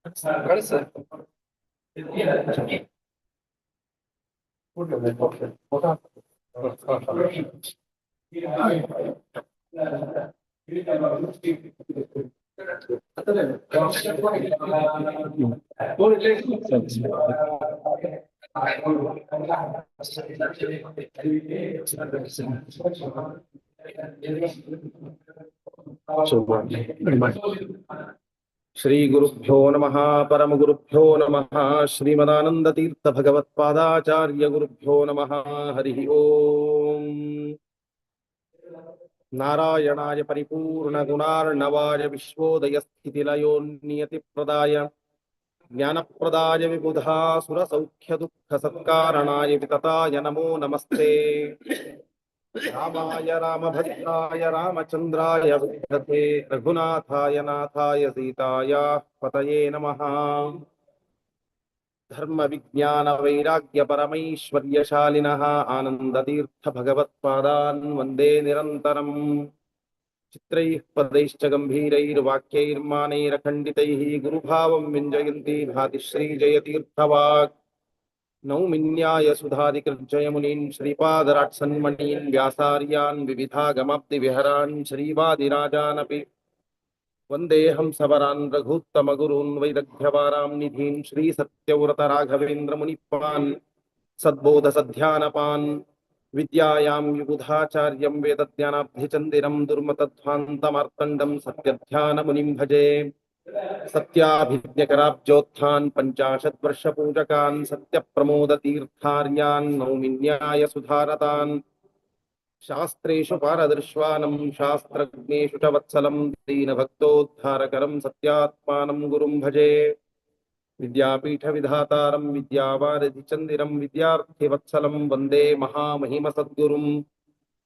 ಕಳಿಸ ಶ್ರೀ ಗುರುಭ್ಯೋ ನಮಃ ಪರಮ ಗುರುಭ್ಯೋ ನಮಃ ಶ್ರೀಮದಾನಂದ ತೀರ್ಥ ಭಗವತ್ಪಾದಾಚಾರ್ಯ ಗುರುಭ್ಯೋ ನಮಃ ಹರಿ ಓಂ ನಾರಾಯಣಾಯ ಪರಿಪೂರ್ಣ ಗುಣಾರ್ಣವಾಯ ವಿಶ್ವೋದಯ ಸ್ಥಿತಿಲಯೋನ್ನಿಯತಿ ಪ್ರದಾಯ ಜ್ಞಾನಪ್ರದಾಯ ವಿಬುಧಾಸುರ ಸೌಖ್ಯ ದುಃಖ ಸತ್ಕಾರಣಾಯ ವಿತತಾಯ ನಮೋ ನಮಸ್ತೆ ರಾಮಾಯ ರಾಮಭದ್ರಾಯ ರಾಮಚಂದ್ರಾಯ ವಿದ್ಯತೆ ರಘುನಾಥಾಯ ನಾಥಾಯ ಸೀತಾಯ ಪತಯೇ ನಮಃ ಧರ್ಮ ವಿಜ್ಞಾನ ವೈರಾಗ್ಯ ಪರಮೈಶ್ವರ್ಯಶಾಲಿನಃ ಆನಂದತೀರ್ಥ ಭಗವತ್ಪಾದಾನ್ ವಂದೇ ನಿರಂತರಂ ಚಿತ್ರೈಃ ಪದೈಶ್ಚ ಗಂಭೀರೈರ್ವಾಕ್ಯೈರ್ಮಾನೈರಖಂಡಿತೈಃ ಗುರುಭಾವಂ ವಿಂಜಯಂತಿ ಭಾತಿ ಶ್ರೀ ಜಯತೀರ್ಥವಾಕ್ ನೌಮಿನ್ಯಾಯ ಸುಧಾಧಿಕೃಜ್ಜಯ ಮುನೀನ್ ಶ್ರೀಪಾದರಾಟ್ಸನ್ಮಣೀನ್ ವ್ಯಾಸಾರ್ಯಾನ್ ವಿವಿಧಾಗಮಾಬ್ಧಿ ವಿಹರಾನ್ ಶ್ರೀವಾದಿರಾಜಾನಪಿ ವಂದೇಹಂ ಸವರಾನ್ ರಘೂತ್ತಮ ಗುರೂನ್ ವೈದಗ್ಧ್ಯವಾರಾಂ ನಿಧೀನ್ ಶ್ರೀ ಸತ್ಯವ್ರತ ರಾಘವೇಂದ್ರ ಮುನಿಪಾನ್ ಸದ್ಬೋಧ ಸಧ್ಯಾನಪಾನ್ ವಿದ್ಯಾಯಾಂ ವಿಬುಧಾಚಾರ್ಯಂ ವೇದಜ್ಞಾನಾಬ್ಧಿಚಂದಿರಂ ದುರ್ಮತಧ್ವಾಂತಮಾರ್ತಂಡಂ ಸತ್ಯಧ್ಯಾನ ಮುನಿಂ ಭಜೆ ಸತ್ಯಾಭಿಜ್ಞಕರಾಬ್ಜೋತ್ಥಾನ್ ಪಂಚಾಶದ್ವರ್ಷ ಪೂಜಕಾನ್ ಸತ್ಯ ಪ್ರಮೋದ ತೀರ್ಥಾರ್ಯಾನ್ ನೌಮಿನ್ಯಾಯ ಸುಧಾರತಾನ್ ಶಾಸ್ತ್ರೇಷು ಪಾರದರ್ಶ್ವಾನಂ ಶಾಸ್ತ್ರಜ್ಞೇಷು ಚ ವತ್ಸಲಂ ದೀನಭಕ್ತೋದ್ಧಾರಕರಂ ಸತ್ಯಾತ್ಮಾನಂ ಗುರುಂ ಭಜೆ ವಿದ್ಯಾಪೀಠ ವಿಧಾತಾರಂ ವಿದ್ಯಾವಾರಿಧಿ ಚಂದಿರಂ ವಿದ್ಯಾರ್ಥಿ ವತ್ಸಲಂ ವಂದೇ ಮಹಾಮಹಿಮ ಸದ್ಗುರುಂ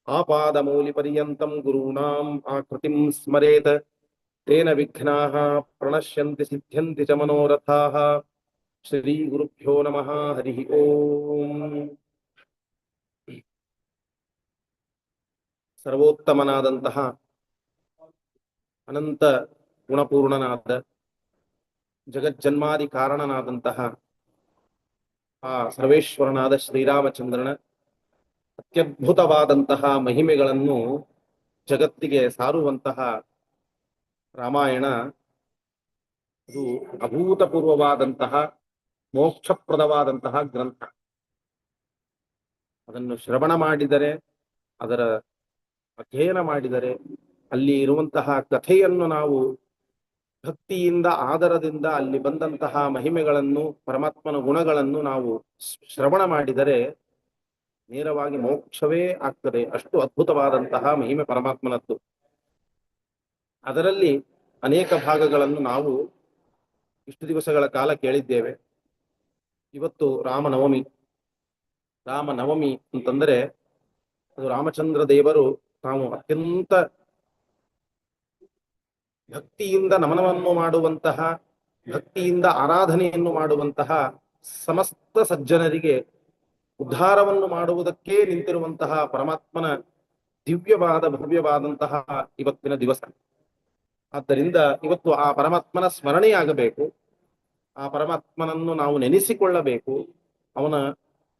ಆಪಾದಮೌಲಿ ಪರ್ಯಂತಂ ಗುರೂಣಾಂ ಆಕೃತಿಂ ಸ್ಮರೇತ್ ತೇನ ವಿಘ್ನಾಃ ಪ್ರಣಶ್ಯಂತಿ ಸಿದ್ಧ್ಯಂತಿ ಚ ಮನೋರಥಾಃ ಶ್ರೀ ಗುರುಭ್ಯೋ ನಮಃ ಹರಿ ಓಂ ಸರ್ವೋತ್ತಮನಾದಂತಹ ಅನಂತ ಗುಣಪೂರ್ಣನಾದ ಜಗಜ್ಜನ್ಮಾದಿ ಕಾರಣನಾದಂತಹ ಆ ಸರ್ವೇಶ್ವರನಾದ ಶ್ರೀರಾಮಚಂದ್ರನ ಅತ್ಯದ್ಭುತವಾದಂತಹ ಮಹಿಮೆಗಳನ್ನು ಜಗತ್ತಿಗೆ ಸಾರುವಂತಹ ರಾಮಾಯಣ ಅದು ಅಭೂತಪೂರ್ವವಾದಂತಹ ಮೋಕ್ಷಪ್ರದವಾದಂತಹ ಗ್ರಂಥ. ಅದನ್ನು ಶ್ರವಣ ಮಾಡಿದರೆ, ಅದರ ಅಧ್ಯಯನ ಮಾಡಿದರೆ, ಅಲ್ಲಿ ಇರುವಂತಹ ಕಥೆಯನ್ನು ನಾವು ಭಕ್ತಿಯಿಂದ ಆದರದಿಂದ ಅಲ್ಲಿ ಬಂದಂತಹ ಮಹಿಮೆಗಳನ್ನು, ಪರಮಾತ್ಮನ ಗುಣಗಳನ್ನು ನಾವು ಶ್ರವಣ ಮಾಡಿದರೆ ನೇರವಾಗಿ ಮೋಕ್ಷವೇ ಆಗ್ತದೆ. ಅಷ್ಟು ಅದ್ಭುತವಾದಂತಹ ಮಹಿಮೆ ಪರಮಾತ್ಮನದ್ದು. ಅದರಲ್ಲಿ ಅನೇಕ ಭಾಗಗಳನ್ನು ನಾವು ಇಷ್ಟು ದಿವಸಗಳ ಕಾಲ ಕೇಳಿದ್ದೇವೆ. ಇವತ್ತು ರಾಮನವಮಿ. ರಾಮನವಮಿ ಅಂತಂದರೆ ಅದು ರಾಮಚಂದ್ರ ದೇವರು ತಾವು ಅತ್ಯಂತ ಭಕ್ತಿಯಿಂದ ನಮನವನ್ನು ಮಾಡುವಂತಹ, ಭಕ್ತಿಯಿಂದ ಆರಾಧನೆಯನ್ನು ಮಾಡುವಂತಹ ಸಮಸ್ತ ಸಜ್ಜನರಿಗೆ ಉದ್ಧಾರವನ್ನು ಮಾಡುವುದಕ್ಕೆ ನಿಂತಿರುವಂತಹ ಪರಮಾತ್ಮನ ದಿವ್ಯವಾದ ಭವ್ಯವಾದಂತಹ ಇವತ್ತಿನ ದಿವಸ. ಆದ್ದರಿಂದ ಇವತ್ತು ಆ ಪರಮಾತ್ಮನ ಸ್ಮರಣೆಯಾಗಬೇಕು. ಆ ಪರಮಾತ್ಮನನ್ನು ನಾವು ನೆನೆಸಿಕೊಳ್ಳಬೇಕು. ಅವನ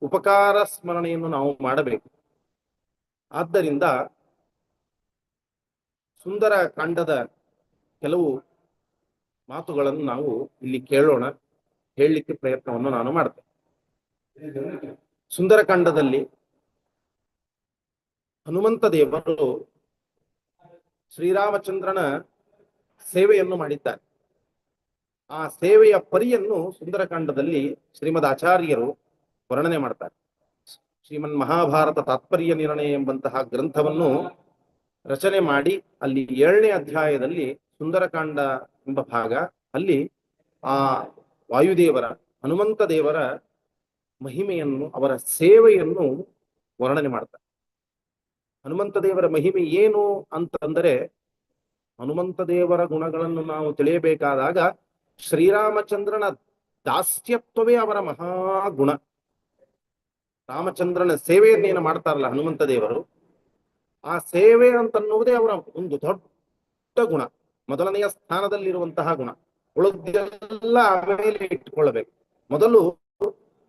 ಉಪಕಾರ ಸ್ಮರಣೆಯನ್ನು ನಾವು ಮಾಡಬೇಕು. ಆದ್ದರಿಂದ ಸುಂದರ ಕಾಂಡದ ಕೆಲವು ಮಾತುಗಳನ್ನು ನಾವು ಇಲ್ಲಿ ಕೇಳೋಣ. ಹೇಳಲಿಕ್ಕೆ ಪ್ರಯತ್ನವನ್ನು ನಾನು ಮಾಡ್ತೇನೆ. ಸುಂದರಕಾಂಡದಲ್ಲಿ ಹನುಮಂತ ದೇವರು ಶ್ರೀರಾಮಚಂದ್ರನ ಸೇವೆಯನ್ನು ಮಾಡಿದ್ದಾರೆ. ಆ ಸೇವೆಯ ಪರಿಯನ್ನು ಸುಂದರಕಾಂಡದಲ್ಲಿ ಶ್ರೀಮದ್ ಆಚಾರ್ಯರು ವರ್ಣನೆ ಮಾಡ್ತಾರೆ. ಶ್ರೀಮನ್ ಮಹಾಭಾರತ ತಾತ್ಪರ್ಯ ನಿರ್ಣಯ ಎಂಬಂತಹ ಗ್ರಂಥವನ್ನು ರಚನೆ ಮಾಡಿ ಅಲ್ಲಿ 7ನೇ ಅಧ್ಯಾಯದಲ್ಲಿ ಸುಂದರಕಾಂಡ ಎಂಬ ಭಾಗ, ಅಲ್ಲಿ ಆ ವಾಯುದೇವರ, ಹನುಮಂತ ದೇವರ ಮಹಿಮೆಯನ್ನು, ಅವರ ಸೇವೆಯನ್ನು ವರ್ಣನೆ ಮಾಡ್ತಾರೆ. ಹನುಮಂತ ದೇವರ ಮಹಿಮೆ ಏನು ಅಂತಂದರೆ, ಹನುಮಂತ ದೇವರ ಗುಣಗಳನ್ನು ನಾವು ತಿಳಿಯಬೇಕಾದಾಗ ಶ್ರೀರಾಮಚಂದ್ರನ ದಾಸ್ಯತ್ವವೇ ಅವರ ಮಹಾಗುಣ. ರಾಮಚಂದ್ರನ ಸೇವೆಯನ್ನೇನು ಮಾಡ್ತಾರಲ್ಲ ಹನುಮಂತ ದೇವರು, ಆ ಸೇವೆ ಅಂತನ್ನುವುದೇ ಅವರ ಒಂದು ದೊಡ್ಡ ಗುಣ, ಮೊದಲನೆಯ ಸ್ಥಾನದಲ್ಲಿರುವಂತಹ ಗುಣ. ಉಳಿದೆಲ್ಲ ಆಮೇಲೆ ಇಟ್ಕೊಳ್ಬೇಕು. ಮೊದಲು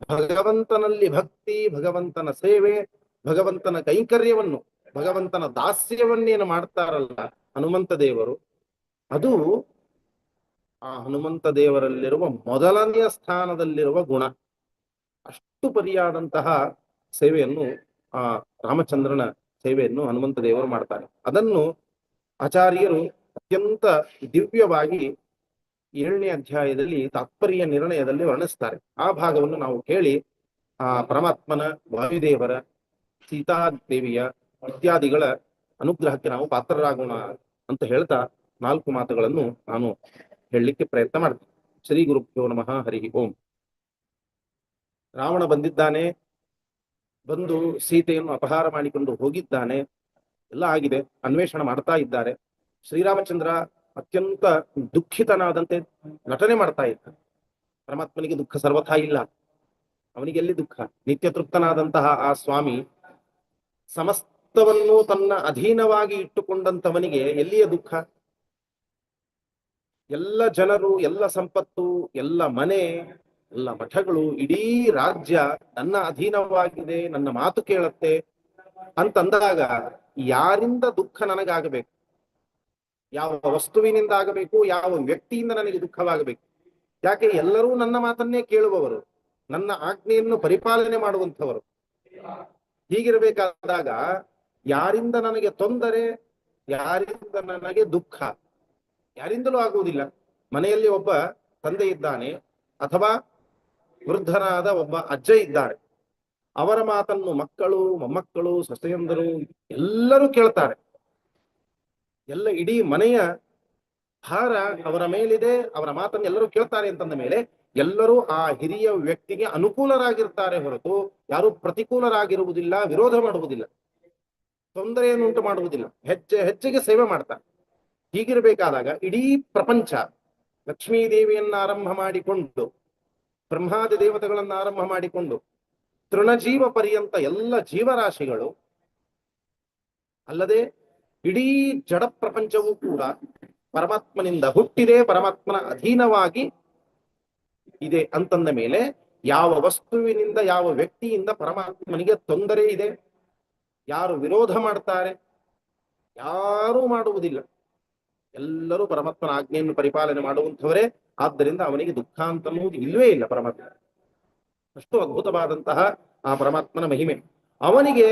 ಭಗವಂತನಲ್ಲಿ ಭಕ್ತಿ, ಭಗವಂತನ ಸೇವೆ, ಭಗವಂತನ ಕೈಂಕರ್ಯವನ್ನು, ಭಗವಂತನ ದಾಸ್ಯವನ್ನೇನು ಮಾಡ್ತಾರಲ್ಲ ಹನುಮಂತ ದೇವರು, ಅದು ಆ ಹನುಮಂತ ದೇವರಲ್ಲಿರುವ ಮೊದಲನೆಯ ಸ್ಥಾನದಲ್ಲಿರುವ ಗುಣ. ಅಷ್ಟು ಪರಿಯಾದಂತಹ ಸೇವೆಯನ್ನು ಆ ರಾಮಚಂದ್ರನ ಸೇವೆಯನ್ನು ಹನುಮಂತ ದೇವರು ಮಾಡ್ತಾರೆ. ಅದನ್ನು ಆಚಾರ್ಯರು ಅತ್ಯಂತ ದಿವ್ಯವಾಗಿ 7ನೇ ಅಧ್ಯಾಯದಲ್ಲಿ ತಾತ್ಪರ್ಯ ನಿರ್ಣಯದಲ್ಲಿ ವರ್ಣಿಸ್ತಾರೆ. ಆ ಭಾಗವನ್ನು ನಾವು ಕೇಳಿ ಆ ಪರಮಾತ್ಮನ, ವಾಯುದೇವರ, ಸೀತಾದೇವಿಯ ಇತ್ಯಾದಿಗಳ ಅನುಗ್ರಹಕ್ಕೆ ನಾವು ಪಾತ್ರರಾಗೋಣ ಅಂತ ಹೇಳ್ತಾ 4 ಮಾತುಗಳನ್ನು ನಾನು ಹೇಳಲಿಕ್ಕೆ ಪ್ರಯತ್ನ ಮಾಡ್ತೀನಿ. ಶ್ರೀ ಗುರುಭ್ಯೋ ನಮಃ. ಹರಿ ಓಂ. ರಾವಣ ಬಂದಿದ್ದಾನೆ, ಬಂದು ಸೀತೆಯನ್ನು ಅಪಹಾರ ಮಾಡಿಕೊಂಡು ಹೋಗಿದ್ದಾನೆ, ಎಲ್ಲ ಆಗಿದೆ, ಅನ್ವೇಷಣೆ ಮಾಡ್ತಾ ಇದ್ದಾರೆ. ಶ್ರೀರಾಮಚಂದ್ರ ಅತ್ಯಂತ ದುಃಖಿತನಾದಂತೆ ನಟನೆ ಮಾಡ್ತಾ ಇದ್ದ. ಪರಮಾತ್ಮನಿಗೆ ದುಃಖ ಸರ್ವಥಾ ಇಲ್ಲ, ಅವನಿಗೆ ಎಲ್ಲಿ ದುಃಖ? ನಿತ್ಯ ತೃಪ್ತನಾದಂತಹ ಆ ಸ್ವಾಮಿ ಸಮಸ್ತವನ್ನು ತನ್ನ ಅಧೀನವಾಗಿ ಇಟ್ಟುಕೊಂಡಂತವನಿಗೆ ಎಲ್ಲಿಯ ದುಃಖ? ಎಲ್ಲ ಜನರು, ಎಲ್ಲ ಸಂಪತ್ತು, ಎಲ್ಲ ಮನೆ, ಎಲ್ಲ ಮಠಗಳು, ಇಡೀ ರಾಜ್ಯ ನನ್ನ ಅಧೀನವಾಗಿದೆ, ನನ್ನ ಮಾತು ಕೇಳತ್ತೆ ಅಂತಂದಾಗ ಯಾರಿಂದ ದುಃಖ ನನಗಾಗಬೇಕು? ಯಾವ ವಸ್ತುವಿನಿಂದ ಆಗಬೇಕು? ಯಾವ ವ್ಯಕ್ತಿಯಿಂದ ನನಗೆ ದುಃಖವಾಗಬೇಕು? ಯಾಕೆ ಎಲ್ಲರೂ ನನ್ನ ಮಾತನ್ನೇ ಕೇಳುವವರು, ನನ್ನ ಆಜ್ಞೆಯನ್ನು ಪರಿಪಾಲನೆ ಮಾಡುವಂಥವರು. ಹೀಗಿರಬೇಕಾದಾಗ ಯಾರಿಂದ ನನಗೆ ತೊಂದರೆ, ಯಾರಿಂದ ನನಗೆ ದುಃಖ? ಯಾರಿಂದಲೂ ಆಗುವುದಿಲ್ಲ. ಮನೆಯಲ್ಲಿ ಒಬ್ಬ ತಂದೆ ಇದ್ದಾನೆ, ಅಥವಾ ವೃದ್ಧನಾದ ಒಬ್ಬ ಅಜ್ಜ ಇದ್ದಾರೆ. ಅವರ ಮಾತನ್ನು ಮಕ್ಕಳು, ಮೊಮ್ಮಕ್ಕಳು, ಸೊಸೆಯಂದರು ಎಲ್ಲರೂ ಕೇಳ್ತಾರೆ. ಎಲ್ಲ ಇಡೀ ಮನೆಯ ಭಾರ ಅವರ ಮೇಲಿದೆ, ಅವರ ಮಾತನ್ನು ಎಲ್ಲರೂ ಕೇಳ್ತಾರೆ ಅಂತಂದ ಮೇಲೆ ಎಲ್ಲರೂ ಆ ಹಿರಿಯ ವ್ಯಕ್ತಿಗೆ ಅನುಕೂಲರಾಗಿರ್ತಾರೆ ಹೊರತು ಯಾರು ಪ್ರತಿಕೂಲರಾಗಿರುವುದಿಲ್ಲ, ವಿರೋಧ ಮಾಡುವುದಿಲ್ಲ, ತೊಂದರೆಯನ್ನುಂಟು ಮಾಡುವುದಿಲ್ಲ, ಹೆಜ್ಜೆ ಹೆಜ್ಜೆಗೆ ಸೇವೆ ಮಾಡ್ತಾರೆ. ಹೀಗಿರಬೇಕಾದಾಗ ಇಡೀ ಪ್ರಪಂಚ, ಲಕ್ಷ್ಮೀ ದೇವಿಯನ್ನ ಆರಂಭ ಮಾಡಿಕೊಂಡು, ಬ್ರಹ್ಮಾದಿ ದೇವತೆಗಳನ್ನ ಆರಂಭ ಮಾಡಿಕೊಂಡು, ತೃಣಜೀವ ಪರ್ಯಂತ ಎಲ್ಲ ಜೀವರಾಶಿಗಳು, ಅಲ್ಲದೆ ಇಡೀ ಜಡ ಪ್ರಪಂಚವೂ ಕೂಡ ಪರಮಾತ್ಮನಿಂದ ಹುಟ್ಟಿದೆ, ಪರಮಾತ್ಮನ ಅಧೀನವಾಗಿ ಇದೆ ಅಂತಂದ ಮೇಲೆ ಯಾವ ವಸ್ತುವಿನಿಂದ, ಯಾವ ವ್ಯಕ್ತಿಯಿಂದ ಪರಮಾತ್ಮನಿಗೆ ತೊಂದರೆ ಇದೆ? ಯಾರು ವಿರೋಧ ಮಾಡ್ತಾರೆ? ಯಾರೂ ಮಾಡುವುದಿಲ್ಲ. ಎಲ್ಲರೂ ಪರಮಾತ್ಮನ ಆಜ್ಞೆಯನ್ನು ಪರಿಪಾಲನೆ ಮಾಡುವಂಥವರೇ. ಆದ್ದರಿಂದ ಅವನಿಗೆ ದುಃಖ ಅಂತನ್ನುವುದು ಇಲ್ಲವೇ ಇಲ್ಲ. ಪರಮಾತ್ಮ ಅಷ್ಟು ಅದ್ಭುತವಾದಂತಹ ಆ ಪರಮಾತ್ಮನ ಮಹಿಮೆ. ಅವನಿಗೆ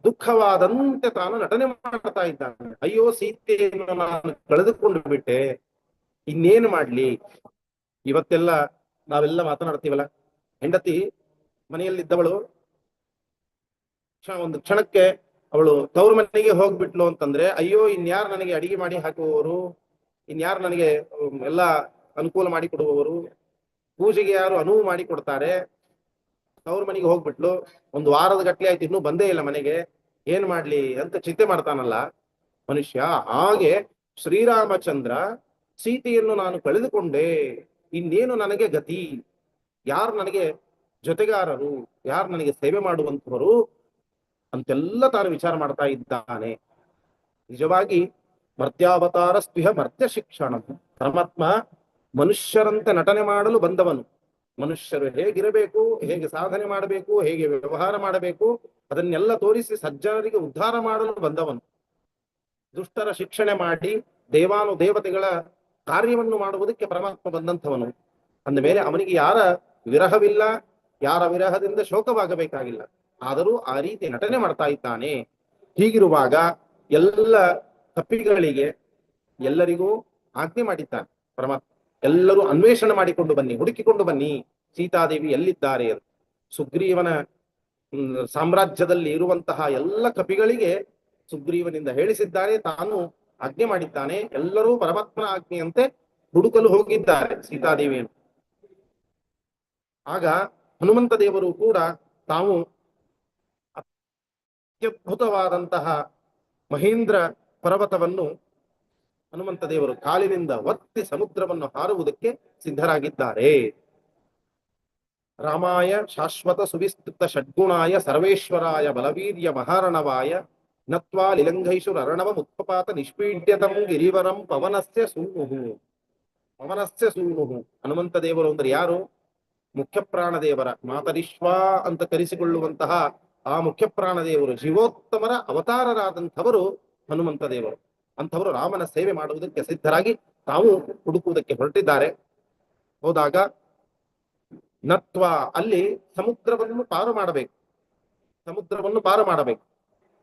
ದುಃಖವಾದಂತೆ ತಾನು ನಟನೆ ಮಾಡ್ತಾ ಇದ್ದಾನೆ. ಅಯ್ಯೋ, ಸೀತೆಯನ್ನು ನಾನು ಕಳೆದುಕೊಂಡು ಬಿಟ್ಟೆ, ಇನ್ನೇನು ಮಾಡ್ಲಿ? ಇವತ್ತೆಲ್ಲ ನಾವೆಲ್ಲ ಮಾತನಾಡ್ತೀವಲ್ಲ, ಹೆಂಡತಿ ಮನೆಯಲ್ಲಿದ್ದವಳು ಒಂದು ಕ್ಷಣಕ್ಕೆ ಅವಳು ತವ್ರ ಮನೆಗೆ ಹೋಗ್ಬಿಟ್ಲು ಅಂತಂದ್ರೆ, ಅಯ್ಯೋ, ಇನ್ಯಾರು ನನಗೆ ಅಡಿಗೆ ಮಾಡಿ ಹಾಕುವವರು, ಇನ್ಯಾರು ನನಗೆ ಎಲ್ಲ ಅನುಕೂಲ ಮಾಡಿ ಕೊಡುವವರು, ಪೂಜೆಗೆ ಯಾರು ಅನುವು ಮಾಡಿ ಕೊಡ್ತಾರೆ? ತವ್ರ ಮನೆಗೆ ಹೋಗ್ಬಿಟ್ಲು, ಒಂದು ವಾರದ ಗಟ್ಲೆ ಆಯ್ತು, ಇನ್ನೂ ಬಂದೇ ಇಲ್ಲ ಮನೆಗೆ, ಏನ್ ಮಾಡ್ಲಿ ಅಂತ ಚಿಂತೆ ಮಾಡ್ತಾನಲ್ಲ ಮನುಷ್ಯ. ಹಾಗೆ ಶ್ರೀರಾಮಚಂದ್ರ ಸೀತೆಯನ್ನು ನಾನು ಕಳೆದುಕೊಂಡೆ, ಇನ್ನೇನು ನನಗೆ ಗತಿ? ಯಾರು ನನಗೆ ಜೊತೆಗಾರರು, ಯಾರು ನನಗೆ ಸೇವೆ ಮಾಡುವಂಥವರು ಅಂತೆಲ್ಲ ತಾನು ವಿಚಾರ ಮಾಡ್ತಾ ಇದ್ದಾನೆ. ನಿಜವಾಗಿ ಮರ್ತ್ಯಾವತಾರ ಸ್ಪಿಹ ಮರ್ತ್ಯ ಶಿಕ್ಷಣ. ಪರಮಾತ್ಮ ಮನುಷ್ಯರಂತೆ ನಟನೆ ಮಾಡಲು ಬಂದವನು. ಮನುಷ್ಯರು ಹೇಗಿರಬೇಕು, ಹೇಗೆ ಸಾಧನೆ ಮಾಡಬೇಕು, ಹೇಗೆ ವ್ಯವಹಾರ ಮಾಡಬೇಕು, ಅದನ್ನೆಲ್ಲ ತೋರಿಸಿ ಸಜ್ಜನರಿಗೆ ಉದ್ಧಾರ ಮಾಡಲು ಬಂದವನು. ದುಷ್ಟರ ಶಿಕ್ಷಣೆ ಮಾಡಿ ದೇವಾನು ದೇವತೆಗಳ ಕಾರ್ಯವನ್ನು ಮಾಡುವುದಕ್ಕೆ ಪರಮಾತ್ಮ ಬಂದಂಥವನು. ಅಂದ ಮೇಲೆ ಅವನಿಗೆ ಯಾರ ವಿರಹವಿಲ್ಲ, ಯಾರ ವಿರಹದಿಂದ ಶೋಕವಾಗಬೇಕಾಗಿಲ್ಲ. ಆದರೂ ಆ ರೀತಿ ನಟನೆ ಮಾಡ್ತಾ ಇದ್ದಾನೆ. ಹೀಗಿರುವಾಗ ಎಲ್ಲ ತಪ್ಪಿಗಳಿಗೆ ಎಲ್ಲರಿಗೂ ಆಜ್ಞೆ ಮಾಡಿದ್ದಾನೆ ಪರಮಾತ್ಮ. ಎಲ್ಲರೂ ಅನ್ವೇಷಣೆ ಮಾಡಿಕೊಂಡು ಬನ್ನಿ, ಹುಡುಕಿಕೊಂಡು ಬನ್ನಿ, ಸೀತಾದೇವಿ ಎಲ್ಲಿದ್ದಾರೆ ಅಂತ. ಸುಗ್ರೀವನ ಸಾಮ್ರಾಜ್ಯದಲ್ಲಿ ಇರುವಂತಹ ಎಲ್ಲ ಕಪಿಗಳಿಗೆ ಸುಗ್ರೀವನಿಂದ ಹೇಳಿಸಿದ್ದಾರೆ, ತಾನು ಆಜ್ಞೆ ಮಾಡಿದ್ದಾನೆ. ಎಲ್ಲರೂ ಪರಮಾತ್ಮನ ಆಜ್ಞೆಯಂತೆ ಹುಡುಕಲು ಹೋಗಿದ್ದಾರೆ ಸೀತಾದೇವಿಯನ್ನು. ಆಗ ಹನುಮಂತ ದೇವರು ಕೂಡ ತಾವು ಅತ್ಯದ್ಭುತವಾದಂತಹ ಮಹೇಂದ್ರ ಪರ್ವತವನ್ನು ಹನುಮಂತ ದೇವರು ಕಾಲಿನಿಂದ ಒತ್ತಿ ಸಮುದ್ರವನ್ನು ಹಾರುವುದಕ್ಕೆ ಸಿದ್ಧರಾಗಿದ್ದಾರೆ. ರಾಮಾಯ ಶಾಶ್ವತ ಸುವಿಸ್ತೃತ ಷಡ್ಗುಣಾಯ ಸರ್ವೇಶ್ವರಾಯ ಬಲವೀರ್ಯ ಮಹಾರಣವಾಯ ನತ್ವಾ ಲಿಲಂಘೈಷು ಅರಣವ ಮುತ್ಪಪಾತ ನಿಷ್ಪೀಡ್ಯತಂ ಗಿರಿವರಂ ಪವನಸ್ಯ ಸೂನುಹು. ಪವನಸ್ಯ ಸೂನುಹು. ಹನುಮಂತ ದೇವರು ಅಂದ್ರೆ ಯಾರು? ಮುಖ್ಯ ಪ್ರಾಣದೇವರ ಮಾತರಿಶ್ವ ಅಂತ ಕರೆಸಿಕೊಳ್ಳುವಂತಹ ಆ ಮುಖ್ಯ ಪ್ರಾಣದೇವರು, ಜೀವೋತ್ತಮರ ಅವತಾರರಾದಂಥವರು ಹನುಮಂತ ದೇವರು. ಅಂಥವರು ರಾಮನ ಸೇವೆ ಮಾಡುವುದಕ್ಕೆ ಸಿದ್ಧರಾಗಿ ತಾವು ಹುಡುಕುವುದಕ್ಕೆ ಹೊರಟಿದ್ದಾರೆ. ಹೋದಾಗ ನತ್ವ, ಅಲ್ಲಿ ಸಮುದ್ರವನ್ನು ಪಾರು ಮಾಡಬೇಕು, ಸಮುದ್ರವನ್ನು ಪಾರು ಮಾಡಬೇಕು,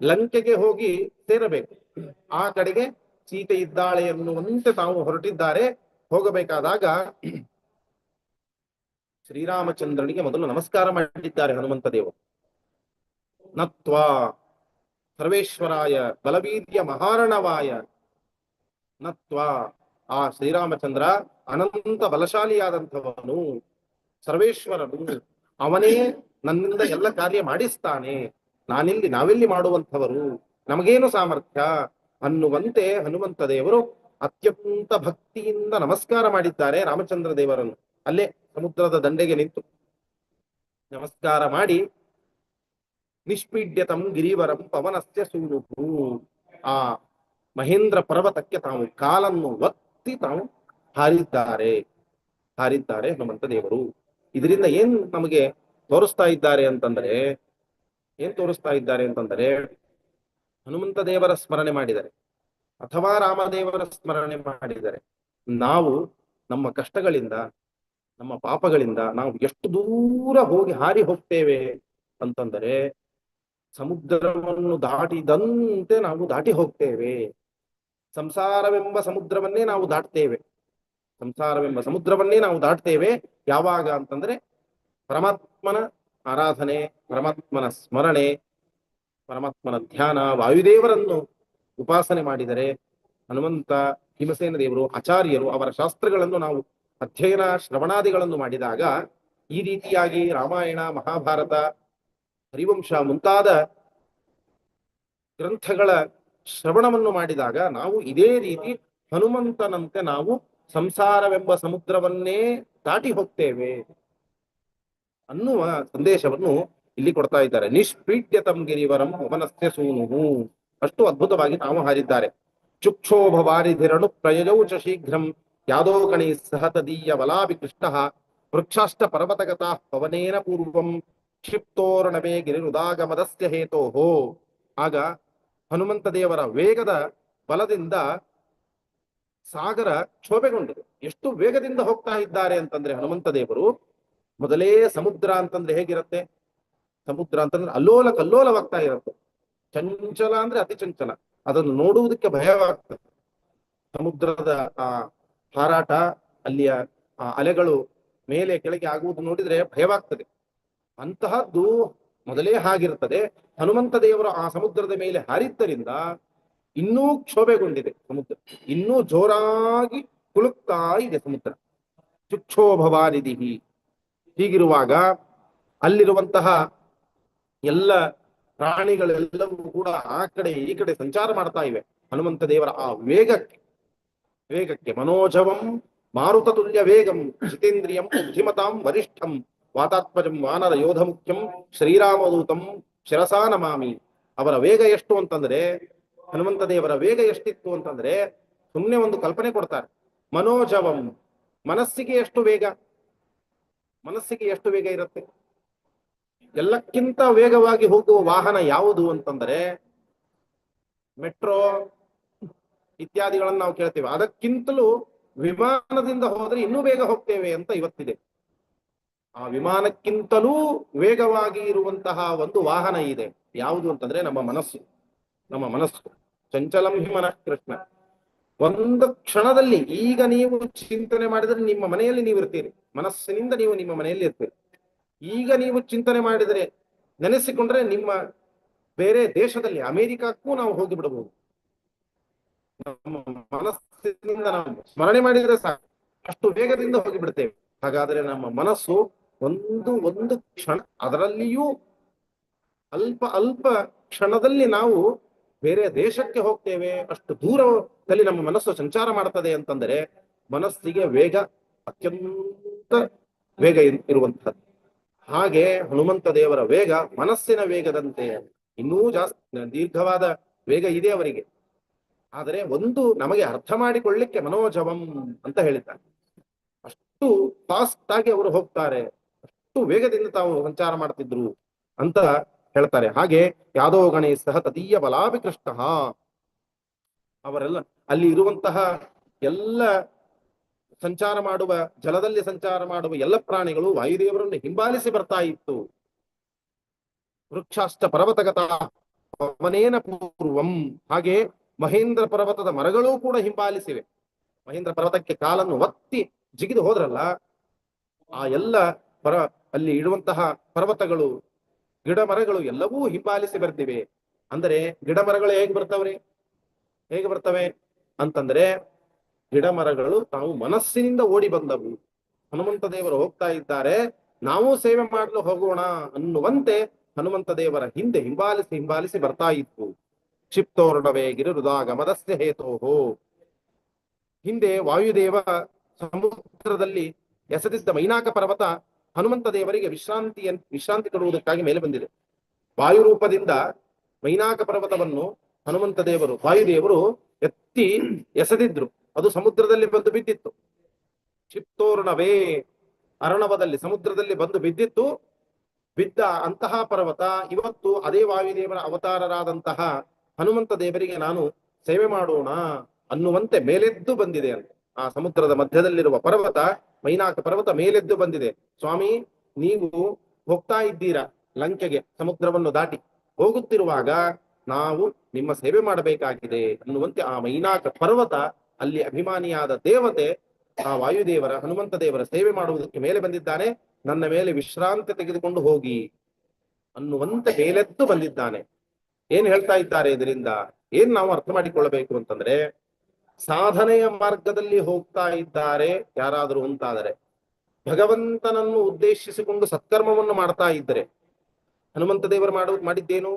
ಲಂಕೆಗೆ ಹೋಗಿ ಸೇರಬೇಕು. ಆ ಕಡೆಗೆ ಸೀತೆ ಇದ್ದಾಳೆ ಎನ್ನುವಂತೆ ತಾವು ಹೊರಟಿದ್ದಾರೆ. ಹೋಗಬೇಕಾದಾಗ ಶ್ರೀರಾಮಚಂದ್ರನಿಗೆ ಮೊದಲು ನಮಸ್ಕಾರ ಮಾಡಿದ್ದಾರೆ ಹನುಮಂತ ದೇವರು. ನತ್ವ ಸರ್ವೇಶ್ವರಾಯ ಬಲವೀರ್ಯ ಮಹಾರಣವಾಯ ನತ್ವ. ಆ ಶ್ರೀರಾಮಚಂದ್ರ ಅನಂತ ಬಲಶಾಲಿಯಾದಂಥವನು, ಸರ್ವೇಶ್ವರನು, ಅವನೇ ನನ್ನಿಂದ ಎಲ್ಲ ಕಾರ್ಯ ಮಾಡಿಸ್ತಾನೆ, ನಾವೆಲ್ಲಿ ಮಾಡುವಂಥವರು, ನಮಗೇನು ಸಾಮರ್ಥ್ಯ ಅನ್ನುವಂತೆ ಹನುಮಂತ ದೇವರು ಅತ್ಯಂತ ಭಕ್ತಿಯಿಂದ ನಮಸ್ಕಾರ ಮಾಡಿದ್ದಾರೆ ರಾಮಚಂದ್ರ ದೇವರನ್ನು. ಅಲ್ಲೇ ಸಮುದ್ರದ ದಂಡೆಗೆ ನಿಂತು ನಮಸ್ಕಾರ ಮಾಡಿ ನಿಷ್ಪೀಡ್ಯತಂ ಗಿರಿವರಂ ಪವನಸ್ಯ ಸೂನುಹು, ಆ ಮಹೇಂದ್ರ ಪರ್ವತಕ್ಕೆ ತಾವು ಕಾಲನ್ನು ಒತ್ತಿ ತಾವು ಹಾರಿದ್ದಾರೆ ಹನುಮಂತ ದೇವರು. ಇದರಿಂದ ಏನ್ ನಮಗೆ ತೋರಿಸ್ತಾ ಇದ್ದಾರೆ ಅಂತಂದ್ರೆ, ಹನುಮಂತ ದೇವರ ಸ್ಮರಣೆ ಮಾಡಿದರೆ ಅಥವಾ ರಾಮದೇವರ ಸ್ಮರಣೆ ಮಾಡಿದರೆ ನಾವು ನಮ್ಮ ಕಷ್ಟಗಳಿಂದ, ನಮ್ಮ ಪಾಪಗಳಿಂದ ನಾವು ಎಷ್ಟು ದೂರ ಹಾರಿ ಹೋಗ್ತೇವೆ ಅಂತಂದರೆ, ಸಮುದ್ರವನ್ನು ದಾಟಿದಂತೆ ನಾವು ದಾಟಿ ಹೋಗ್ತೇವೆ. ಸಂಸಾರವೆಂಬ ಸಮುದ್ರವನ್ನೇ ನಾವು ದಾಟ್ತೇವೆ. ಯಾವಾಗ ಅಂತಂದ್ರೆ ಪರಮಾತ್ಮನ ಆರಾಧನೆ, ಪರಮಾತ್ಮನ ಸ್ಮರಣೆ, ಪರಮಾತ್ಮನ ಧ್ಯಾನ, ವಾಯುದೇವರನ್ನು ಉಪಾಸನೆ ಮಾಡಿದರೆ, ಹನುಮಂತ, ಭೀಮಸೇನ ದೇವರು, ಆಚಾರ್ಯರು ಅವರ ಶಾಸ್ತ್ರಗಳನ್ನು ನಾವು ಅಧ್ಯಯನ ಶ್ರವಣಾದಿಗಳನ್ನು ಮಾಡಿದಾಗ, ಈ ರೀತಿಯಾಗಿ ರಾಮಾಯಣ, ಮಹಾಭಾರತ, ಹರಿವಂಶ ಮುಂತಾದ ಗ್ರಂಥಗಳ ಶ್ರವಣವನ್ನು ಮಾಡಿದಾಗ ನಾವು ಇದೇ ರೀತಿ ಹನುಮಂತನಂತೆ ನಾವು ಸಂಸಾರವೆಂಬ ಸಮುದ್ರವನ್ನೇ ದಾಟಿ ಹೋಗ್ತೇವೆ ಅನ್ನುವ ಸಂದೇಶವನ್ನು ಇಲ್ಲಿ ಕೊಡ್ತಾ ಇದ್ದಾರೆ. ನಿಷ್ಪೀಡ್ಯತಂ ಗಿರಿವರಂ ಪವನಸ್ಯ ಸೂನುಹು. ಅಷ್ಟು ಅದ್ಭುತವಾಗಿ ತಾವು ಹಾರಿದ್ದಾರೆ. ಚುಕ್ಷೋಭವಾರಿಧಿರಣು ಪ್ರಯಜೌ ಚ ಶೀಘ್ರಂ ಯಾದೋ ಕಣಿ ಸಹ ತದೀಯ ಬಲಾಭಿ ಕೃಷ್ಣ ವೃಕ್ಷಾಷ್ಟ ಪರ್ವತಗತಾ ಪವನೇನ ಪೂರ್ವಂ ಕ್ಷಿಪ್ತೋರ್ಣವೇ ಗಿರಿರುದಾಗಮದಸ್ಯ ಹೇತೋಹೋ. ಆಗ ಹನುಮಂತ ದೇವರ ವೇಗದ ಬಲದಿಂದ ಸಾಗರ ಕ್ಷೋಭೆಗೊಂಡಿದೆ. ಎಷ್ಟು ವೇಗದಿಂದ ಹೋಗ್ತಾ ಇದ್ದಾರೆ ಅಂತಂದ್ರೆ ಹನುಮಂತ ದೇವರು, ಮೊದಲೇ ಸಮುದ್ರ ಅಂತಂದ್ರೆ ಹೇಗಿರುತ್ತೆ? ಸಮುದ್ರ ಅಂತಂದ್ರೆ ಅಲ್ಲೋಲ ಕಲ್ಲೋಲವಾಗ್ತಾ ಇರುತ್ತೆ. ಚಂಚಲ ಅಂದ್ರೆ ಅತಿ ಚಂಚಲ, ಅದನ್ನು ನೋಡುವುದಕ್ಕೆ ಭಯವಾಗ್ತದೆ. ಸಮುದ್ರದ ಆ ಹಾರಾಟ, ಅಲ್ಲಿಯ ಅಲೆಗಳು ಮೇಲೆ ಕೆಳಗೆ ಆಗುವುದು ನೋಡಿದ್ರೆ ಭಯವಾಗ್ತದೆ. ಅಂತಹದ್ದು ಮೊದಲೇ ಹಾಗಿರ್ತದೆ. ಹನುಮಂತ ದೇವರು ಆ ಸಮುದ್ರದ ಮೇಲೆ ಹಾರಿದ್ದರಿಂದ ಇನ್ನೂ ಕ್ಷೋಭೆಗೊಂಡಿದೆ ಸಮುದ್ರ, ಇನ್ನೂ ಜೋರಾಗಿ ಕುಲುಕ್ತಾ ಇದೆ ಸಮುದ್ರ. ಚುಕ್ಷೋಭವಾರಿಧಿ. ಹೀಗಿರುವಾಗ ಅಲ್ಲಿರುವಂತಹ ಎಲ್ಲ ಪ್ರಾಣಿಗಳೆಲ್ಲವೂ ಕೂಡ ಆ ಕಡೆ ಈ ಕಡೆ ಸಂಚಾರ ಮಾಡ್ತಾ ಇವೆ. ಹನುಮಂತ ದೇವರ ಆ ವೇಗಕ್ಕೆ ಮನೋಜವಂ ಮಾರುತ ತುಲ್ಯ ವೇಗಂ ಜಿತೇಂದ್ರಿಯಂ ಬುದ್ಧಿಮತಾಂ ವರಿಷ್ಠಂ ವಾತಾತ್ಮಜಂ ವಾನರ ಯೋಧ ಮುಖ್ಯಂ ಶ್ರೀರಾಮದೂತಂ ಶಿರಸಾ ನಮಾಮಿ. ಅವರ ವೇಗ ಎಷ್ಟು ಅಂತಂದ್ರೆ, ಹನುಮಂತ ದೇವರ ವೇಗ ಎಷ್ಟಿತ್ತು ಅಂತಂದ್ರೆ ಸುಮ್ಮನೆ ಒಂದು ಕಲ್ಪನೆ ಕೊಡ್ತಾರೆ. ಮನೋಜವಂ, ಮನಸ್ಸಿಗೆ ಎಷ್ಟು ವೇಗ ಇರುತ್ತೆ? ಎಲ್ಲಕ್ಕಿಂತ ವೇಗವಾಗಿ ಹೋಗುವ ವಾಹನ ಯಾವುದು ಅಂತಂದ್ರೆ ಮೆಟ್ರೋ ಇತ್ಯಾದಿಗಳನ್ನು ನಾವು ಕೇಳ್ತೇವೆ. ಅದಕ್ಕಿಂತಲೂ ವಿಮಾನದಿಂದ ಹೋದ್ರೆ ಇನ್ನೂ ಬೇಗ ಹೋಗ್ತೇವೆ ಅಂತ ಇವತ್ತಿದೆ. ಆ ವಿಮಾನಕ್ಕಿಂತಲೂ ವೇಗವಾಗಿ ಇರುವಂತಹ ಒಂದು ವಾಹನ ಇದೆ. ಯಾವುದು ಅಂತಂದ್ರೆ ನಮ್ಮ ಮನಸ್ಸು. ಚಂಚಲಂ ಹಿ ಮನಃ ಕೃಷ್ಣ. ಒಂದು ಕ್ಷಣದಲ್ಲಿ, ಈಗ ನೀವು ಚಿಂತನೆ ಮಾಡಿದ್ರೆ ನಿಮ್ಮ ಮನೆಯಲ್ಲಿ ನೀವು ಇರ್ತೀರಿ, ಮನಸ್ಸಿನಿಂದ ನೀವು ನಿಮ್ಮ ಮನೆಯಲ್ಲಿ ಇರ್ತೀರಿ. ಈಗ ನೀವು ಚಿಂತನೆ ಮಾಡಿದರೆ, ನೆನೆಸಿಕೊಂಡ್ರೆ ನಿಮ್ಮ ಬೇರೆ ದೇಶದಲ್ಲಿ, ಅಮೆರಿಕಕ್ಕೂ ನಾವು ಹೋಗಿ ಬಿಡಬಹುದು. ನಮ್ಮ ಮನಸ್ಸಿನಿಂದ ನಾವು ಸ್ಮರಣೆ ಮಾಡಿದ್ರೆ ಸಾಕು, ಅಷ್ಟು ವೇಗದಿಂದ ಹೋಗಿ ಬಿಡ್ತೇವೆ. ಹಾಗಾದ್ರೆ ನಮ್ಮ ಮನಸ್ಸು ಒಂದು ಕ್ಷಣ, ಅದರಲ್ಲಿಯೂ ಅಲ್ಪ ಕ್ಷಣದಲ್ಲಿ ನಾವು ಬೇರೆ ದೇಶಕ್ಕೆ ಹೋಗ್ತೇವೆ. ಅಷ್ಟು ದೂರದಲ್ಲಿ ನಮ್ಮ ಮನಸ್ಸು ಸಂಚಾರ ಮಾಡ್ತದೆ ಅಂತಂದರೆ ಮನಸ್ಸಿಗೆ ವೇಗ, ಅತ್ಯಂತ ವೇಗ ಇರುವಂತಹದ್ದು. ಹಾಗೆ ಹನುಮಂತ ದೇವರ ವೇಗ ಮನಸ್ಸಿನ ವೇಗದಂತೆ ಇನ್ನೂ ಜಾಸ್ತಿ ದೀರ್ಘವಾದ ವೇಗ ಇದೆ ಅವರಿಗೆ. ಆದರೆ ಒಂದು ನಮಗೆ ಅರ್ಥ ಮಾಡಿಕೊಳ್ಳಿಕ್ಕೆ ಮನೋಜವಂ ಅಂತ ಹೇಳಿದ್ದಾರೆ. ಅಷ್ಟು ಫಾಸ್ಟ್ ಆಗಿ ಅವರು ಹೋಗ್ತಾರೆ, ಅಷ್ಟು ವೇಗದಿಂದ ತಾವು ಸಂಚಾರ ಮಾಡ್ತಿದ್ರು ಅಂತ ಹೇಳ್ತಾರೆ. ಹಾಗೆ ಯಾದೋ ಗಣೇ ಸಹ ತದೀಯ ಬಲಾಭಿಕೃಷ್ಟ, ಅವರೆಲ್ಲ ಅಲ್ಲಿ ಇರುವಂತಹ ಎಲ್ಲ ಸಂಚಾರ ಮಾಡುವ, ಜಲದಲ್ಲಿ ಸಂಚಾರ ಮಾಡುವ ಎಲ್ಲ ಪ್ರಾಣಿಗಳು ವಾಯುದೇವರನ್ನು ಹಿಂಬಾಲಿಸಿ ಬರ್ತಾ ಇತ್ತು. ವೃಕ್ಷಾಶ್ಚ ಪರ್ವತಗತ ಪವನೇನ ಪೂರ್ವಂ, ಹಾಗೆ ಮಹೇಂದ್ರ ಪರ್ವತದ ಮರಗಳೂ ಕೂಡ ಹಿಂಬಾಲಿಸಿವೆ. ಮಹೇಂದ್ರ ಪರ್ವತಕ್ಕೆ ಕಾಲನ್ನು ಒತ್ತಿ ಜಿಗಿದು ಹೋದ್ರಲ್ಲ, ಆ ಎಲ್ಲ ಅಲ್ಲಿ ಇಡುವಂತಹ ಪರ್ವತಗಳು, ಗಿಡ ಮರಗಳು ಎಲ್ಲವೂ ಹಿಂಬಾಲಿಸಿ ಬರ್ತಿವೆ. ಅಂದರೆ ಗಿಡ ಮರಗಳು ಹೇಗೆ ಬರ್ತವೆ ಅಂತಂದ್ರೆ, ಗಿಡ ಮರಗಳು ತಾವು ಮನಸ್ಸಿನಿಂದ ಓಡಿ ಬಂದವು. ಹನುಮಂತ ದೇವರು ಹೋಗ್ತಾ ಇದ್ದಾರೆ, ನಾವು ಸೇವೆ ಮಾಡಲು ಹೋಗೋಣ ಅನ್ನುವಂತೆ ಹನುಮಂತ ದೇವರ ಹಿಂದೆ ಹಿಂಬಾಲಿಸಿ ಬರ್ತಾ ಇತ್ತು. ಕ್ಷಿಪ್ತೋರ್ಣವೇ ಗಿರಿರುದಾಗಮದಸ್ಯ ಹೇತೋಹೋ, ಹಿಂದೆ ವಾಯುದೇವ ಸಮುದ್ರದಲ್ಲಿ ಎಸೆದಿದ್ದ ಮೈನಾಕ ಪರ್ವತ ಹನುಮಂತ ದೇವರಿಗೆ ವಿಶ್ರಾಂತಿ ಕೊಡುವುದಕ್ಕಾಗಿ ಮೇಲೆ ಬಂದಿದೆ. ವಾಯುರೂಪದಿಂದ ಮೈನಾಕ ಪರ್ವತವನ್ನು ಹನುಮಂತ ದೇವರು, ವಾಯುದೇವರು ಎತ್ತಿ ಎಸೆದಿದ್ರು, ಅದು ಸಮುದ್ರದಲ್ಲಿ ಬಂದು ಬಿದ್ದಿತ್ತು. ಕ್ಷಿಪ್ತೋರ್ಣವೇ, ಅರ್ಣವದಲ್ಲಿ ಸಮುದ್ರದಲ್ಲಿ ಬಂದು ಬಿದ್ದಿತ್ತು. ಬಿದ್ದ ಅಂತಹ ಪರ್ವತ ಇವತ್ತು ಅದೇ ವಾಯುದೇವರ ಅವತಾರರಾದಂತಹ ಹನುಮಂತ ದೇವರಿಗೆ ನಾನು ಸೇವೆ ಮಾಡೋಣ ಅನ್ನುವಂತೆ ಮೇಲೆದ್ದು ಬಂದಿದೆ ಅಂತ. ಆ ಸಮುದ್ರದ ಮಧ್ಯದಲ್ಲಿರುವ ಪರ್ವತ, ಮೈನಾಕ ಪರ್ವತ ಮೇಲೆದ್ದು ಬಂದಿದೆ. ಸ್ವಾಮಿ, ನೀವು ಹೋಗ್ತಾ ಇದ್ದೀರಾ ಲಂಕೆಗೆ, ಸಮುದ್ರವನ್ನು ದಾಟಿ ಹೋಗುತ್ತಿರುವಾಗ ನಾವು ನಿಮ್ಮ ಸೇವೆ ಮಾಡಬೇಕಾಗಿದೆ ಅನ್ನುವಂತೆ ಆ ಮೈನಾಕ ಪರ್ವತ, ಅಲ್ಲಿ ಅಭಿಮಾನಿಯಾದ ದೇವತೆ ಆ ವಾಯುದೇವರ, ಹನುಮಂತ ದೇವರ ಸೇವೆ ಮಾಡುವುದಕ್ಕೆ ಮೇಲೆ ಬಂದಿದ್ದಾನೆ. ನನ್ನ ಮೇಲೆ ವಿಶ್ರಾಂತಿ ತೆಗೆದುಕೊಂಡು ಹೋಗಿ ಅನ್ನುವಂತೆ ಮೇಲೆದ್ದು ಬಂದಿದ್ದಾನೆ. ಏನ್ ಹೇಳ್ತಾ ಇದ್ದಾರೆ ಇದರಿಂದ? ಏನ್ ನಾವು ಅರ್ಥ ಮಾಡಿಕೊಳ್ಳಬೇಕು ಅಂತಂದ್ರೆ, ಸಾಧನೆಯ ಮಾರ್ಗದಲ್ಲಿ ಹೋಗ್ತಾ ಇದ್ದಾರೆ ಯಾರಾದರೂ ಅಂತಾದರೆ, ಭಗವಂತನನ್ನು ಉದ್ದೇಶಿಸಿಕೊಂಡು ಸತ್ಕರ್ಮವನ್ನು ಮಾಡ್ತಾ ಇದ್ದರೆ, ಹನುಮಂತ ದೇವರು ಮಾಡಿದ್ದೇನು?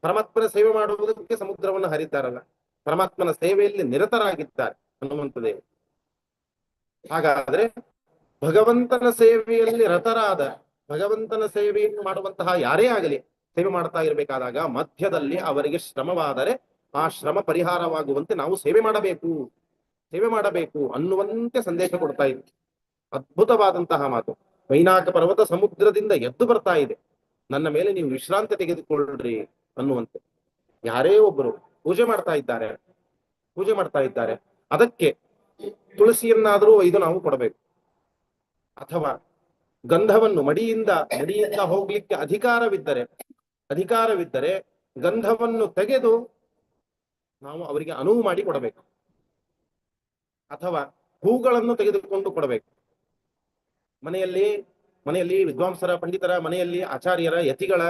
ಪರಮಾತ್ಮನ ಸೇವೆ ಮಾಡುವುದಕ್ಕೆ ಸಮುದ್ರವನ್ನು ಹರಿತಾರಲ್ಲ, ಪರಮಾತ್ಮನ ಸೇವೆಯಲ್ಲಿ ನಿರತರಾಗಿದ್ದಾರೆ ಹನುಮಂತ ದೇವರು. ಹಾಗಾದ್ರೆ ಭಗವಂತನ ಸೇವೆಯಲ್ಲಿ ರತರಾದ, ಭಗವಂತನ ಸೇವೆಯನ್ನು ಮಾಡುವಂತಹ ಯಾರೇ ಆಗಲಿ, ಸೇವೆ ಮಾಡ್ತಾ ಇರಬೇಕಾದಾಗ ಮಧ್ಯದಲ್ಲಿ ಅವರಿಗೆ ಶ್ರಮವಾದರೆ ಆ ಶ್ರಮ ಪರಿಹಾರವಾಗುವಂತೆ ನಾವು ಸೇವೆ ಮಾಡಬೇಕು ಅನ್ನುವಂತೆ ಸಂದೇಶ ಕೊಡ್ತಾ ಇದೆ. ಅದ್ಭುತವಾದಂತಹ ಮಾತು. ಮೈನಾಕ ಪರ್ವತ ಸಮುದ್ರದಿಂದ ಎದ್ದು ಬರ್ತಾ ಇದೆ, ನನ್ನ ಮೇಲೆ ನೀವು ವಿಶ್ರಾಂತಿ ತೆಗೆದುಕೊಳ್ಳ್ರಿ ಅನ್ನುವಂತೆ. ಯಾರೇ ಒಬ್ಬರು ಪೂಜೆ ಮಾಡ್ತಾ ಇದ್ದಾರೆ, ಅದಕ್ಕೆ ತುಳಸಿಯನ್ನಾದರೂ ಒಯ್ದು ನಾವು ಕೊಡಬೇಕು, ಅಥವಾ ಗಂಧವನ್ನು ಮಡಿಯಿಂದ ಹೋಗ್ಲಿಕ್ಕೆ ಅಧಿಕಾರವಿದ್ದರೆ ಗಂಧವನ್ನು ತೆಗೆದು ನಾವು ಅವರಿಗೆ ಅನುವು ಮಾಡಿ ಕೊಡಬೇಕು, ಅಥವಾ ಹೂಗಳನ್ನು ತೆಗೆದುಕೊಂಡು ಕೊಡಬೇಕು. ಮನೆಯಲ್ಲಿ ವಿದ್ವಾಂಸರ, ಪಂಡಿತರ ಮನೆಯಲ್ಲಿ, ಆಚಾರ್ಯರ, ಯತಿಗಳ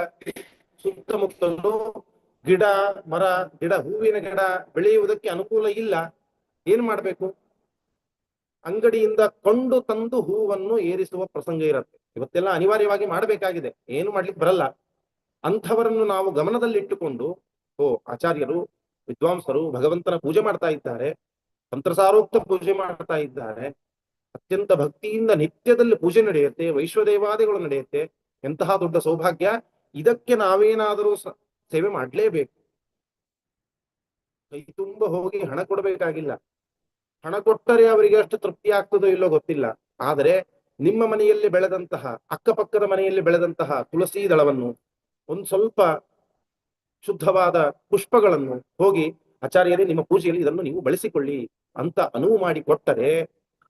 ಸುತ್ತಮುತ್ತಲು ಗಿಡ ಮರ, ಹೂವಿನ ಗಿಡ ಬೆಳೆಯುವುದಕ್ಕೆ ಅನುಕೂಲ ಇಲ್ಲ. ಏನ್ ಮಾಡ್ಬೇಕು? ಅಂಗಡಿಯಿಂದ ಕೊಂಡು ತಂದು ಹೂವನ್ನು ಏರಿಸುವ ಪ್ರಸಂಗ ಇರುತ್ತೆ. ಇವತ್ತೆಲ್ಲ ಅನಿವಾರ್ಯವಾಗಿ ಮಾಡಬೇಕಾಗಿದೆ, ಏನು ಮಾಡ್ಲಿಕ್ಕೆ ಬರಲ್ಲ. ಅಂಥವರನ್ನು ನಾವು ಗಮನದಲ್ಲಿಟ್ಟುಕೊಂಡು, ಆಚಾರ್ಯರು, ವಿದ್ವಾಂಸರು ಭಗವಂತನ ಪೂಜೆ ಮಾಡ್ತಾ ಇದ್ದಾರೆ, ತಂತ್ರಸಾರೋಕ್ತ ಪೂಜೆ ಮಾಡ್ತಾ ಇದ್ದಾರೆ, ಅತ್ಯಂತ ಭಕ್ತಿಯಿಂದ ನಿತ್ಯದಲ್ಲಿ ಪೂಜೆ ನಡೆಯುತ್ತೆ, ವೈಶ್ವದೇವಾದಿಗಳು ನಡೆಯುತ್ತೆ. ಎಂತಹ ದೊಡ್ಡ ಸೌಭಾಗ್ಯ! ಇದಕ್ಕೆ ನಾವೇನಾದರೂ ಸೇವೆ ಮಾಡಲೇಬೇಕು. ಕೈ ತುಂಬ ಹೋಗಿ ಹಣ ಕೊಡಬೇಕಾಗಿಲ್ಲ. ಹಣ ಕೊಟ್ಟರೆ ಅವರಿಗೆ ಅಷ್ಟು ತೃಪ್ತಿ ಆಗ್ತದೋ ಇಲ್ಲೋ ಗೊತ್ತಿಲ್ಲ. ಆದರೆ ನಿಮ್ಮ ಮನೆಯಲ್ಲಿ ಬೆಳೆದಂತಹ, ಅಕ್ಕಪಕ್ಕದ ಮನೆಯಲ್ಲಿ ಬೆಳೆದಂತಹ ತುಳಸಿ ದಳವನ್ನು, ಒಂದು ಸ್ವಲ್ಪ ಶುದ್ಧವಾದ ಪುಷ್ಪಗಳನ್ನು ಹೋಗಿ, ಆಚಾರ್ಯರೇ ನಿಮ್ಮ ಪೂಜೆಯಲ್ಲಿ ಇದನ್ನು ನೀವು ಬಳಸಿಕೊಳ್ಳಿ ಅಂತ ಅನುವು ಮಾಡಿ ಕೊಟ್ಟರೆ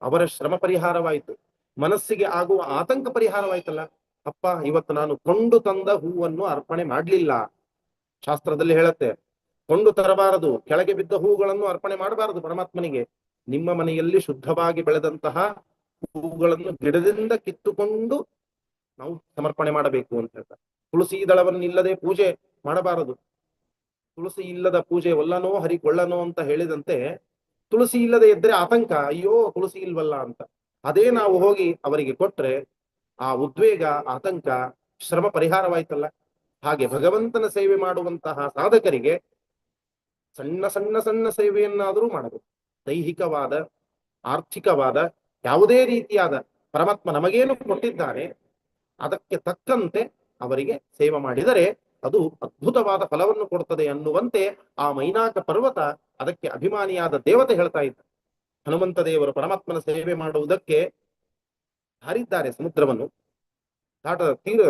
ಅವರ ಶ್ರಮ ಪರಿಹಾರವಾಯಿತು, ಮನಸ್ಸಿಗೆ ಆಗುವ ಆತಂಕ ಪರಿಹಾರವಾಯ್ತಲ್ಲ. ಅಪ್ಪ, ಇವತ್ತು ನಾನು ಕೊಂಡು ತಂದ ಹೂವನ್ನು ಅರ್ಪಣೆ ಮಾಡ್ಲಿಲ್ಲ. ಶಾಸ್ತ್ರದಲ್ಲಿ ಹೇಳುತ್ತೆ, ಕೊಂಡು ತರಬಾರದು, ಕೆಳಗೆ ಬಿದ್ದ ಹೂಗಳನ್ನು ಅರ್ಪಣೆ ಮಾಡಬಾರದು ಪರಮಾತ್ಮನಿಗೆ. ನಿಮ್ಮ ಮನೆಯಲ್ಲಿ ಶುದ್ಧವಾಗಿ ಬೆಳೆದಂತಹ ಹೂಗಳನ್ನು ಗಿಡದಿಂದ ಕಿತ್ತುಕೊಂಡು ನಾವು ಸಮರ್ಪಣೆ ಮಾಡಬೇಕು ಅಂತ ಹೇಳ್ತಾರೆ. ತುಳಸಿ ದಳವನ್ನು ಇಲ್ಲದೆ ಪೂಜೆ ಮಾಡಬಾರದು. ತುಳಸಿ ಇಲ್ಲದ ಪೂಜೆ ಒಲ್ಲನೋ ಹರಿಕೊಳ್ಳನೋ ಅಂತ ಹೇಳಿದಂತೆ, ತುಳಸಿ ಇಲ್ಲದೆ ಇದ್ರೆ ಆತಂಕ, ಅಯ್ಯೋ ತುಳಸಿ ಇಲ್ವಲ್ಲ ಅಂತ. ಅದೇ ನಾವು ಹೋಗಿ ಅವರಿಗೆ ಕೊಟ್ರೆ ಆ ಉದ್ವೇಗ, ಆತಂಕ, ಶ್ರಮ ಪರಿಹಾರವಾಯ್ತಲ್ಲ. ಹಾಗೆ ಭಗವಂತನ ಸೇವೆ ಮಾಡುವಂತಹ ಸಾಧಕರಿಗೆ ಸಣ್ಣ ಸೇವೆಯನ್ನಾದರೂ ಮಾಡಬೇಕು. ದೈಹಿಕವಾದ, ಆರ್ಥಿಕವಾದ, ಯಾವುದೇ ರೀತಿಯಾದ ಪರಮಾತ್ಮ ನಮಗೇನು ಕೊಟ್ಟಿದ್ದಾನೆ ಅದಕ್ಕೆ ತಕ್ಕಂತೆ ಅವರಿಗೆ ಸೇವೆ ಮಾಡಿದರೆ ಅದು ಅದ್ಭುತವಾದ ಫಲವನ್ನು ಕೊಡ್ತದೆ ಅನ್ನುವಂತೆ ಆ ಮೈನಾಕ ಪರ್ವತ, ಅದಕ್ಕೆ ಅಭಿಮಾನಿಯಾದ ದೇವತೆ ಹೇಳ್ತಾ ಇದ್ದ. ಹನುಮಂತ ದೇವರು ಪರಮಾತ್ಮನ ಸೇವೆ ಮಾಡುವುದಕ್ಕೆ ಹಾರಿದ್ದಾರೆ ಸಮುದ್ರವನ್ನು, ತೀರ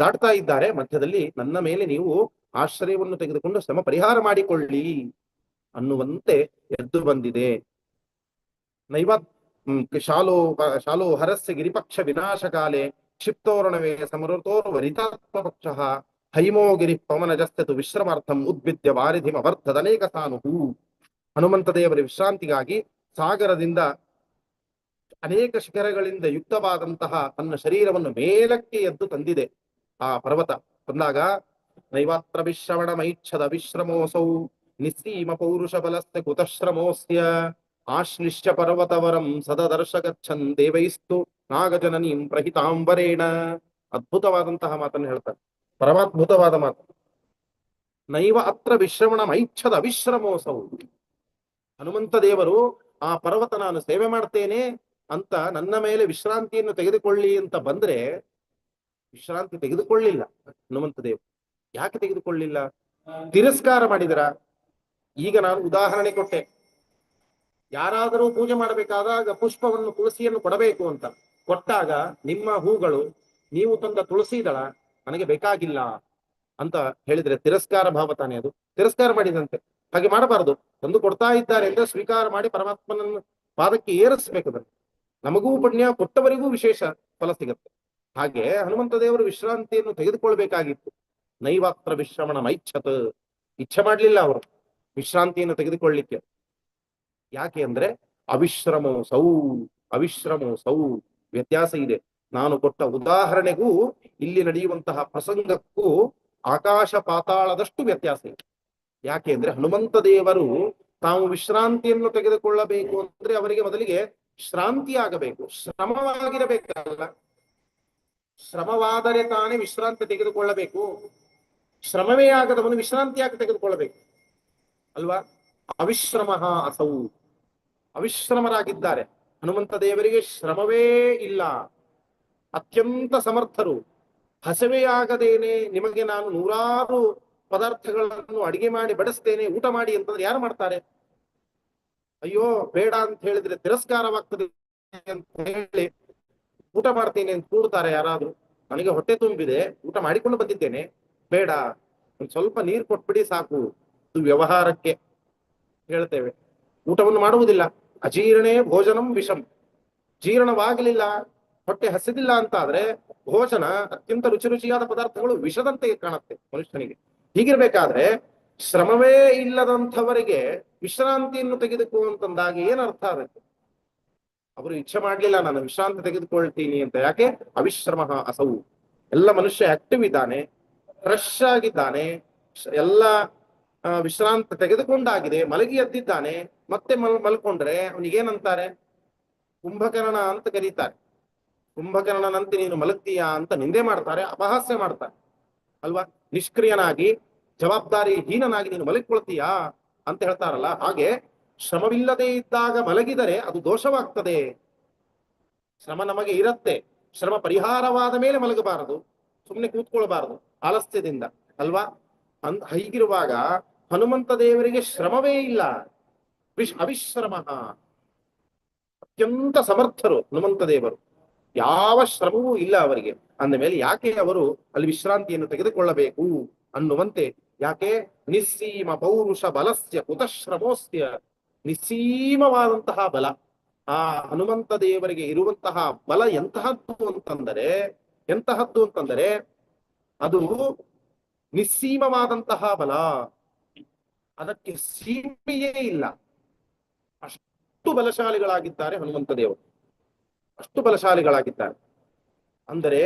ದಾಟ್ತಾ ಇದ್ದಾರೆ. ಮಧ್ಯದಲ್ಲಿ ನನ್ನ ಮೇಲೆ ನೀವು ಆಶ್ರಯವನ್ನು ತೆಗೆದುಕೊಂಡು ಶ್ರಮ ಪರಿಹಾರ ಮಾಡಿಕೊಳ್ಳಿ ಅನ್ನುವಂತೆ ಎದ್ದು ಬಂದಿದೆ. ನೈವ ಶಾಲೋ ಹರಸ್ಯ ಗಿರಿಪಕ್ಷ ವಿನಾಶಕಾಲೆ ಕ್ಷಿಪ್ತೋರ್ಣವೇ ಸಮೃತೋರ್ ವರಿತಾತ್ಮ ಪಕ್ಷ ಹೈಮೋ ಗಿರಿ ಪವನಜಸ್ತು ವಿಶ್ರಮಾರ್ಥಂ ಉದ್ಭಿದ್ಯ ವಾರಿಧಿಮ ವರ್ಧದನೇಕ ಸಾನುಹು. ಹನುಮಂತ ದೇವರ ವಿಶ್ರಾಂತಿಗಾಗಿ ಸಾಗರದಿಂದ ಅನೇಕ ಶಿಖರಗಳಿಂದ ಯುಕ್ತವಾದಂತಹ ತನ್ನ ಶರೀರವನ್ನು ಮೇಲಕ್ಕೆ ಎದ್ದು ತಂದಿದೆ ಆ ಪರ್ವತ. ತಂದಾಗ ನೈವಾತ್ರ ವಿಶ್ರವಣ ಮೈಚ್ಛದ ವಿಶ್ರಮೋಸೌ ನಿಸ್ಸೀಮ ಪೌರುಷ ಬಲಸ್ಯ ಕುತಶ್ರಮೋಸ್ಯ ಆಶ್ಲಿಷ್ಯ ಪರ್ವತವರಂ ಸದದರ್ಶಗಚ್ಚನ್ ದೇವೈಸ್ತು ನಾಗಜನನೀಂ ಪ್ರಹಿತಾಂಬರೇಣ. ಅದ್ಭುತವಾದಂತಹ ಮಾತನ್ನು ಹೇಳ್ತಾರೆ, ಪರಮಾದ್ಭುತವಾದ ಮಾತು. ನೈವ ಅತ್ರ ವಿಶ್ರವಣ ಮೈಚ್ಛದ ವಿಶ್ರಮೋಸೌ. ಹನುಮಂತ ದೇವರು ಆ ಪರ್ವತ ನಾನು ಸೇವೆ ಮಾಡ್ತೇನೆ ಅಂತ ನನ್ನ ಮೇಲೆ ವಿಶ್ರಾಂತಿಯನ್ನು ತೆಗೆದುಕೊಳ್ಳಿ ಅಂತ ಬಂದ್ರೆ ವಿಶ್ರಾಂತಿ ತೆಗೆದುಕೊಳ್ಳಿಲ್ಲ ಹನುಮಂತ ದೇವರು. ಯಾಕೆ ತೆಗೆದುಕೊಳ್ಳಿಲ್ಲ? ತಿರಸ್ಕಾರ ಮಾಡಿದರ. ಈಗ ನಾನು ಉದಾಹರಣೆ ಕೊಟ್ಟೆ, ಯಾರಾದರೂ ಪೂಜೆ ಮಾಡಬೇಕಾದಾಗ ಪುಷ್ಪವನ್ನು ತುಳಸಿಯನ್ನು ಕೊಡಬೇಕು ಅಂತ ಕೊಟ್ಟಾಗ ನಿಮ್ಮ ಹೂಗಳು ನೀವು ತಂದ ತುಳಸಿ ದಳ ನನಗೆ ಬೇಕಾಗಿಲ್ಲ ಅಂತ ಹೇಳಿದ್ರೆ ತಿರಸ್ಕಾರ ಭಾವ ತಾನೇ ಅದು. ತಿರಸ್ಕಾರ ಮಾಡಿದಂತೆ. ಹಾಗೆ ಮಾಡಬಾರದು. ತಂದು ಕೊಡ್ತಾ ಇದ್ದಾರೆ ಅಂದ್ರೆ ಸ್ವೀಕಾರ ಮಾಡಿ ಪರಮಾತ್ಮನನ್ನು ಪಾದಕ್ಕೆ ಏರಿಸ್ಬೇಕದನ್ನು. ನಮಗೂ ಪುಣ್ಯ, ಕೊಟ್ಟವರಿಗೂ ವಿಶೇಷ ಫಲ ಸಿಗುತ್ತೆ. ಹಾಗೆ ಹನುಮಂತ ದೇವರು ವಿಶ್ರಾಂತಿಯನ್ನು ತೆಗೆದುಕೊಳ್ಬೇಕಾಗಿತ್ತು. ನೈವಾತ್ರ ವಿಶ್ರಮಣ ಮೈಚ್ಛತ್. ಇಚ್ಛೆ ಮಾಡ್ಲಿಲ್ಲ ಅವರು ವಿಶ್ರಾಂತಿಯನ್ನು ತೆಗೆದುಕೊಳ್ಳಿಕ್ಕೆ. ಯಾಕೆ ಅಂದ್ರೆ ಅವಿಶ್ರಮೋಸೌ. ಅವಿಶ್ರಮೋಸೌ ವ್ಯತ್ಯಾಸ ಇದೆ. ನಾನು ಕೊಟ್ಟ ಉದಾಹರಣೆಗೂ ಇಲ್ಲಿ ನಡೆಯುವಂತಹ ಪ್ರಸಂಗಕ್ಕೂ ಆಕಾಶ ಪಾತಾಳದಷ್ಟು ವ್ಯತ್ಯಾಸ ಇದೆ. ಯಾಕೆ ಅಂದ್ರೆ ಹನುಮಂತ ದೇವರು ತಾವು ವಿಶ್ರಾಂತಿಯನ್ನು ತೆಗೆದುಕೊಳ್ಳಬೇಕು ಅಂದ್ರೆ ಅವರಿಗೆ ಮೊದಲಿಗೆ ಶ್ರಾಂತಿ ಆಗಬೇಕು, ಶ್ರಮವಾಗಿರಬೇಕಲ್ಲ. ಶ್ರಮವಾದರೆ ತಾನೇ ವಿಶ್ರಾಂತಿ ತೆಗೆದುಕೊಳ್ಳಬೇಕು. ಶ್ರಮವೇ ಆಗದವನು ವಿಶ್ರಾಂತಿ ಯಾಕೆ ತೆಗೆದುಕೊಳ್ಳಬೇಕು ಅಲ್ವಾ? ಅವಿಶ್ರಮ ಅಸೌ. ಅವಿಶ್ರಮರಾಗಿದ್ದಾರೆ ಹನುಮಂತ ದೇವರಿಗೆ. ಶ್ರಮವೇ ಇಲ್ಲ. ಅತ್ಯಂತ ಸಮರ್ಥರು. ಹಸವೇ ಆಗದೇನೆ ನಿಮಗೆ ನಾನು ನೂರಾರು ಪದಾರ್ಥಗಳನ್ನು ಅಡಿಗೆ ಮಾಡಿ ಬಡಿಸ್ತೇನೆ, ಊಟ ಮಾಡಿ ಅಂತಂದ್ರೆ ಯಾರು ಮಾಡ್ತಾರೆ? ಅಯ್ಯೋ ಬೇಡ ಅಂತ ಹೇಳಿದ್ರೆ ತಿರಸ್ಕಾರವಾಗ್ತದೆ ಅಂತ ಹೇಳಿ ಊಟ ಮಾಡ್ತೇನೆ ಅಂತ ಕೂಡ್ತಾರೆ ಯಾರಾದ್ರೂ? ನನಗೆ ಹೊಟ್ಟೆ ತುಂಬಿದೆ, ಊಟ ಮಾಡಿಕೊಂಡು ಬಂದಿದ್ದೇನೆ, ಬೇಡ ಒಂದ್ ಸ್ವಲ್ಪ ನೀರು ಕೊಟ್ಬಿಡಿ ಸಾಕು, ಇದು ವ್ಯವಹಾರಕ್ಕೆ ಹೇಳ್ತೇವೆ. ಊಟವನ್ನು ಮಾಡುವುದಿಲ್ಲ. ಅಜೀರ್ಣೇ ಭೋಜನಂ ವಿಷಂ. ಜೀರ್ಣವಾಗಲಿಲ್ಲ, ಹೊಟ್ಟೆ ಹಸಿದಿಲ್ಲ ಅಂತ ಆದ್ರೆ ಭೋಜನ ಅತ್ಯಂತ ರುಚಿ ರುಚಿಯಾದ ಪದಾರ್ಥಗಳು ವಿಷದಂತೆ ಕಾಣುತ್ತೆ ಮನುಷ್ಯನಿಗೆ. ಹೀಗಿರ್ಬೇಕಾದ್ರೆ ಶ್ರಮವೇ ಇಲ್ಲದಂಥವರಿಗೆ ವಿಶ್ರಾಂತಿಯನ್ನು ತೆಗೆದುಕೊಳ್ಳುವಂತಂದಾಗ ಏನ್ ಅರ್ಥ ಆಗುತ್ತೆ? ಅವರು ಇಚ್ಛೆ ಮಾಡ್ಲಿಲ್ಲ ನಾನು ವಿಶ್ರಾಂತಿ ತೆಗೆದುಕೊಳ್ತೀನಿ ಅಂತ. ಯಾಕೆ? ಅವಿಶ್ರಮ ಅಸೌ. ಎಲ್ಲ ಮನುಷ್ಯ ಆಕ್ಟಿವ್ ಇದ್ದಾನೆ, ಫ್ರೆಶ್ ಆಗಿದ್ದಾನೆ, ಎಲ್ಲ ವಿಶ್ರಾಂತಿ ತೆಗೆದುಕೊಂಡಾಗಿದೆ, ಮಲಗಿ ಎದ್ದಿದ್ದಾನೆ. ಮತ್ತೆ ಮಲ್ಕೊಂಡ್ರೆ ಅವನಿಗೇನಂತಾರೆ? ಕುಂಭಕರ್ಣ ಅಂತ ಕರೀತಾರೆ. ಕುಂಭಕರ್ಣನಂತೆ ನೀನು ಮಲಗ್ತೀಯಾ ಅಂತ ನಿಂದೆ ಮಾಡ್ತಾರೆ, ಅಪಹಾಸ್ಯ ಮಾಡ್ತಾರೆ ಅಲ್ವಾ? ನಿಷ್ಕ್ರಿಯನಾಗಿ ಜವಾಬ್ದಾರಿ ಹೀನನಾಗಿ ನೀನು ಮಲಗಿಕೊಳ್ತೀಯಾ ಅಂತ ಹೇಳ್ತಾರಲ್ಲ. ಹಾಗೆ ಶ್ರಮವಿಲ್ಲದೆ ಇದ್ದಾಗ ಮಲಗಿದರೆ ಅದು ದೋಷವಾಗ್ತದೆ. ಶ್ರಮ ನಮಗೆ ಇರತ್ತೆ, ಶ್ರಮ ಪರಿಹಾರವಾದ ಮೇಲೆ ಮಲಗಬಾರದು, ಸುಮ್ಮನೆ ಕೂತ್ಕೊಳ್ಬಾರದು ಆಲಸ್ಯದಿಂದ ಅಲ್ವಾ? ಹೀಗಿರುವಾಗ ಹನುಮಂತ ದೇವರಿಗೆ ಶ್ರಮವೇ ಇಲ್ಲ. ಅವಿಶ್ರಮ. ಅತ್ಯಂತ ಸಮರ್ಥರು ಹನುಮಂತ ದೇವರು. ಯಾವ ಶ್ರಮವೂ ಇಲ್ಲ ಅವರಿಗೆ. ಅಂದ ಮೇಲೆ ಯಾಕೆ ಅವರು ಅಲ್ಲಿ ವಿಶ್ರಾಂತಿಯನ್ನು ತೆಗೆದುಕೊಳ್ಳಬೇಕು ಅನ್ನುವಂತೆ, ಯಾಕೆ? ನಿಸ್ಸೀಮ ಪೌರುಷ ಬಲಸ್ಯ ಕುತಶ್ರಮೋಸ್ಯ. ನಿಸ್ಸೀಮವಾದಂತಹ ಬಲ ಆ ಹನುಮಂತ ದೇವರಿಗೆ ಇರುವಂತಹ ಬಲ ಎಂತಹದ್ದು ಅಂತಂದರೆ ಅದು ನಿಸ್ಸೀಮವಾದಂತಹ ಬಲ. ಅದಕ್ಕೆ ಸೀಮೆಯೇ ಇಲ್ಲ. ಅಷ್ಟು ಬಲಶಾಲಿಗಳಾಗಿದ್ದಾರೆ ಹನುಮಂತ ದೇವರು, ಅಷ್ಟು ಬಲಶಾಲಿಗಳಾಗಿದ್ದಾರೆ. ಅಂದರೆ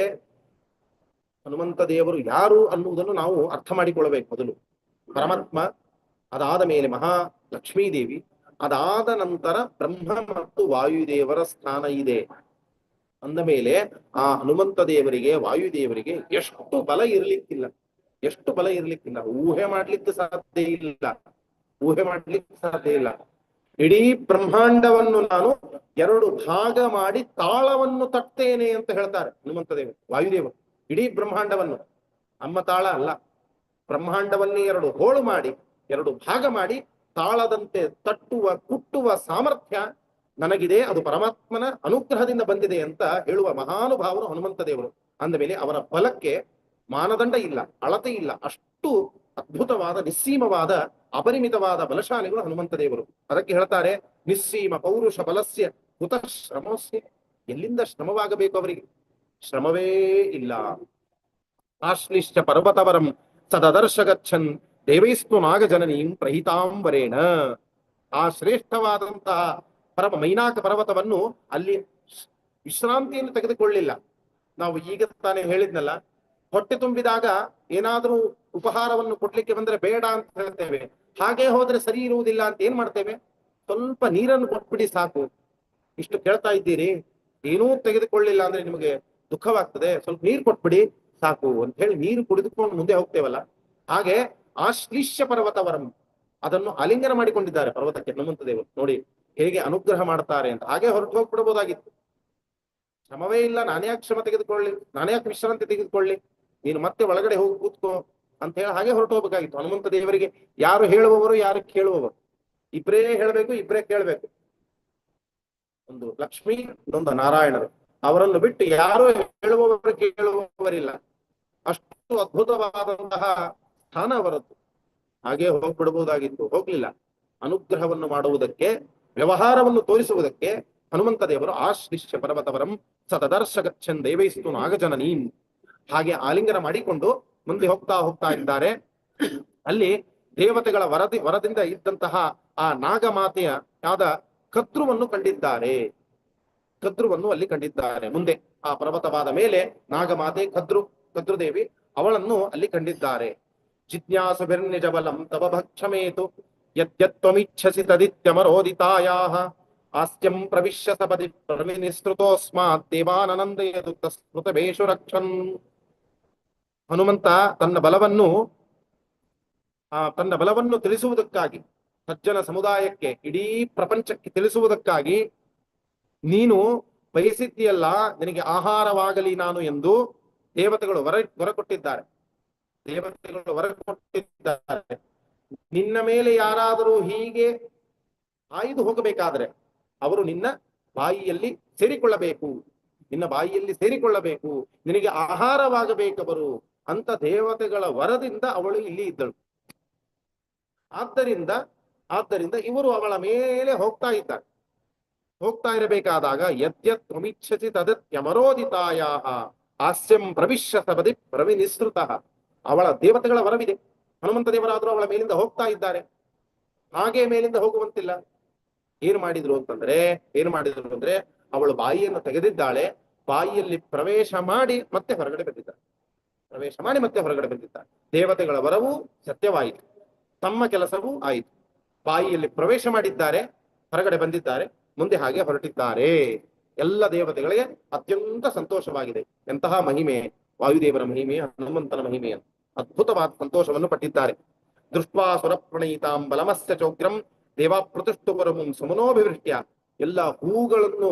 ಹನುಮಂತ ದೇವರು ಯಾರು ಅನ್ನುವುದನ್ನು ನಾವು ಅರ್ಥ ಮಾಡಿಕೊಳ್ಳಬೇಕು. ಮೊದಲು ಪರಮಾತ್ಮ, ಅದಾದ ಮೇಲೆ ಮಹಾಲಕ್ಷ್ಮೀದೇವಿ, ಅದಾದ ನಂತರ ಬ್ರಹ್ಮ ಮತ್ತು ವಾಯುದೇವರ ಸ್ಥಾನ ಇದೆ. ಅಂದ ಮೇಲೆ ಆ ಹನುಮಂತ ದೇವರಿಗೆ, ವಾಯುದೇವರಿಗೆ ಎಷ್ಟು ಬಲ ಇರ್ಲಿಕ್ಕಿಲ್ಲ, ಎಷ್ಟು ಬಲ ಇರ್ಲಿಕ್ಕಿಲ್ಲ. ಊಹೆ ಮಾಡ್ಲಿಕ್ಕೆ ಸಾಧ್ಯ ಇಲ್ಲ. ಇಡೀ ಬ್ರಹ್ಮಾಂಡವನ್ನು ನಾನು 2 ಭಾಗ ಮಾಡಿ ತಾಳವನ್ನು ತಟ್ಟೇನೆ ಅಂತ ಹೇಳ್ತಾರೆ ಹನುಮಂತ ದೇವರು, ವಾಯುದೇವರು. ಇಡೀ ಬ್ರಹ್ಮಾಂಡವನ್ನು, ಅಮ್ಮ ತಾಳ ಅಲ್ಲ, ಬ್ರಹ್ಮಾಂಡವನ್ನೇ 2 ಹೋಳು ಮಾಡಿ 2 ಭಾಗ ಮಾಡಿ ತಾಳದಂತೆ ತಟ್ಟುವ ಕುಟ್ಟುವ ಸಾಮರ್ಥ್ಯ ನನಗಿದೆ, ಅದು ಪರಮಾತ್ಮನ ಅನುಗ್ರಹದಿಂದ ಬಂದಿದೆ ಅಂತ ಹೇಳುವ ಮಹಾನುಭಾವರು ಹನುಮಂತ ದೇವರು. ಅಂದ ಮೇಲೆ ಅವರ ಬಲಕ್ಕೆ ಮಾನದಂಡ ಇಲ್ಲ, ಅಳತೆ ಇಲ್ಲ. ಅಷ್ಟು ಅದ್ಭುತವಾದ, ನಿಸ್ಸೀಮವಾದ, ಅಪರಿಮಿತವಾದ ಬಲಶಾಲಿಗಳು ಹನುಮಂತ ದೇವರು. ಅದಕ್ಕೆ ಹೇಳ್ತಾರೆ, ನಿಸ್ಸೀಮ ಪೌರುಷ ಬಲಸ್ಯ ಕುತ ಶ್ರಮಸ್ಯ. ಎಲ್ಲಿಂದ ಶ್ರಮವಾಗಬೇಕು ಅವರಿಗೆ? ಶ್ರಮವೇ ಇಲ್ಲ. ಆಶ್ಲಿಷ್ಟ ಪರ್ವತವರಂ ಸದದರ್ಶ ಗಚ್ಚನ್ ದೇವೈಸ್ತು ನಾಗಜನನೀಂ ಪ್ರಹಿತಾಂಬರೇಣ. ಆ ಶ್ರೇಷ್ಠವಾದಂತಹ ಮೈನಾಕ ಪರ್ವತವನ್ನು ಅಲ್ಲಿ ವಿಶ್ರಾಂತಿಯನ್ನು ತೆಗೆದುಕೊಳ್ಳಿಲ್ಲ. ನಾವು ಈಗ ತಾನೇ ಹೇಳಿದ್ನಲ್ಲ, ಹೊಟ್ಟೆ ತುಂಬಿದಾಗ ಏನಾದರೂ ಉಪಹಾರವನ್ನು ಕೊಡ್ಲಿಕ್ಕೆ ಬಂದ್ರೆ ಬೇಡ ಅಂತ ಹೇಳ್ತೇವೆ. ಹಾಗೆ ಹೋದ್ರೆ ಸರಿ ಇರುವುದಿಲ್ಲ ಅಂತ ಏನ್ ಮಾಡ್ತೇವೆ? ಸ್ವಲ್ಪ ನೀರನ್ನು ಕೊಟ್ಬಿಡಿ ಸಾಕು. ಇಷ್ಟು ಕೇಳ್ತಾ ಇದ್ದೀರಿ, ಏನೂ ತೆಗೆದುಕೊಳ್ಳಿಲ್ಲ ಅಂದ್ರೆ ನಿಮಗೆ ದುಃಖವಾಗ್ತದೆ, ಸ್ವಲ್ಪ ನೀರು ಕೊಟ್ಬಿಡಿ ಸಾಕು ಅಂತ ಹೇಳಿ ನೀರು ಕುಡಿದುಕೊಂಡು ಮುಂದೆ ಹೋಗ್ತೇವಲ್ಲ. ಹಾಗೆ ಆಶ್ಲಿಷ್ಯ ಪರ್ವತವರಂ, ಅದನ್ನು ಆಲಿಂಗನ ಮಾಡಿಕೊಂಡಿದ್ದಾರೆ ಪರ್ವತಕ್ಕೆ ಹನುಮಂತ ದೇವರು. ನೋಡಿ ಹೇಗೆ ಅನುಗ್ರಹ ಮಾಡ್ತಾರೆ ಅಂತ. ಹಾಗೆ ಹೊರಟು ಹೋಗ್ಬಿಡಬಹುದಾಗಿತ್ತು. ಶ್ರಮವೇ ಇಲ್ಲ, ನಾನ್ಯಾಕೆ ಶ್ರಮ ತೆಗೆದುಕೊಳ್ಳಿ, ನಾನ್ಯಾಕೆ ವಿಶ್ರಾಂತಿ ತೆಗೆದುಕೊಳ್ಳಿ, ನೀನು ಮತ್ತೆ ಒಳಗಡೆ ಹೋಗಿ ಕೂತ್ಕೋ ಅಂತ ಹೇಳಿ ಹಾಗೆ ಹೊರಟು ಹೋಗ್ಬೇಕಾಗಿತ್ತು. ಹನುಮಂತ ದೇವರಿಗೆ ಯಾರು ಹೇಳುವವರು, ಯಾರು ಕೇಳುವವರು? ಇಬ್ಬರೇ ಹೇಳಬೇಕು, ಇಬ್ಬರೇ ಕೇಳಬೇಕು. ಒಂದು ಲಕ್ಷ್ಮಿ, ಇನ್ನೊಂದು ನಾರಾಯಣರು. ಅವರನ್ನು ಬಿಟ್ಟು ಯಾರು ಹೇಳುವವರು ಕೇಳುವವರಿಲ್ಲ. ಅಷ್ಟು ಅದ್ಭುತವಾದಂತಹ ಸ್ಥಾನ ಅವರದ್ದು. ಹಾಗೆ ಹೋಗ್ಬಿಡಬಹುದಾಗಿತ್ತು, ಹೋಗ್ಲಿಲ್ಲ. ಅನುಗ್ರಹವನ್ನು ಮಾಡುವುದಕ್ಕೆ, ವ್ಯವಹಾರವನ್ನು ತೋರಿಸುವುದಕ್ಕೆ ಹನುಮಂತ ದೇವರು ಆಶ್ಲಿಷ್ಯ ಪರ್ವತವರಂ ಸತದರ್ಶ ಗಚ್ಚನ್ ದೇವೈಸ್ತು ನಾಗಜನನೀಂ, ಹಾಗೆ ಆಲಿಂಗನ ಮಾಡಿಕೊಂಡು ಮುಂದೆ ಹೋಗ್ತಾ ಹೋಗ್ತಾ ಇದ್ದಾರೆ. ಅಲ್ಲಿ ದೇವತೆಗಳ ವರದಿಂದ ಇದ್ದಂತಹ ಆ ನಾಗಮಾತೆಯ ಯಾದ ಕದ್ರುವನ್ನು ಕಂಡಿದ್ದಾರೆ. ಕದ್ರುವನ್ನು ಅಲ್ಲಿ ಕಂಡಿದ್ದಾರೆ. ಮುಂದೆ ಆ ಪರ್ವತವಾದ ಮೇಲೆ ನಾಗಮಾತೆ ಕದ್ರುದೇವಿ, ಅವಳನ್ನು ಅಲ್ಲಿ ಕಂಡಿದ್ದಾರೆ. ಜಿಜ್ಞಾಸುಭಿರ್ನಿಜ ಬಲಂ ತವ ಭಕ್ಷಮೇತು ಯತ್ಯತ್ವಮಿಚ್ಛಸಿ ತದಿತ್ಯಮರೋದಿತಾಯಾಹ ಆಸ್ತ್ಯಂ ಪ್ರವಿಶ್ಯ ಸಪದಿ ಪ್ರವಿನಿಸೃತೋಸ್ಮಾತ್ ದೇವಾನಂದಯದು ತಸ್ಮೃತಬೇಷು ರಕ್ಷನ್. ಹನುಮಂತ ತನ್ನ ಬಲವನ್ನು ತಿಳಿಸುವುದಕ್ಕಾಗಿ, ಸಜ್ಜನ ಸಮುದಾಯಕ್ಕೆ, ಇಡೀ ಪ್ರಪಂಚಕ್ಕೆ ತಿಳಿಸುವುದಕ್ಕಾಗಿ ನೀನು ಬಯಸಿದ್ದೀಯಲ್ಲ, ನಿನಗೆ ಆಹಾರವಾಗಲಿ ನಾನು ಎಂದು ದೇವತೆಗಳು ವರ ಕೊಟ್ಟಿದ್ದಾರೆ. ದೇವತೆಗಳು ವರ ಕೊಟ್ಟಿದ್ದಾರೆ. ನಿನ್ನ ಮೇಲೆ ಯಾರಾದರೂ ಹೀಗೆ ಆಯ್ದು ಹೋಗಬೇಕಾದ್ರೆ ಅವರು ನಿನ್ನ ಬಾಯಿಯಲ್ಲಿ ಸೇರಿಕೊಳ್ಳಬೇಕು, ನಿನ್ನ ಬಾಯಿಯಲ್ಲಿ ಸೇರಿಕೊಳ್ಳಬೇಕು, ನಿನಗೆ ಆಹಾರವಾಗಬೇಕವರು ಅಂತ ದೇವತೆಗಳ ವರದಿಂದ ಅವಳು ಇಲ್ಲಿ ಇದ್ದಳು. ಆದ್ದರಿಂದ ಇವರು ಅವಳ ಮೇಲೆ ಹೋಗ್ತಾ ಇದ್ದಾರೆ. ಹೋಗ್ತಾ ಇರಬೇಕಾದಾಗ ಯದ್ಯತ್ವಮಿಚ್ಛಸಿ ತದತ್ಯಮರೋದಿತಾಯ ಹಾಸ್ಯಂ ಪ್ರವಿಶ್ಯ ಸಬದಿ ಪ್ರವಿನಿಸೃತ. ಅವಳ ದೇವತೆಗಳ ವರವಿದೆ. ಹನುಮಂತ ದೇವರಾದರೂ ಅವಳ ಮೇಲಿಂದ ಹೋಗ್ತಾ ಇದ್ದಾರೆ. ಹಾಗೆ ಮೇಲಿಂದ ಹೋಗುವಂತಿಲ್ಲ. ಏನ್ ಮಾಡಿದ್ರು ಅಂದ್ರೆ ಅವಳು ಬಾಯಿಯನ್ನು ತೆಗೆದಿದ್ದಾಳೆ. ಬಾಯಿಯಲ್ಲಿ ಪ್ರವೇಶ ಮಾಡಿ ಮತ್ತೆ ಹೊರಗಡೆ ಬಂದಿದ್ದಾಳೆ. ದೇವತೆಗಳ ವರವು ಸತ್ಯವಾಯಿತು, ತಮ್ಮ ಕೆಲಸವೂ ಆಯಿತು. ಬಾಯಿಯಲ್ಲಿ ಪ್ರವೇಶ ಮಾಡಿದ್ದಾರೆ, ಹೊರಗಡೆ ಬಂದಿದ್ದಾರೆ, ಮುಂದೆ ಹಾಗೆ ಹೊರಟಿದ್ದಾರೆ. ಎಲ್ಲ ದೇವತೆಗಳಿಗೆ ಅತ್ಯಂತ ಸಂತೋಷವಾಗಿದೆ. ಎಂತಹ ಮಹಿಮೆ! ವಾಯುದೇವರ ಮಹಿಮೆ, ಹನುಮಂತನ ಮಹಿಮೆ, ಅದ್ಭುತವಾದ ಸಂತೋಷವನ್ನು ಪಟ್ಟಿದ್ದಾರೆ. ದೃಷ್ಟ್ವಾ ಸುರಪ್ರಣೀತಾಂ ಬಲಮಸ್ಯ ಚೌಗ್ರಂ ದೇವಾ ಪ್ರತಿಷ್ಠುವರಮುಂ ಸುಮನೋಭಿವೃಷ್ಟ್ಯ. ಎಲ್ಲ ಹೂಗಳನ್ನು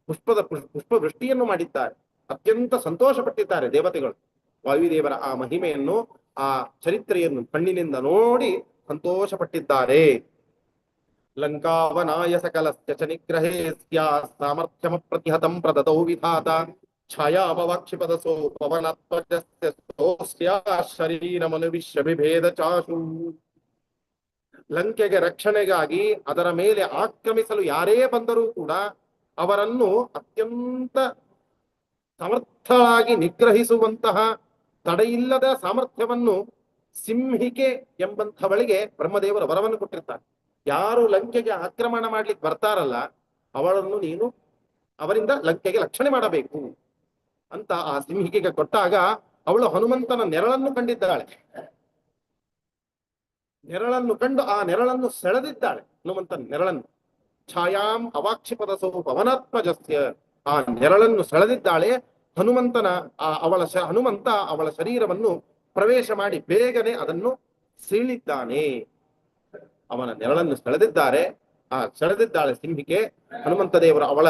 ಪುಷ್ಪವೃಷ್ಟಿಯನ್ನು ಮಾಡಿದ್ದಾರೆ. ಅತ್ಯಂತ ಸಂತೋಷ ಪಟ್ಟಿದ್ದಾರೆ ದೇವತೆಗಳು. ವಾಯುದೇವರ ಆ ಮಹಿಮೆಯನ್ನು, ಆ ಚರಿತ್ರೆಯನ್ನು ಕಣ್ಣಿನಿಂದ ನೋಡಿ ಸಂತೋಷ ಪಟ್ಟಿದ್ದಾರೆ. ಲಂಕಾವನಾಯ ಸಕಲಸ್ಯ ಚ ನಿಗ್ರಹೇ ಸಾಮರ್ಥ್ಯಮ ಪ್ರತಿಹತಂ ಪ್ರದತೌ ವಿಧಾತ ಛಾಯಾಪವಾಕ್ಷಿಪದಸೋ ಪವನತ್ವಜಸ್ಯ ಶರೀರಮನುವಿಶ್ಯ ಬಿಭೇದ ಚಾಶು. ಲಂಕೆಗೆ ರಕ್ಷಣೆಗಾಗಿ ಅದರ ಮೇಲೆ ಆಕ್ರಮಿಸಲು ಯಾರೇ ಬಂದರೂ ಕೂಡ ಅವರನ್ನು ಅತ್ಯಂತ ಸಮರ್ಥವಾಗಿ ನಿಗ್ರಹಿಸುವಂತಹ ತಡೆಯಿಲ್ಲದ ಸಾಮರ್ಥ್ಯವನ್ನು ಸಿಂಹಿಕೆ ಎಂಬಂಥವಳಿಗೆ ಬ್ರಹ್ಮದೇವರು ವರವನ್ನು ಕೊಟ್ಟಿರ್ತಾರೆ. ಯಾರು ಲಂಕೆಗೆ ಆಕ್ರಮಣ ಮಾಡ್ಲಿಕ್ಕೆ ಬರ್ತಾರಲ್ಲ ಅವಳನ್ನು ನೀನು ಅವರಿಂದ ಲಂಕೆಗೆ ರಕ್ಷಣೆ ಮಾಡಬೇಕು ಅಂತ ಆ ಸಿಂಹಿಕೆಗೆ ಕೊಟ್ಟಾಗ ಅವಳು ಹನುಮಂತನ ನೆರಳನ್ನು ಕಂಡಿದ್ದಾಳೆ. ನೆರಳನ್ನು ಕಂಡು ಆ ನೆರಳನ್ನು ಸೆಳೆದಿದ್ದಾಳೆ. ಹನುಮಂತನ ನೆರಳನ್ನು ಛಾಯಾಂ ಅವಾಕ್ಷಿಪದಸೋ ಪವನಾತ್ಮಜಸ್ಯ, ಆ ನೆರಳನ್ನು ಸೆಳೆದಿದ್ದಾಳೆ. ಹನುಮಂತ ಅವಳ ಶರೀರವನ್ನು ಪ್ರವೇಶ ಮಾಡಿ ಬೇಗನೆ ಅದನ್ನು ಸೀಳಿದ್ದಾನೆ. ಅವನ ನೆರಳನ್ನು ಸೆಳೆದಿದ್ದಾಳೆ ಸಿಂಹಿಕೆ. ಹನುಮಂತ ದೇವರು ಅವಳ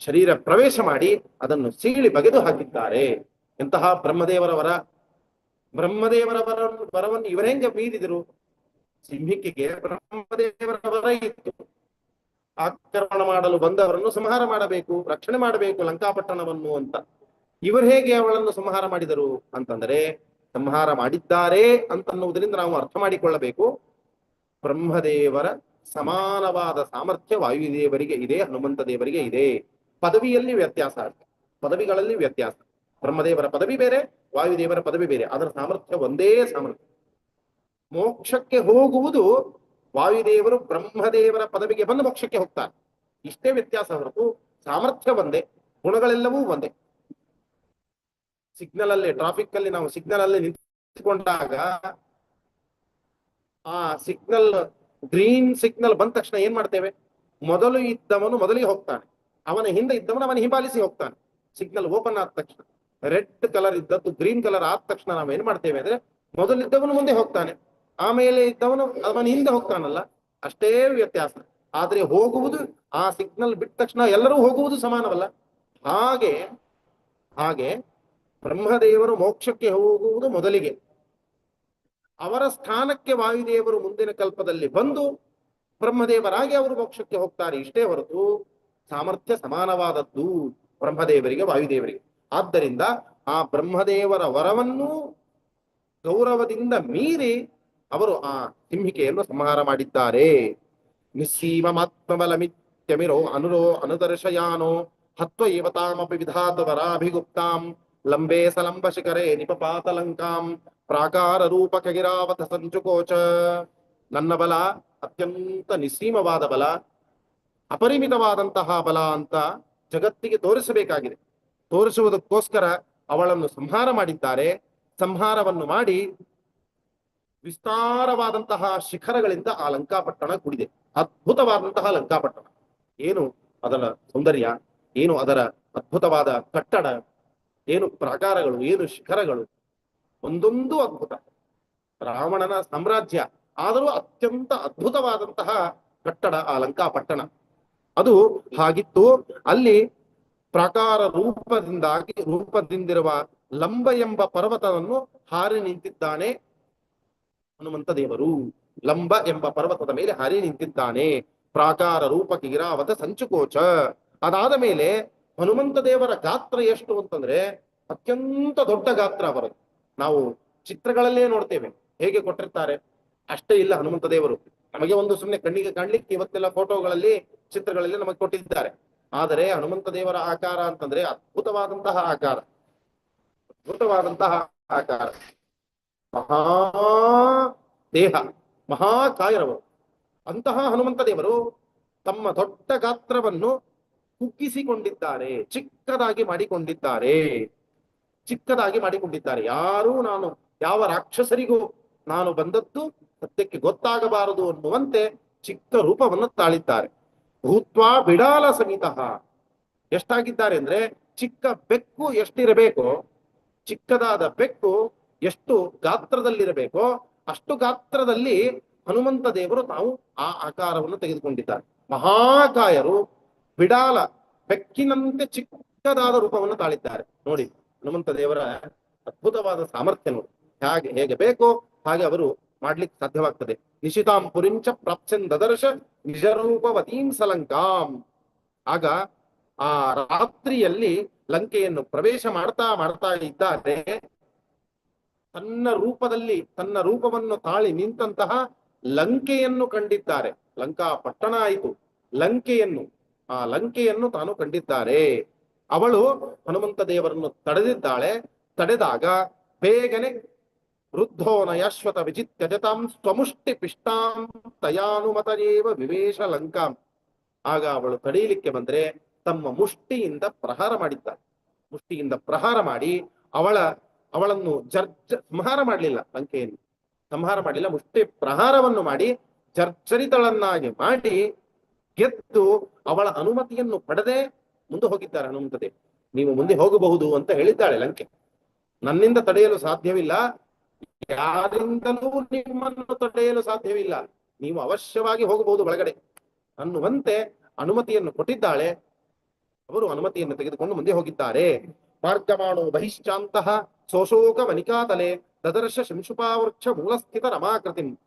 ಶರೀರ ಪ್ರವೇಶ ಮಾಡಿ ಅದನ್ನು ಸೀಳಿ ಬಗೆದು ಹಾಕಿದ್ದಾರೆ. ಎಂತಹ ಬ್ರಹ್ಮದೇವರ ವರವನ್ನು ಇವರೆಂಗೆ ಮೀರಿದರು? ಸಿಂಹಿಕೆಗೆ ಬ್ರಹ್ಮದೇವರ ವರ ಇತ್ತು, ಆಕ್ರಮಣ ಮಾಡಲು ಬಂದವರನ್ನು ಸಂಹಾರ ಮಾಡಬೇಕು, ರಕ್ಷಣೆ ಮಾಡಬೇಕು ಲಂಕಾಪಟ್ಟಣವನ್ನು ಅಂತ. ಇವರು ಹೇಗೆ ಅವಳನ್ನು ಸಂಹಾರ ಮಾಡಿದರು ಅಂತಂದ್ರೆ, ಸಂಹಾರ ಮಾಡಿದ್ದಾರೆ ಅಂತನ್ನುವುದರಿಂದ ನಾವು ಅರ್ಥ ಮಾಡಿಕೊಳ್ಳಬೇಕು, ಬ್ರಹ್ಮದೇವರ ಸಮಾನವಾದ ಸಾಮರ್ಥ್ಯ ವಾಯುದೇವರಿಗೆ ಇದೆ, ಹನುಮಂತ ದೇವರಿಗೆ ಇದೆ. ಪದವಿಯಲ್ಲಿ ವ್ಯತ್ಯಾಸ, ಪದವಿಗಳಲ್ಲಿ ವ್ಯತ್ಯಾಸ. ಬ್ರಹ್ಮದೇವರ ಪದವಿ ಬೇರೆ, ವಾಯುದೇವರ ಪದವಿ ಬೇರೆ, ಅದರ ಸಾಮರ್ಥ್ಯ ಒಂದೇ ಸಾಮರ್ಥ್ಯ. ಮೋಕ್ಷಕ್ಕೆ ಹೋಗುವುದು ವಾಯುದೇವರು ಬ್ರಹ್ಮದೇವರ ಪದವಿಗೆ ಬಂದು ಮೋಕ್ಷಕ್ಕೆ ಹೋಗ್ತಾರೆ, ಇಷ್ಟೇ ವ್ಯತ್ಯಾಸ ಹೊರತು ಸಾಮರ್ಥ್ಯ ಒಂದೇ, ಗುಣಗಳೆಲ್ಲವೂ ಒಂದೇ. ಸಿಗ್ನಲ್ ಅಲ್ಲಿ, ಟ್ರಾಫಿಕ್ ಅಲ್ಲಿ ನಾವು ಸಿಗ್ನಲ್ ಅಲ್ಲಿ ನಿಂತುಕೊಂಡಾಗ ಆ ಸಿಗ್ನಲ್ ಗ್ರೀನ್ ಸಿಗ್ನಲ್ ಬಂದ ತಕ್ಷಣ ಏನ್ ಮಾಡ್ತೇವೆ? ಮೊದಲು ಇದ್ದವನು ಮೊದಲಿಗೆ ಹೋಗ್ತಾನೆ, ಅವನ ಹಿಂದೆ ಇದ್ದವನು ಅವನ ಹಿಂಬಾಲಿಸಿ ಹೋಗ್ತಾನೆ. ಸಿಗ್ನಲ್ ಓಪನ್ ಆದ ತಕ್ಷಣ, ರೆಡ್ ಕಲರ್ ಇದ್ದದ್ದು ಗ್ರೀನ್ ಕಲರ್ ಆದ ತಕ್ಷಣ ನಾವು ಏನ್ ಮಾಡ್ತೇವೆ ಅಂದ್ರೆ, ಮೊದಲಿದ್ದವನು ಮುಂದೆ ಹೋಗ್ತಾನೆ, ಆಮೇಲೆ ಇದ್ದವನು ಅವನ ಹಿಂದೆ ಹೋಗ್ತಾನಲ್ಲ, ಅಷ್ಟೇ ವ್ಯತ್ಯಾಸ. ಆದ್ರೆ ಹೋಗುವುದು, ಆ ಸಿಗ್ನಲ್ ಬಿಟ್ಟ ತಕ್ಷಣ ಎಲ್ಲರೂ ಹೋಗುವುದು ಸಮಾನವಲ್ಲ. ಹಾಗೆ ಹಾಗೆ ಬ್ರಹ್ಮದೇವರು ಮೋಕ್ಷಕ್ಕೆ ಹೋಗುವುದು ಮೊದಲಿಗೆ, ಅವರ ಸ್ಥಾನಕ್ಕೆ ವಾಯುದೇವರು ಮುಂದಿನ ಕಲ್ಪದಲ್ಲಿ ಬಂದು ಬ್ರಹ್ಮದೇವರಾಗಿ ಅವರು ಮೋಕ್ಷಕ್ಕೆ ಹೋಗ್ತಾರೆ, ಇಷ್ಟೇ ಹೊರತು ಸಾಮರ್ಥ್ಯ ಸಮಾನವಾದದ್ದು ಬ್ರಹ್ಮದೇವರಿಗೆ ವಾಯುದೇವರಿಗೆ. ಆದ್ದರಿಂದ ಆ ಬ್ರಹ್ಮದೇವರ ವರವನ್ನು ಗೌರವದಿಂದ ಮೀರಿ ಅವರು ಆ ಸಿಂಹಿಕೆಯನ್ನು ಸಂಹಾರ ಮಾಡಿದ್ದಾರೆ. ನಿಸ್ಸೀಮಮಾತ್ಮಬಲಮಿತ್ಯಮಿರೋ ಅನುರೋ ಅನುದರ್ಶಯಾನೋ ಹತ್ವ ಏವತಾಮಪಿ ವಿಧಾತ ವರಾಭಿಗುಪ್ತಾಂ ಲಂಬೆ ಸಲಂಬ ಶಿಖರೆ ನಿಪಪಾತ ಲಂಕಾಂ ಪ್ರಾಕಾರ ರೂಪ ಖಗಿರಾವತ ಸಂಚುಕೋಚ. ನನ್ನ ಬಲ ಅತ್ಯಂತ ನಿಸ್ಸೀಮವಾದ ಬಲ, ಅಪರಿಮಿತವಾದಂತಹ ಬಲ ಅಂತ ಜಗತ್ತಿಗೆ ತೋರಿಸಬೇಕಾಗಿದೆ. ತೋರಿಸುವುದಕ್ಕೋಸ್ಕರ ಅವಳನ್ನು ಸಂಹಾರ ಮಾಡಿದ್ದಾರೆ. ಸಂಹಾರವನ್ನು ಮಾಡಿ ವಿಸ್ತಾರವಾದಂತಹ ಶಿಖರಗಳಿಂದ ಆ ಲಂಕಾಪಟ್ಟಣ ಕೂಡಿದೆ. ಅದ್ಭುತವಾದಂತಹ ಲಂಕಾಪಟ್ಟಣ. ಏನು ಅದರ ಸೌಂದರ್ಯ, ಏನು ಅದರ ಅದ್ಭುತವಾದ ಕಟ್ಟಡ, ಏನು ಪ್ರಾಕಾರಗಳು, ಏನು ಶಿಖರಗಳು, ಒಂದೊಂದು ಅದ್ಭುತ. ರಾವಣನ ಸಾಮ್ರಾಜ್ಯ ಆದರೂ ಅತ್ಯಂತ ಅದ್ಭುತವಾದಂತಹ ಕಟ್ಟಡ ಆ ಲಂಕಾಪಟ್ಟಣ. ಅದು ಹಾಗಿತ್ತು. ಅಲ್ಲಿ ಪ್ರಾಕಾರ ರೂಪದಿಂದಿರುವ ಲಂಬ ಎಂಬ ಪರ್ವತವನ್ನು ಹಾರಿ ನಿಂತಿದ್ದಾನೆ ಹನುಮಂತ ದೇವರು. ಲಂಬ ಎಂಬ ಪರ್ವತದ ಮೇಲೆ ಹಾರಿ ನಿಂತಿದ್ದಾನೆ. ಪ್ರಾಕಾರ ರೂಪ ಕಿಗಿರಾವತ ಸಂಚುಕೋಚ. ಅದಾದ ಮೇಲೆ ಹನುಮಂತ ದೇವರ ಗಾತ್ರ ಎಷ್ಟು ಅಂತಂದ್ರೆ ಅತ್ಯಂತ ದೊಡ್ಡ ಗಾತ್ರ ಅವರದು. ನಾವು ಚಿತ್ರಗಳಲ್ಲೇ ನೋಡ್ತೇವೆ ಹೇಗೆ ಕೊಟ್ಟಿರ್ತಾರೆ, ಅಷ್ಟೇ ಇಲ್ಲ ಹನುಮಂತ ದೇವರು. ನಮಗೆ ಒಂದು ಸುಮ್ಮನೆ ಕಣ್ಣಿಗೆ ಕಾಣ್ಲಿಕ್ಕೆ ಇವತ್ತೆಲ್ಲ ಫೋಟೋಗಳಲ್ಲಿ, ಚಿತ್ರಗಳಲ್ಲಿ ನಮಗೆ ಕೊಟ್ಟಿದ್ದಾರೆ. ಆದರೆ ಹನುಮಂತ ದೇವರ ಆಕಾರ ಅಂತಂದ್ರೆ ಅದ್ಭುತವಾದಂತಹ ಆಕಾರ, ಅದ್ಭುತವಾದಂತಹ ಆಕಾರ. ಮಹಾ ದೇಹ, ಮಹಾಕಾಯರವರು. ಅಂತಹ ಹನುಮಂತ ದೇವರು ತಮ್ಮ ದೊಡ್ಡ ಗಾತ್ರವನ್ನು ಕುಗ್ಗಿಸಿಕೊಂಡಿದ್ದಾರೆ, ಚಿಕ್ಕದಾಗಿ ಮಾಡಿಕೊಂಡಿದ್ದಾರೆ, ಚಿಕ್ಕದಾಗಿ ಮಾಡಿಕೊಂಡಿದ್ದಾರೆ. ಯಾರೂ ಯಾವ ರಾಕ್ಷಸರಿಗೂ ನಾನು ಬಂದದ್ದು ಸತ್ಯಕ್ಕೆ ಗೊತ್ತಾಗಬಾರದು ಅನ್ನುವಂತೆ ಚಿಕ್ಕ ರೂಪವನ್ನು ತಾಳಿದ್ದಾರೆ. ಭೂತ್ವಾ ಬಿಡಾಲ ಸಮಿತಃ. ಎಷ್ಟಾಗಿದ್ದಾರೆ ಅಂದ್ರೆ, ಚಿಕ್ಕ ಬೆಕ್ಕು ಎಷ್ಟಿರಬೇಕೋ, ಚಿಕ್ಕದಾದ ಬೆಕ್ಕು ಎಷ್ಟು ಗಾತ್ರದಲ್ಲಿರಬೇಕೋ ಅಷ್ಟು ಗಾತ್ರದಲ್ಲಿ ಹನುಮಂತ ದೇವರು ತಾವು ಆ ಆಕಾರವನ್ನು ತೆಗೆದುಕೊಂಡಿದ್ದಾರೆ. ಮಹಾಕಾಯರು, ಬಿಡಾಲ ಬೆಕ್ಕಿನಂತೆ ಚಿಕ್ಕದಾದ ರೂಪವನ್ನು ತಾಳಿದ್ದಾರೆ. ನೋಡಿ ಹನುಮಂತ ದೇವರ ಅದ್ಭುತವಾದ ಸಾಮರ್ಥ್ಯ ನೋಡಿ. ಹೇಗೆ ಬೇಕೋ ಹಾಗೆ ಅವರು ಮಾಡ್ಲಿಕ್ಕೆ ಸಾಧ್ಯವಾಗ್ತದೆ. ನಿಶಿತಾಂ ಪುರಿಂಚ ಪ್ರಾಪ್ಸನ್ ದದರ್ಶ ನಿಜರೂಪವತೀಂ ಸಲಂಕಾಂ. ಆಗ ಆ ರಾತ್ರಿಯಲ್ಲಿ ಲಂಕೆಯನ್ನು ಪ್ರವೇಶ ಮಾಡ್ತಾ ಇದ್ದಾರೆ. ತನ್ನ ರೂಪವನ್ನು ತಾಳಿ ನಿಂತಹ ಲಂಕೆಯನ್ನು ಕಂಡಿದ್ದಾರೆ. ಲಂಕಾ ಪಟ್ಟಣ ಆಯಿತು, ಆ ಲಂಕೆಯನ್ನು ತಾನು ಕಂಡಿದ್ದಾರೆ. ಅವಳು ಹನುಮಂತ ದೇವರನ್ನು ತಡೆದಿದ್ದಾಳೆ. ತಡೆದಾಗ ಬೇಗನೆ ವೃದ್ಧೋನ ಯಶ್ವತ ವಿಜಿತ್ಯಜತಾಂ ಸ್ವಮುಷ್ಟಿ ಪಿಷ್ಟಾಂ ತಯಾನುಮತರೇವ ವಿವೇಶ ಲಂಕಾಂ. ಆಗ ಅವಳು ತಡೆಯಲಿಕ್ಕೆ ಬಂದ್ರೆ ತಮ್ಮ ಮುಷ್ಟಿಯಿಂದ ಪ್ರಹಾರ ಮಾಡಿದ್ದಾರೆ. ಮುಷ್ಟಿಯಿಂದ ಪ್ರಹಾರ ಮಾಡಿ ಅವಳನ್ನು ಸಂಹಾರ ಮಾಡಲಿಲ್ಲ, ಲಂಕೆಯನ್ನು ಸಂಹಾರ ಮಾಡಲಿಲ್ಲ, ಮುಷ್ಟಿ ಪ್ರಹಾರವನ್ನು ಮಾಡಿ ಜರ್ಜರಿತಳನ್ನಾಗಿ ಮಾಡಿ ಗೆದ್ದು ಅವಳ ಅನುಮತಿಯನ್ನು ಪಡೆದೇ ಮುಂದೆ ಹೋಗಿದ್ದಾರೆ ಹನುಮಂತದೇ. ನೀವು ಮುಂದೆ ಹೋಗಬಹುದು ಅಂತ ಹೇಳಿದ್ದಾಳೆ ಲಂಕೆ. ನನ್ನಿಂದ ತಡೆಯಲು ಸಾಧ್ಯವಿಲ್ಲ, ಯಾರಿಂದಲೂ ನಿಮ್ಮನ್ನು ತಡೆಯಲು ಸಾಧ್ಯವಿಲ್ಲ, ನೀವು ಅವಶ್ಯವಾಗಿ ಹೋಗಬಹುದು ಒಳಗಡೆ ಅನ್ನುವಂತೆ ಅನುಮತಿಯನ್ನು ಕೊಟ್ಟಿದ್ದಾಳೆ. ಅವರು ಅನುಮತಿಯನ್ನು ತೆಗೆದುಕೊಂಡು ಮುಂದೆ ಹೋಗಿದ್ದಾರೆ. ಮಾರ್ಗಮಾಣೋ ಬಹಿಶ್ಚಾಂತಹ ಸೋಶೋಕ ವನಿಕಾತಲೆ ದದರ್ಶ ಶಂಶುಪಾವೃಕ್ಷ ಮೂಲಸ್ಥಿತ ರಮಾಕೃತಿಂ.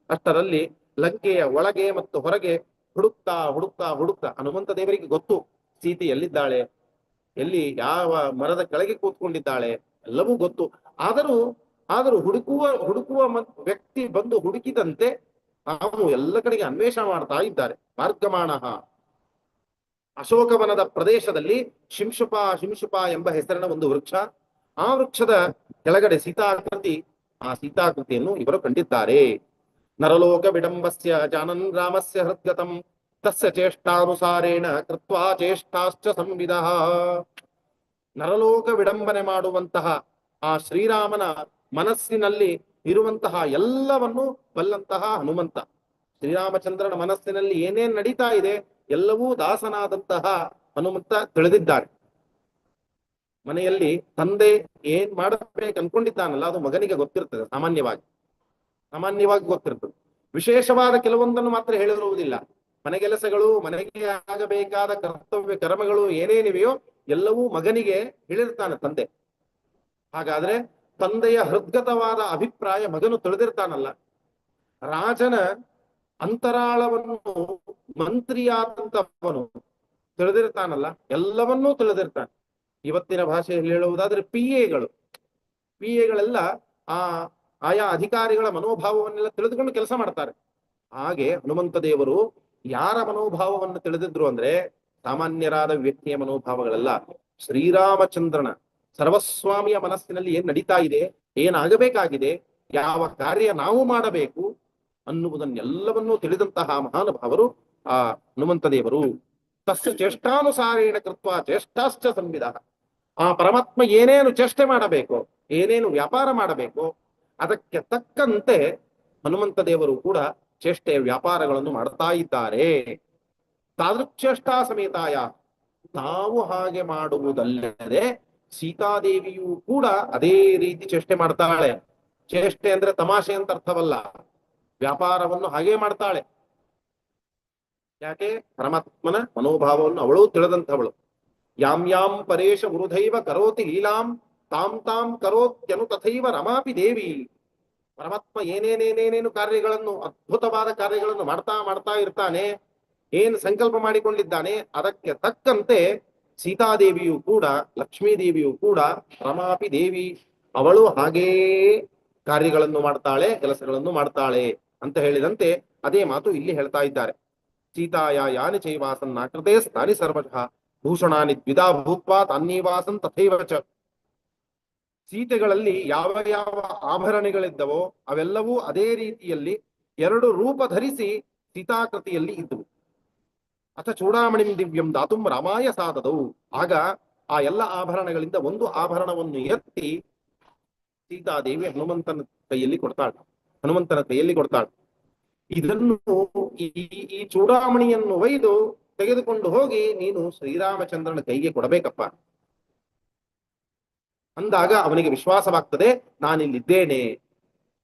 ಅಷ್ಟರಲ್ಲಿ ಲಂಕೆಯ ಒಳಗೆ ಮತ್ತು ಹೊರಗೆ ಹುಡುಕ್ತಾ ಹುಡುಕ್ತಾ ಹುಡುಕ್ತಾ ಹನುಮಂತ ದೇವರಿಗೆ ಗೊತ್ತು ಸೀತೆ ಎಲ್ಲಿದ್ದಾಳೆ, ಎಲ್ಲಿ ಯಾವ ಮರದ ಕೆಳಗೆ ಕೂತ್ಕೊಂಡಿದ್ದಾಳೆ ಎಲ್ಲವೂ ಗೊತ್ತು. ಆದರೂ ಆದರೂ ಹುಡುಕುವ ವ್ಯಕ್ತಿ ಬಂದು ಹುಡುಕಿದಂತೆ ತಾವು ಎಲ್ಲ ಕಡೆಗೆ ಅನ್ವೇಷಣೆ ಮಾಡ್ತಾ ಇದ್ದಾರೆ. ಮಾರ್ಗಮಾಣ ಅಶೋಕವನದ ಪ್ರದೇಶದಲ್ಲಿ ಶಿಂಶುಪ ಎಂಬ ಹೆಸರಿನ ಒಂದು ವೃಕ್ಷ, ಆ ವೃಕ್ಷದ ಕೆಳಗಡೆ ಸೀತಾಕೃತಿ, ಆ ಸೀತಾಕೃತಿಯನ್ನು ಇವರು ಕಂಡಿದ್ದಾರೆ. ನರಲೋಕ ವಿಡಂಬಸ್ಯ ಜಾನನ್ ರಾಮಸ್ಯ ಹೃದ್ಗತಂ ತಸ್ಯ ಚೇಷ್ಟಾನುಸಾರೇಣ ಕೃತ್ವಾ ಚೇಷ್ಟಾಶ್ಚ ಸಂವಿದಃ. ನರಲೋಕ ವಿಡಂಬನೆ ಮಾಡುವಂತಹ ಆ ಶ್ರೀರಾಮನ ಮನಸ್ಸಿನಲ್ಲಿ ಇರುವಂತಹ ಎಲ್ಲವನ್ನು ಬಲ್ಲಂತಹ ಹನುಮಂತ, ಶ್ರೀರಾಮಚಂದ್ರನ ಮನಸ್ಸಿನಲ್ಲಿ ಏನೇನ್ ನಡೀತಾ ಇದೆ ಎಲ್ಲವೂ ದಾಸನಾದಂತಹ ಹನುಮಂತ ತಿಳಿದಿದ್ದಾನೆ. ಮನೆಯಲ್ಲಿ ತಂದೆ ಏನ್ ಮಾಡಬೇಕು ಅನ್ಕೊಂಡಿದ್ದಾನಲ್ಲ ಅದು ಮಗನಿಗೆ ಗೊತ್ತಿರ್ತದೆ, ಸಾಮಾನ್ಯವಾಗಿ ಗೊತ್ತಿರ್ತದೆ. ವಿಶೇಷವಾದ ಕೆಲವೊಂದನ್ನು ಮಾತ್ರ ಹೇಳಿರುವುದಿಲ್ಲ. ಮನೆಗೆಲಸಗಳು, ಮನೆಗೆ ಆಗಬೇಕಾದ ಕರ್ತವ್ಯ ಕರ್ಮಗಳು ಏನೇನಿವೆಯೋ ಎಲ್ಲವೂ ಮಗನಿಗೆ ಹೇಳಿರ್ತಾನೆ ತಂದೆ. ಹಾಗಾದ್ರೆ ತಂದೆಯ ಹೃದ್ಗತವಾದ ಅಭಿಪ್ರಾಯ ಮಗನು ತಿಳಿದಿರ್ತಾನಲ್ಲ. ರಾಜನ ಅಂತರಾಳವನ್ನು ಮಂತ್ರಿಯಾದಂತವನು ತಿಳಿದಿರ್ತಾನಲ್ಲ, ಎಲ್ಲವನ್ನೂ ತಿಳಿದಿರ್ತಾನೆ. ಇವತ್ತಿನ ಭಾಷೆಯಲ್ಲಿ ಹೇಳುವುದಾದ್ರೆ ಪಿ ಎಗಳೆಲ್ಲ ಆಯಾ ಅಧಿಕಾರಿಗಳ ಮನೋಭಾವವನ್ನೆಲ್ಲ ತಿಳಿದುಕೊಂಡು ಕೆಲಸ ಮಾಡ್ತಾರೆ. ಹಾಗೆ ಹನುಮಂತ ದೇವರು ಯಾರ ಮನೋಭಾವವನ್ನು ತಿಳಿದಿದ್ರು ಅಂದ್ರೆ ಸಾಮಾನ್ಯರಾದ ವ್ಯಕ್ತಿಯ ಮನೋಭಾವಗಳೆಲ್ಲ, ಶ್ರೀರಾಮಚಂದ್ರನ ಸರ್ವಸ್ವಾಮಿಯ ಮನಸ್ಸಿನಲ್ಲಿ ಏನ್ ನಡೀತಾ ಇದೆ, ಏನಾಗಬೇಕಾಗಿದೆ, ಯಾವ ಕಾರ್ಯ ನಾವು ಮಾಡಬೇಕು ಅನ್ನುವುದನ್ನೆಲ್ಲವನ್ನೂ ತಿಳಿದಂತಹ ಮಹಾನುಭಾವರು ಆ ಹನುಮಂತ ದೇವರು. ತಸ್ಯ ಚೇಷ್ಟಾನುಸಾರೇಣ ಕೃತ್ವ ಚೇಷ್ಟಾಶ್ಚ ಸಂವಿಧ. ಆ ಪರಮಾತ್ಮ ಏನೇನು ಚೇಷ್ಟೆ ಮಾಡಬೇಕು, ಏನೇನು ವ್ಯಾಪಾರ ಮಾಡಬೇಕು ಅದಕ್ಕೆ ತಕ್ಕಂತೆ ಹನುಮಂತ ದೇವರು ಕೂಡ ಚೇಷ್ಟೆಯ ವ್ಯಾಪಾರಗಳನ್ನು ಮಾಡ್ತಾ ಇದ್ದಾರೆ. ತಾದೃಕ್ಚೇಷ್ಟಾ ಸಮೇತಾಯ, ತಾವು ಹಾಗೆ ಮಾಡುವುದಲ್ಲದೆ ಸೀತಾದೇವಿಯೂ ಕೂಡ ಅದೇ ರೀತಿ ಚೇಷ್ಟೆ ಮಾಡ್ತಾಳೆ. ಚೇಷ್ಟೆ ಅಂದ್ರೆ ತಮಾಷೆ ಅಂತ ಅರ್ಥವಲ್ಲ, ವ್ಯಾಪಾರವನ್ನು ಹಾಗೆ ಮಾಡ್ತಾಳೆ. ಯಾಕೆ? ಪರಮಾತ್ಮನ ಮನೋಭಾವವನ್ನು ಅವಳು ತಿಳಿದಂಥವಳು. ಯಾಂ ಯಾಂ ಪರೇಶ ವೃಧೈವ ಕರೋತಿ ಲೀಲಾಂ ತಾಂ ತಾಂ ಕರೋತ್ಯನು ತಥೈವ ರಮಾಪಿ ದೇವಿ. ಪರಮಾತ್ಮ ಏನೇನೇನೇನೇನು ಕಾರ್ಯಗಳನ್ನು, ಅದ್ಭುತವಾದ ಕಾರ್ಯಗಳನ್ನು ಮಾಡ್ತಾ ಇರ್ತಾನೆ. ಏನ್ ಸಂಕಲ್ಪ ಮಾಡಿಕೊಂಡಿದ್ದಾನೆ ಅದಕ್ಕೆ ತಕ್ಕಂತೆ ಸೀತಾದೇವಿಯು ಕೂಡ, ಲಕ್ಷ್ಮೀದೇವಿಯು ಕೂಡ ರಮಾಪಿ ದೇವಿ, ಅವಳು ಹಾಗೇ ಕಾರ್ಯಗಳನ್ನು ಮಾಡ್ತಾಳೆ, ಕೆಲಸಗಳನ್ನು ಮಾಡ್ತಾಳೆ ಅಂತ ಹೇಳಿದಂತೆ ಅದೇ ಮಾತು ಇಲ್ಲಿ ಹೇಳ್ತಾ ಇದ್ದಾರೆ. ಸೀತಾಯ ಯಾನಿ ಚೈವಾಸನ್ ನಾಕೃತೆ ಸ್ನಾನಿ ಸರ್ವಶಃ ಭೂಷಣಾನಿ ದ್ವಿಧಾ ಭೂತ್ವಾ ತಾನ್ಯವಾಸನ್ ತಥೈವ ಚ. ಸೀತೆಗಳಲ್ಲಿ ಯಾವ ಯಾವ ಆಭರಣಗಳಿದ್ದವೋ ಅವೆಲ್ಲವೂ ಅದೇ ರೀತಿಯಲ್ಲಿ ಎರಡು ರೂಪ ಧರಿಸಿ ಸೀತಾಕೃತಿಯಲ್ಲಿ ಇದ್ದವು. ಅಥ ಚೂಡಾಮಣಿಂ ದಿವ್ಯಂ ದಾತುಂ ರಾಮಾಯ ಸಾಧದವು. ಆಗ ಆ ಎಲ್ಲ ಆಭರಣಗಳಿಂದ ಒಂದು ಆಭರಣವನ್ನು ಎತ್ತಿ ಸೀತಾದೇವಿ ಹನುಮಂತನ ಕೈಯಲ್ಲಿ ಕೊಡ್ತಾಳೆ. ಇದನ್ನು ಈ ಚೂಡಾಮಣಿಯನ್ನು ಒಯ್ದು ತೆಗೆದುಕೊಂಡು ಹೋಗಿ ನೀನು ಶ್ರೀರಾಮಚಂದ್ರನ ಕೈಗೆ ಕೊಡಬೇಕಪ್ಪ ಅಂದಾಗ ಅವನಿಗೆ ವಿಶ್ವಾಸವಾಗ್ತದೆ, ನಾನಿಲ್ಲಿದ್ದೇನೆ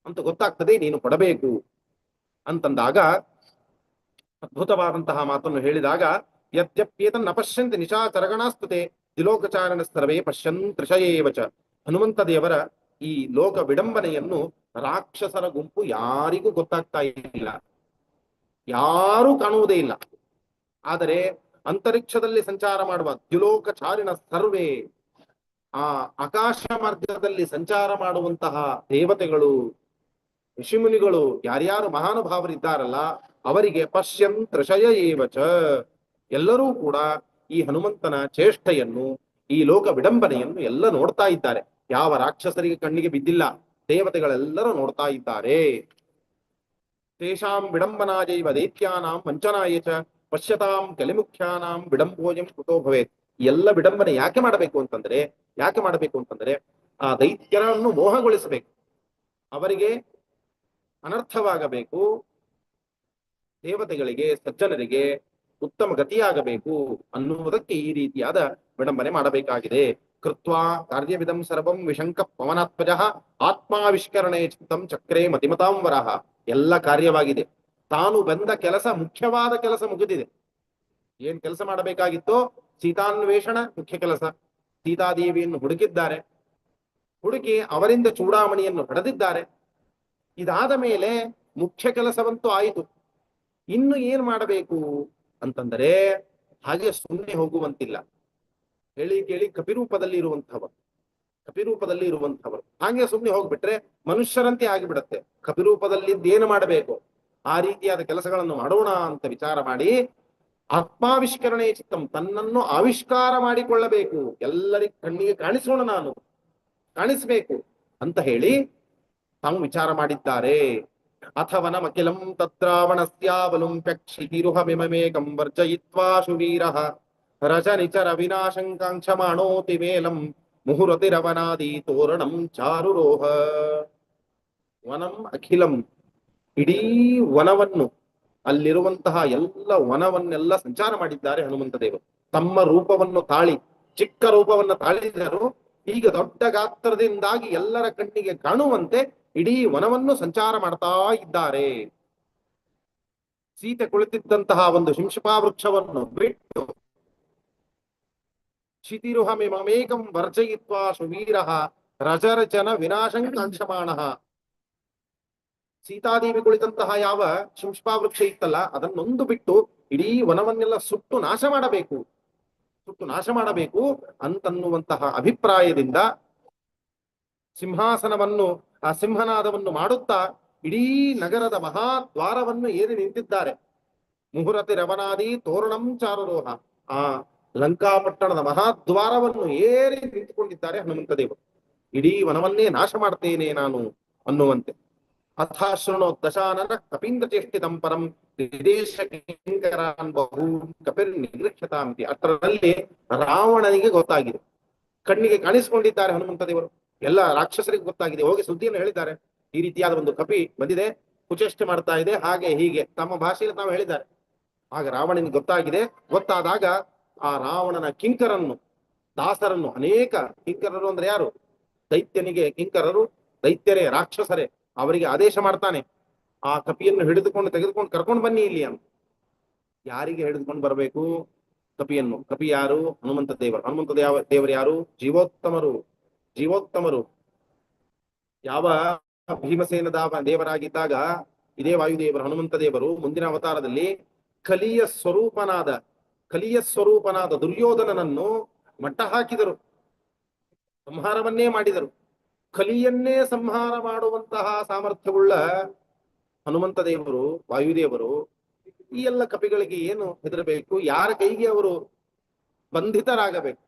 ಅಂತ ಗೊತ್ತಾಗ್ತದೆ, ನೀನು ಕೊಡಬೇಕು ಅಂತಂದಾಗ ಅದ್ಭುತವಾದಂತಹ ಮಾತನ್ನು ಹೇಳಿದಾಗ, ಯದ್ಯಪ್ಯೇತನ್ ಅಪಶ್ಯಂತಿ ನಿಶಾಚರಗಣಾಸ್ತುತೆ ತ್ರಿಲೋಕಚಾರಣ ಸರ್ವೇ ಪಶ್ಯನ್ ತ್ರಿಶಯೇವಚ. ಹನುಮಂತ ದೇವರ ಈ ಲೋಕ ವಿಡಂಬನೆಯನ್ನು ರಾಕ್ಷಸರ ಗುಂಪು ಯಾರಿಗೂ ಗೊತ್ತಾಗ್ತಾ ಇಲ್ಲ, ಯಾರೂ ಕಾಣುವುದೇ ಇಲ್ಲ. ಆದರೆ ಅಂತರಿಕ್ಷದಲ್ಲಿ ಸಂಚಾರ ಮಾಡುವ ದ್ಯುಲೋಕಚಾರಿಣ ಸರ್ವೇ, ಆ ಆಕಾಶ ಮಾರ್ಗದಲ್ಲಿ ಸಂಚಾರ ಮಾಡುವಂತಹ ದೇವತೆಗಳು, ಋಷಿಮುನಿಗಳು, ಯಾರ್ಯಾರು ಮಹಾನುಭಾವರಿದ್ದಾರಲ್ಲ ಅವರಿಗೆ ಪಶ್ಯನ್ ತ್ರಿಶಯ ಏವಚ, ಎಲ್ಲರೂ ಕೂಡ ಈ ಹನುಮಂತನ ಚೇಷ್ಟೆಯನ್ನು, ಈ ಲೋಕ ವಿಡಂಬನೆಯನ್ನು ಎಲ್ಲ ನೋಡ್ತಾ ಇದ್ದಾರೆ. ಯಾವ ರಾಕ್ಷಸರಿಗೆ ಕಣ್ಣಿಗೆ ಬಿದ್ದಿಲ್ಲ, ದೇವತೆಗಳೆಲ್ಲರೂ ನೋಡ್ತಾ ಇದ್ದಾರೆ. ತೇಷಾಂ ವಿಡಂಬನಾಜೈವ ದೈತ್ಯಾನಾಂ ವಂಚನಾಯ ಚ ಪಶ್ಯತಾಂ ಕಲಿಮುಖ್ಯಾನಾಂ ವಿಡಂಬೋಜಂ ಕೃತೋ ಭವೇತ್. ಎಲ್ಲ ವಿಡಂಬನೆ ಯಾಕೆ ಮಾಡಬೇಕು ಅಂತಂದ್ರೆ ಆ ದೈತ್ಯರನ್ನು ಮೋಹಗೊಳಿಸಬೇಕು, ಅವರಿಗೆ ಅನರ್ಥವಾಗಬೇಕು, ದೇವತೆಗಳಿಗೆ ಸಜ್ಜನರಿಗೆ ಉತ್ತಮ ಗತಿಯಾಗಬೇಕು ಅನ್ನುವುದಕ್ಕೆ ಈ ರೀತಿಯಾದ ವಿಡಂಬನೆ ಮಾಡಬೇಕಾಗಿದೆ. ಕೃತ್ವಾ ಕಾರ್ಯವಿದಂ ಸರ್ವಂ ವಿಶಂಕ ಪವನಾತ್ಮಜ ಆತ್ಮಾವಿಷ್ಕರಣೆ ಚಿತ್ತಂ ಚಕ್ರೇ ಮತಿಮತಾಂ ವರಹ. ಎಲ್ಲ ಕಾರ್ಯವಾಗಿದೆ, ತಾನು ಬಂದ ಕೆಲಸ, ಮುಖ್ಯವಾದ ಕೆಲಸ ಮುಗಿದಿದೆ. ಏನ್ ಕೆಲಸ ಮಾಡಬೇಕಾಗಿತ್ತೋ ಸೀತಾನ್ವೇಷಣ ಮುಖ್ಯ ಕೆಲಸ. ಸೀತಾದೇವಿಯನ್ನು ಹುಡುಕಿದ್ದಾರೆ, ಹುಡುಕಿ ಅವರಿಂದ ಚೂಡಾಮಣಿಯನ್ನು ಪಡೆದಿದ್ದಾರೆ. ಇದಾದ ಮೇಲೆ ಮುಖ್ಯ ಕೆಲಸವಂತೂ ಆಯಿತು. ಇನ್ನು ಏನ್ ಮಾಡಬೇಕು ಅಂತಂದರೆ ಹಾಗೆ ಸುಮ್ಮನೆ ಹೋಗುವಂತಿಲ್ಲ. ಹೇಳಿ ಕೇಳಿ ಕಪಿರೂಪದಲ್ಲಿ ಇರುವಂತಹವರು ಹಾಗೆ ಸುಮ್ಮನೆ ಹೋಗ್ಬಿಟ್ರೆ ಮನುಷ್ಯರಂತೆ ಆಗಿಬಿಡತ್ತೆ. ಕಪಿರೂಪದಲ್ಲಿ ಏನು ಮಾಡಬೇಕು ಆ ರೀತಿಯಾದ ಕೆಲಸಗಳನ್ನು ಮಾಡೋಣ ಅಂತ ವಿಚಾರ ಮಾಡಿ ಆತ್ಮಾವಿಷ್ಕರಣೆ ಚಿತ್ತಂ, ತನ್ನನ್ನು ಆವಿಷ್ಕಾರ ಮಾಡಿಕೊಳ್ಳಬೇಕು. ಎಲ್ಲರಿಗೂ ಕಣ್ಣಿಗೆ ಕಾಣಿಸೋಣ, ನಾನು ಕಾಣಿಸ್ಬೇಕು ಅಂತ ಹೇಳಿ ತಾವು ವಿಚಾರ ಮಾಡಿದ್ದಾರೆ. ಅಥವನಮಖಿಲಂ ತದ್ರಾವಣಸ್ಯಾವಲುಂಪ್ಯಕ್ಷಿತಿರುಹಮಿಮಮೇಕಂ ವರ್ಜಯಿತ್ವಾ ಶುವೀರಃ ರಜನಿಚರ ವಿನಾಶಂಕಾಂಕ್ಷಮಾಣೋತಿ ಮೇಲಂ ಮುಹುರತಿರವನಾದಿ ತೋರಣಂ ಚಾರುರೋಹ. ವನಂ ಅಖಿಲಂ, ಇಡೀ ವನವನ್ನು, ಅಲ್ಲಿರುವಂತಹ ಎಲ್ಲ ವನವನ್ನೆಲ್ಲ ಸಂಚಾರ ಮಾಡಿದ್ದಾರೆ ಹನುಮಂತ ದೇವರು. ತಮ್ಮ ರೂಪವನ್ನು ತಾಳಿ, ಚಿಕ್ಕ ರೂಪವನ್ನು ತಾಳಿದರು. ಈಗ ದೊಡ್ಡ ಗಾತ್ರದಿಂದಾಗಿ ಎಲ್ಲರ ಕಣ್ಣಿಗೆ ಕಾಣುವಂತೆ ಇಡೀ ವನವನ್ನು ಸಂಚಾರ ಮಾಡ್ತಾ ಇದ್ದಾರೆ. ಸೀತೆ ಕುಳಿತಿದ್ದಂತಹ ಒಂದು ಶಿಂಶುಪಾ ವೃಕ್ಷವನ್ನು ಬಿಟ್ಟು ಶಿತಿರುಹಮಿಮಮೇಕಂ ವರ್ಜಯಿತ್ವಾ ಸುವೀರಃ ರಜರಚನ ವಿನಾಶಂಕಾಂಕ್ಷಮಾಣಃ. ಸೀತಾದೇವಿ ಕುಳಿತಂತಹ ಯಾವ ಶಿಂಶುಪಾ ವೃಕ್ಷ ಇತ್ತಲ್ಲ, ಅದನ್ನೊಂದು ಬಿಟ್ಟು ಇಡೀ ವನವನ್ನೆಲ್ಲ ಸುಟ್ಟು ನಾಶ ಮಾಡಬೇಕು ಅಂತನ್ನುವಂತಹ ಅಭಿಪ್ರಾಯದಿಂದ ಸಿಂಹಾಸನವನ್ನು, ಆ ಸಿಂಹನಾದವನ್ನು ಮಾಡುತ್ತಾ ಇಡೀ ನಗರದ ಮಹಾದ್ವಾರವನ್ನು ಏರಿ ನಿಂತಿದ್ದಾರೆ. ಮುಹುರತಿ ರವನಾದಿ ತೋರಣಂ ಚಾರುರೋಹ, ಆ ಲಂಕಾಪಟ್ಟಣದ ಮಹಾದ್ವಾರವನ್ನು ಏರಿ ನಿಂತುಕೊಂಡಿದ್ದಾರೆ ಹನುಮಂತ ದೇವರು. ಇಡೀ ವನವನ್ನೇ ನಾಶ ಮಾಡ್ತೇನೆ ನಾನು ಅನ್ನುವಂತೆ. ಅಥಾಶೃಣೋ ದಶಾನನ ಕಪೀಂದ್ರ ಚೇಷ್ಟಿತಂ ಪರಂ ವಿದೇಶ ಕಿಂಕರಾನ್ ಬಹು ಕಪಿರ್ ನಿಗೃಕ್ಷತಾಂತಿ. ಅಷ್ಟರಲ್ಲಿ ರಾವಣನಿಗೆ ಗೊತ್ತಾಗಿದೆ, ಕಣ್ಣಿಗೆ ಕಾಣಿಸಿಕೊಂಡಿದ್ದಾರೆ ಹನುಮಂತ ದೇವರು. ಎಲ್ಲ ರಾಕ್ಷಸರಿಗೆ ಗೊತ್ತಾಗಿದೆ, ಹೋಗಿ ಸುದ್ದಿಯನ್ನು ಹೇಳಿದ್ದಾರೆ. ಈ ರೀತಿಯಾದ ಒಂದು ಕಪಿ ಬಂದಿದೆ, ಕುಚೇಷ್ಟೆ ಮಾಡ್ತಾ ಇದೆ, ಹಾಗೆ ಹೀಗೆ ತಮ್ಮ ಭಾಷೆಯಲ್ಲಿ ತಾವು ಹೇಳಿದ್ದಾರೆ. ಆಗ ರಾವಣನಿಗೆ ಗೊತ್ತಾದಾಗ ಆ ರಾವಣನ ಕಿಂಕರನ್ನು, ದಾಸರನ್ನು, ಅನೇಕ ಕಿಂಕರರು ಅಂದ್ರೆ ಯಾರು? ದೈತ್ಯನಿಗೆ ಕಿಂಕರರು, ದೈತ್ಯರೇ, ರಾಕ್ಷಸರೇ, ಅವರಿಗೆ ಆದೇಶ ಮಾಡ್ತಾನೆ, ಆ ಕಪಿಯನ್ನು ತೆಗೆದುಕೊಂಡು ಕರ್ಕೊಂಡು ಬನ್ನಿ ಇಲ್ಲಿ ಅಂತ. ಯಾರಿಗೆ ಹಿಡಿದುಕೊಂಡು ಬರಬೇಕು ಕಪಿಯನ್ನು? ಕಪಿ ಯಾರು? ಹನುಮಂತ ದೇವರು ಯಾರು? ಜೀವೋತ್ತಮರು. ಯಾವ ಭೀಮಸೇನ ದೇವರಾಗಿದ್ದಾಗ ಇದೇ ವಾಯುದೇವರು ಹನುಮಂತ ದೇವರು ಮುಂದಿನ ಅವತಾರದಲ್ಲಿ ಕಲಿಯ ಸ್ವರೂಪನಾದ ದುರ್ಯೋಧನನನ್ನು ಮಟ್ಟ ಹಾಕಿದರು, ಸಂಹಾರವನ್ನೇ ಮಾಡಿದರು. ಕಲಿಯನ್ನೇ ಸಂಹಾರ ಮಾಡುವಂತಹ ಸಾಮರ್ಥ್ಯವುಳ್ಳ ಹನುಮಂತ ದೇವರು, ವಾಯುದೇವರು, ಈ ಎಲ್ಲ ಕಪಿಗಳಿಗೆ ಏನು ಹೆದರಬೇಕು? ಯಾರ ಕೈಗೆ ಅವರು ಬಂಧಿತರಾಗಬೇಕು?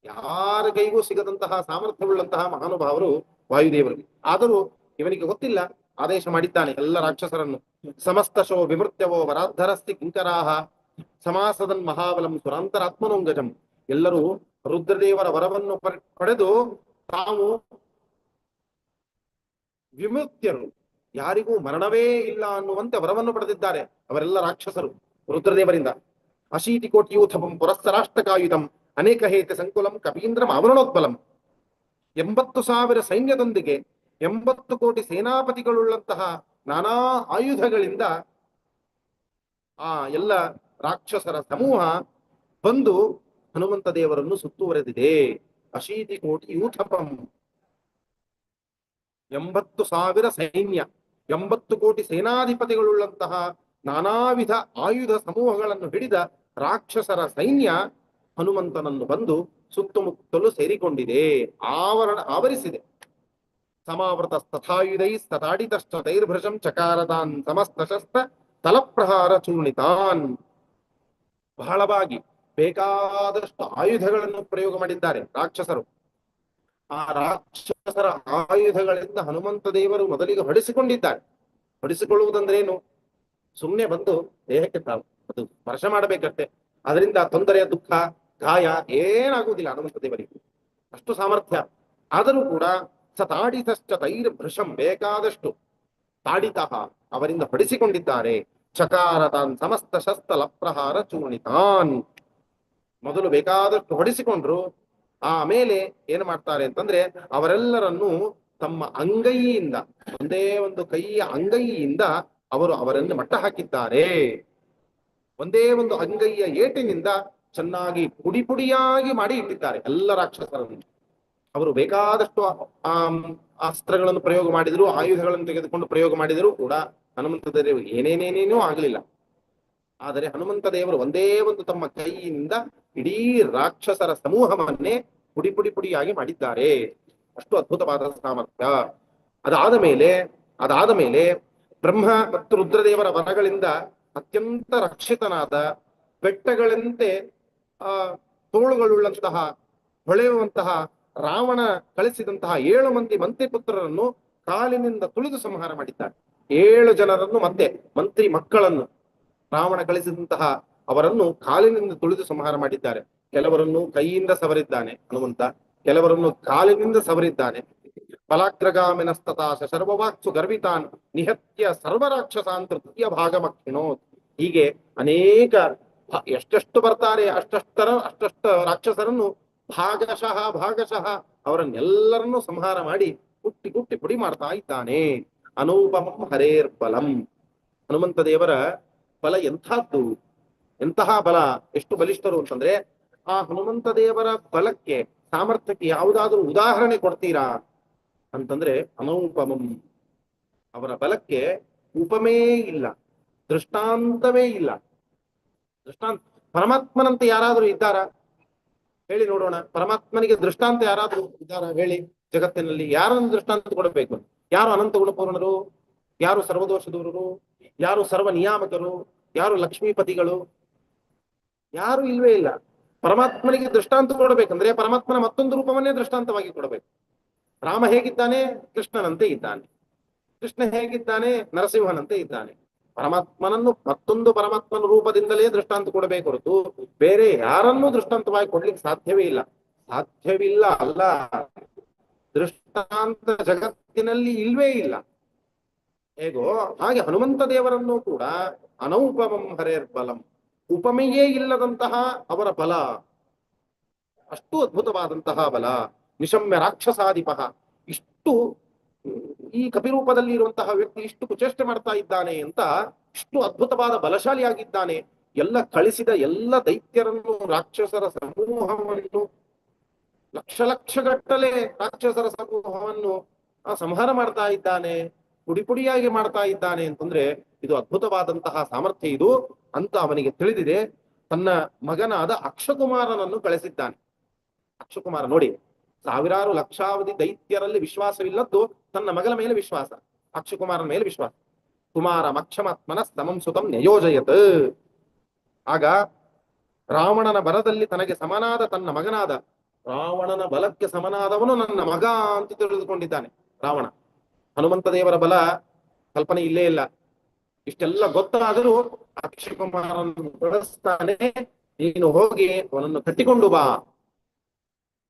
ಯಾರ ಕೈಗೂ ಸಿಗದಂತಹ ಸಾಮರ್ಥ್ಯವುಳ್ಳಂತಹ ಮಹಾನುಭಾವರು ವಾಯುದೇವರು. ಆದರೂ ಇವನಿಗೆ ಗೊತ್ತಿಲ್ಲ, ಆದೇಶ ಮಾಡಿದ್ದಾನೆ ಎಲ್ಲ ರಾಕ್ಷಸರನ್ನು. ಸಮಸ್ತ ಶೋ ವಿಮೃತ್ಯವೋ ವರಾಧರಸ್ತಿ ಕಿಂಕರಾಹ ಸಮಾಸದನ್ ಮಹಾಬಲಂ ಸುರಾಂತರಾತ್ಮನೋಂಗಜಂ. ಎಲ್ಲರೂ ರುದ್ರದೇವರ ವರವನ್ನು ಪಡೆದು ತಾವು ವಿಮುಕ್ತರು, ಯಾರಿಗೂ ಮರಣವೇ ಇಲ್ಲ ಅನ್ನುವಂತೆ ವರವನ್ನು ಪಡೆದಿದ್ದಾರೆ ಅವರೆಲ್ಲ ರಾಕ್ಷಸರು ರುದ್ರದೇವರಿಂದ. ಅಶೀತಿ ಕೋಟಿ ಯೂಥಪಂ ಪುರಸ್ಸರಾಷ್ಟಕಾಯುಧಂ ಅನೇಕ ಹೇತ ಸಂಕುಲಂ ಕಪೀಂದ್ರಂ ಆವರಣೋತ್ಪಲಂ. 80,000 ಸೈನ್ಯದೊಂದಿಗೆ 80 ಕೋಟಿ ಸೇನಾಪತಿಗಳುಳ್ಳಂತಹ ನಾನಾ ಆಯುಧಗಳಿಂದ ಆ ಎಲ್ಲ ರಾಕ್ಷಸರ ಸಮೂಹ ಬಂದು ಹನುಮಂತ ದೇವರನ್ನು ಸುತ್ತುವರೆದಿದೆ. ಅಶೀತಿ ಕೋಟಿ ಯೂಥಪಂ, 80,000 ಸೈನ್ಯ, 80 ಕೋಟಿ ಸೇನಾಧಿಪತಿಗಳುಳ್ಳಂತಹ ನಾನಾ ವಿಧ ಆಯುಧ ಸಮೂಹಗಳನ್ನು ಹಿಡಿದ ರಾಕ್ಷಸರ ಸೈನ್ಯ ಹನುಮಂತನನ್ನು ಬಂದು ಸುತ್ತಮುತ್ತಲು ಸೇರಿಕೊಂಡಿದೆ, ಆವರಿಸಿದೆ. ಸಮಾವೃತ ತಥಾಯುಧೈ ತಥಾಡಿತೈರ್ಭೃಶಂ ಚಕಾರತಾನ್ ಸಮಸ್ತ ಶಸ್ತ್ರ ತಲಪ್ರಹಾರ ಚೂರ್ಣಿತಾನ್. ಬಹಳವಾಗಿ ಬೇಕಾದಷ್ಟು ಆಯುಧಗಳನ್ನು ಪ್ರಯೋಗ ಮಾಡಿದ್ದಾರೆ ರಾಕ್ಷಸರು. ಆ ರಾಕ್ಷಸರ ಆಯುಧಗಳಿಂದ ಹನುಮಂತ ದೇವರು ಮೊದಲಿಗೆ ಹೊಡೆಸಿಕೊಂಡಿದ್ದಾರೆ. ಹೊಡೆಸಿಕೊಳ್ಳುವುದಂದ್ರೇನು? ಸುಮ್ಮನೆ ಬಂದು ದೇಹಕ್ಕೆ ಅದು ಸ್ಪರ್ಶ ಮಾಡಬೇಕಷ್ಟೆ, ಅದರಿಂದ ತೊಂದರೆ, ದುಃಖ, ಗಾಯ ಏನಾಗುವುದಿಲ್ಲ ಹನುಮಂತ ದೇವರಿಗೆ, ಅಷ್ಟು ಸಾಮರ್ಥ್ಯ. ಆದರೂ ಕೂಡ ತಾಡಿತಶ್ಚ ತೈರ್ಭೃಶಂ, ಬೇಕಾದಷ್ಟು ತಾಡಿತಃ ಅವರಿಂದ ಹೊಡೆಸಿಕೊಂಡಿದ್ದಾರೆ. ಚಕಾರತಾನ್ ಸಮಸ್ತ ಶಸ್ತ್ರ ಪ್ರಹಾರ ಚೂರ್ಣಿತಾನ್. ಮೊದಲು ಬೇಕಾದಷ್ಟು ಹೊಡೆಸಿಕೊಂಡ್ರು, ಆಮೇಲೆ ಏನು ಮಾಡ್ತಾರೆ ಅಂತಂದ್ರೆ ಅವರೆಲ್ಲರನ್ನು ತಮ್ಮ ಅಂಗೈಯಿಂದ, ಒಂದೇ ಒಂದು ಕೈಯ ಅಂಗೈಯಿಂದ ಅವರನ್ನು ಮಟ್ಟ ಹಾಕಿದ್ದಾರೆ. ಒಂದೇ ಒಂದು ಅಂಗೈಯ ಏಟಿನಿಂದ ಚೆನ್ನಾಗಿ ಪುಡಿ ಪುಡಿಯಾಗಿ ಮಾಡಿ ಇಟ್ಟಿದ್ದಾರೆ ಎಲ್ಲ ರಾಕ್ಷಸರನ್ನು. ಅವರು ಬೇಕಾದಷ್ಟು ಅಸ್ತ್ರಗಳನ್ನು ಪ್ರಯೋಗ ಮಾಡಿದರು, ಆಯುಧಗಳನ್ನು ತೆಗೆದುಕೊಂಡು ಪ್ರಯೋಗ ಮಾಡಿದರೂ ಕೂಡ ಹನುಮಂತ ದೇವರು ಏನೇನೇನೇನೂ ಆಗಲಿಲ್ಲ. ಆದರೆ ಹನುಮಂತ ದೇವರು ಒಂದೇ ಒಂದು ತಮ್ಮ ಕೈಯಿಂದ ಇಡೀ ರಾಕ್ಷಸರ ಸಮೂಹವನ್ನೇ ಪುಡಿ ಪುಡಿ ಪುಡಿಯಾಗಿ ಮಾಡಿದ್ದಾರೆ. ಅಷ್ಟು ಅದ್ಭುತವಾದ ಸಾಮರ್ಥ್ಯ. ಅದಾದ ಮೇಲೆ ಬ್ರಹ್ಮ ಮತ್ತು ರುದ್ರದೇವರ ವರಗಳಿಂದ ಅತ್ಯಂತ ರಕ್ಷಿತನಾದ, ಬೆಟ್ಟಗಳಂತೆ ತೋಳುಗಳುಳ್ಳಂತಹ, ಹೊಳೆಯುವಂತಹ ರಾವಣ ಕಳಿಸಿದಂತಹ 7 ಮಂದಿ ಮಂತ್ರಿಪುತ್ರರನ್ನು ಕಾಲಿನಿಂದ ತುಳಿದು ಸಂಹಾರ ಮಾಡಿದ್ದಾರೆ. 7 ಜನರನ್ನು, ಮತ್ತೆ ಮಂತ್ರಿ ಮಕ್ಕಳನ್ನು ರಾವಣ ಕಳಿಸಿದಂತಹ ಅವರನ್ನು ಕಾಲಿನಿಂದ ತುಳಿದು ಸಂಹಾರ ಮಾಡಿದ್ದಾರೆ. ಕೆಲವರನ್ನು ಕೈಯಿಂದ ಸವರಿದ್ದಾನೆ ಹನುಮಂತ, ಕೆಲವರನ್ನು ಕಾಲಿನಿಂದ ಸವರಿದ್ದಾನೆ. ಫಲಾಗ್ರಗಾಮಿನಸ್ತತಾಶ ಸರ್ವವಾಕ್ಸು ಗರ್ವಿತಾನ್ ನಿಹತ್ಯ ಸರ್ವರಾಕ್ಷಸಾನ್ ತೃತೀಯ ಭಾಗಮಕ್ಷಿಣೋತ್. ಹೀಗೆ ಅನೇಕ ಎಷ್ಟೆಷ್ಟು ಬರ್ತಾರೆ ಅಷ್ಟಷ್ಟ ರಾಕ್ಷಸರನ್ನು ಭಾಗಶಃ ಅವರನ್ನೆಲ್ಲರನ್ನೂ ಸಂಹಾರ ಮಾಡಿ ಕುಟ್ಟಿ ಕುಟ್ಟಿ ಪುಡಿ ಮಾಡ್ತಾ ಇದ್ದಾನೆ. ಅನೂಪಮಂ ಹರೇರ್ ಬಲಂ. ಹನುಮಂತ ದೇವರ ಬಲ ಎಂಥದ್ದು, ಎಂತಹ ಬಲ, ಎಷ್ಟು ಬಲಿಷ್ಠರು ಅಂತಂದ್ರೆ, ಆ ಹನುಮಂತ ದೇವರ ಬಲಕ್ಕೆ, ಸಾಮರ್ಥ್ಯಕ್ಕೆ ಯಾವುದಾದ್ರೂ ಉದಾಹರಣೆ ಕೊಡ್ತೀರಾ ಅಂತಂದ್ರೆ ಅನೂಪಮಂ. ಅವರ ಬಲಕ್ಕೆ ಉಪಮೇ ಇಲ್ಲ, ದೃಷ್ಟಾಂತವೇ ಇಲ್ಲ. ಪರಮಾತ್ಮನಂತೆ ಯಾರಾದರೂ ಇದ್ದಾರಾ ಹೇಳಿ ನೋಡೋಣ. ಪರಮಾತ್ಮನಿಗೆ ದೃಷ್ಟಾಂತ ಯಾರಾದರೂ ಇದ್ದಾರಾ ಹೇಳಿ ಜಗತ್ತಿನಲ್ಲಿ? ಯಾರನ್ನು ದೃಷ್ಟಾಂತ ಕೊಡಬೇಕು? ಯಾರು ಅನಂತ ಗುಣಪೂರ್ಣರು? ಯಾರು ಸರ್ವದೋಷ ದೂರರು? ಯಾರು ಸರ್ವ ನಿಯಾಮಕರು? ಯಾರು ಲಕ್ಷ್ಮೀಪತಿಗಳು? ಯಾರು ಇಲ್ವೇ ಇಲ್ಲ. ಪರಮಾತ್ಮನಿಗೆ ದೃಷ್ಟಾಂತ ಕೊಡಬೇಕಂದ್ರೆ ಪರಮಾತ್ಮನ ಮತ್ತೊಂದು ರೂಪವನ್ನೇ ದೃಷ್ಟಾಂತವಾಗಿ ಕೊಡಬೇಕು. ರಾಮ ಹೇಗಿದ್ದಾನೆ? ಕೃಷ್ಣನಂತೆ ಇದ್ದಾನೆ. ಕೃಷ್ಣ ಹೇಗಿದ್ದಾನೆ? ನರಸಿಂಹನಂತೆ ಇದ್ದಾನೆ. ಪರಮಾತ್ಮನನ್ನು ಮತ್ತೊಂದು ಪರಮಾತ್ಮನ ರೂಪದಿಂದಲೇ ದೃಷ್ಟಾಂತ ಕೊಡಬೇಕು ಹೊರತು ಬೇರೆ ಯಾರನ್ನೂ ದೃಷ್ಟಾಂತವಾಗಿ ಕೊಡ್ಲಿಕ್ಕೆ ಸಾಧ್ಯವಿಲ್ಲ ಅಲ್ಲ. ದೃಷ್ಟಾಂತ ಜಗತ್ತಿನಲ್ಲಿ ಇಲ್ವೇ ಇಲ್ಲ. ಹೇಗೋ ಹಾಗೆ ಹನುಮಂತ ದೇವರನ್ನು ಕೂಡ ಅನೌಪಮಂ ಹರೇರ್ ಬಲಂ, ಉಪಮೆಯೇ ಇಲ್ಲದಂತಹ ಅವರ ಬಲ, ಅಷ್ಟು ಅದ್ಭುತವಾದಂತಹ ಬಲ. ನಿಶಮ್ಯ ರಾಕ್ಷಸಾಧಿಪ. ಇಷ್ಟು ಈ ಕಪಿರೂಪದಲ್ಲಿ ಇರುವಂತಹ ವ್ಯಕ್ತಿ ಇಷ್ಟು ಕುಚೇಷ್ಟೆ ಮಾಡ್ತಾ ಇದ್ದಾನೆ ಅಂತ, ಇಷ್ಟು ಅದ್ಭುತವಾದ ಬಲಶಾಲಿಯಾಗಿದ್ದಾನೆ. ಎಲ್ಲ ಕಳಿಸಿದ ಎಲ್ಲ ದೈತ್ಯರನ್ನು, ರಾಕ್ಷಸರ ಸಮೂಹವನ್ನು, ಲಕ್ಷಗಟ್ಟಲೆ ರಾಕ್ಷಸರ ಸಮೂಹವನ್ನು ಸಂಹಾರ ಮಾಡ್ತಾ ಇದ್ದಾನೆ, ಪುಡಿ ಪುಡಿಯಾಗಿ ಮಾಡ್ತಾ ಇದ್ದಾನೆ ಅಂತಂದ್ರೆ ಇದು ಅದ್ಭುತವಾದಂತಹ ಸಾಮರ್ಥ್ಯ ಇದು ಅಂತ ಅವನಿಗೆ ತಿಳಿದಿದೆ. ತನ್ನ ಮಗನಾದ ಅಕ್ಷಕುಮಾರನನ್ನು ಕಳಿಸಿದ್ದಾನೆ. ಅಕ್ಷಕುಮಾರ ನೋಡಿ, ಸಾವಿರಾರು ಲಕ್ಷಾವಧಿ ದೈತ್ಯರಲ್ಲಿ ವಿಶ್ವಾಸವಿಲ್ಲದ್ದು ತನ್ನ ಮಗನ ಮೇಲೆ ವಿಶ್ವಾಸ, ಅಕ್ಷಕುಮಾರನ ಮೇಲೆ ವಿಶ್ವಾಸ. ಕುಮಾರ ಮಕ್ಷಮಾತ್ಮನ ಸ್ತಮಂ ಸುತಂ ನ್ಯಯೋಜಯತ್. ಆಗ ರಾವಣನ ಬಲದಲ್ಲಿ ತನಗೆ ಸಮನಾದ ತನ್ನ ಮಗನಾದ, ರಾವಣನ ಬಲಕ್ಕೆ ಸಮನಾದವನು ನನ್ನ ಮಗ ಅಂತ ತಿಳಿದುಕೊಂಡಿದ್ದಾನೆ ರಾವಣ. ಹನುಮಂತ ದೇವರ ಬಲ ಕಲ್ಪನೆ ಇಲ್ಲೇ ಇಲ್ಲ. ಇಷ್ಟೆಲ್ಲ ಗೊತ್ತಾದರೂ ಅಕ್ಷಕುಮಾರನನ್ನು ಕಳಿಸ್ತಾನೆ, ನೀನು ಹೋಗಿ ಅವನನ್ನು ಕಟ್ಟಿಕೊಂಡು ಬಾ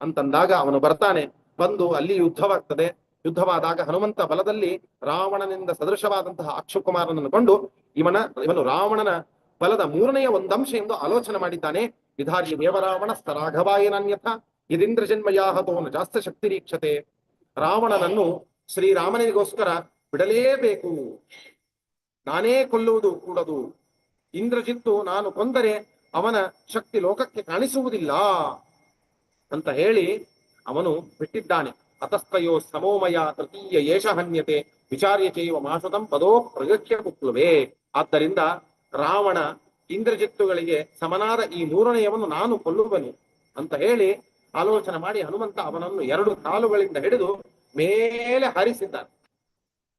ಅಂತಂದಾಗ ಅವನು ಬರ್ತಾನೆ. ಬಂದು ಅಲ್ಲಿ ಯುದ್ಧವಾಗ್ತದೆ. ಯುದ್ಧವಾದಾಗ ಹನುಮಂತ ಬಲದಲ್ಲಿ ರಾವಣನಿಂದ ಸದೃಶವಾದಂತಹ ಅಕ್ಷಕುಮಾರನನ್ನು ಕೊಂಡು ಇವನು ರಾವಣನ ಬಲದ 3ನೇ ಒಂದಂಶ ಎಂದು ಆಲೋಚನೆ ಮಾಡಿದ್ದಾನೆ. ವಿಧಾರ್ಯ ದೇವರಾವಣ ಸ್ತರಾಘವಾಯನನ್ಯಥ ಯದಿಂದ್ರ ಜನ್ಮಯಾಹತೋನು ಜಾಸ್ತ ಶಕ್ತಿರೀಕ್ಷತೆ. ರಾವಣನನ್ನು ಶ್ರೀರಾಮನಿಗೋಸ್ಕರ ಬಿಡಲೇಬೇಕು, ನಾನೇ ಕೊಲ್ಲುವುದು ಕೂಡದು. ಇಂದ್ರಜಿತ್ತು ನಾನು ಕೊಂದರೆ ಅವನ ಶಕ್ತಿ ಲೋಕಕ್ಕೆ ಕಾಣಿಸುವುದಿಲ್ಲ ಅಂತ ಹೇಳಿ ಅವನು ಬಿಟ್ಟಿದ್ದಾನೆ. ಅತಸ್ತಯೋ ಸಮೋಮಯ ತೃತೀಯ ಏಷ ಹನ್ಯತೆ ವಿಚಾರ್ಯ ಚೈವ ಮಾಸುತಂ ಪದೋ ಪ್ರಗತ್ಯ ಕುಕ್ಲುವೆ. ಆದ್ದರಿಂದ ರಾವಣ ಇಂದ್ರಜಿತ್ತುಗಳಿಗೆ ಸಮನಾದ ಈ 3ನೇಯವನ್ನು ನಾನು ಕೊಲ್ಲುವನು ಅಂತ ಹೇಳಿ ಆಲೋಚನೆ ಮಾಡಿ ಹನುಮಂತ ಅವನನ್ನು 2 ಕಾಲುಗಳಿಂದ ಹಿಡಿದು ಮೇಲೆ ಹಾರಿಸಿದ್ದಾನೆ.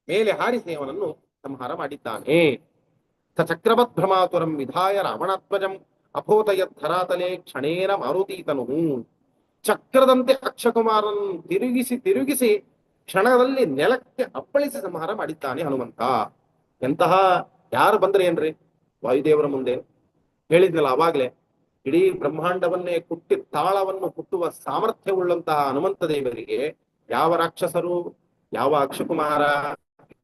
ಮೇಲೆ ಹಾರಿಸಿ ಅವನನ್ನು ಸಂಹಾರ ಮಾಡಿದ್ದಾನೆ. ಸ ಚಕ್ರವತ್ ಭ್ರಮಾತುರಂ ವಿಧಾಯ ರಾವಣಾತ್ಮಜಂ ಅಭೂತಯತ್ ಧರಾತಲೆ ಕ್ಷಣೇನ ಮಾರುತೀತನು. ಚಕ್ರದಂತೆ ಅಕ್ಷಕುಮಾರನ್ನು ತಿರುಗಿಸಿ ಕ್ಷಣದಲ್ಲಿ ನೆಲಕ್ಕೆ ಅಪ್ಪಳಿಸಿ ಸಂಹಾರ ಮಾಡಿದ್ದಾನೆ ಹನುಮಂತ. ಎಂತಹ, ಯಾರು ಬಂದ್ರೆ ಏನ್ರಿ, ವಾಯುದೇವರ ಮುಂದೆ ಹೇಳಿದ್ನಲ್ಲ ಅವಾಗ್ಲೆ, ಇಡೀ ಬ್ರಹ್ಮಾಂಡವನ್ನೇ ಕುಟ್ಟಿ ತಾಳವನ್ನು ಕುಟ್ಟುವ ಸಾಮರ್ಥ್ಯವುಳ್ಳಂತಹ ಹನುಮಂತ ದೇವರಿಗೆ ಯಾವ ರಾಕ್ಷಸರು, ಯಾವ ಅಕ್ಷಕುಮಾರ,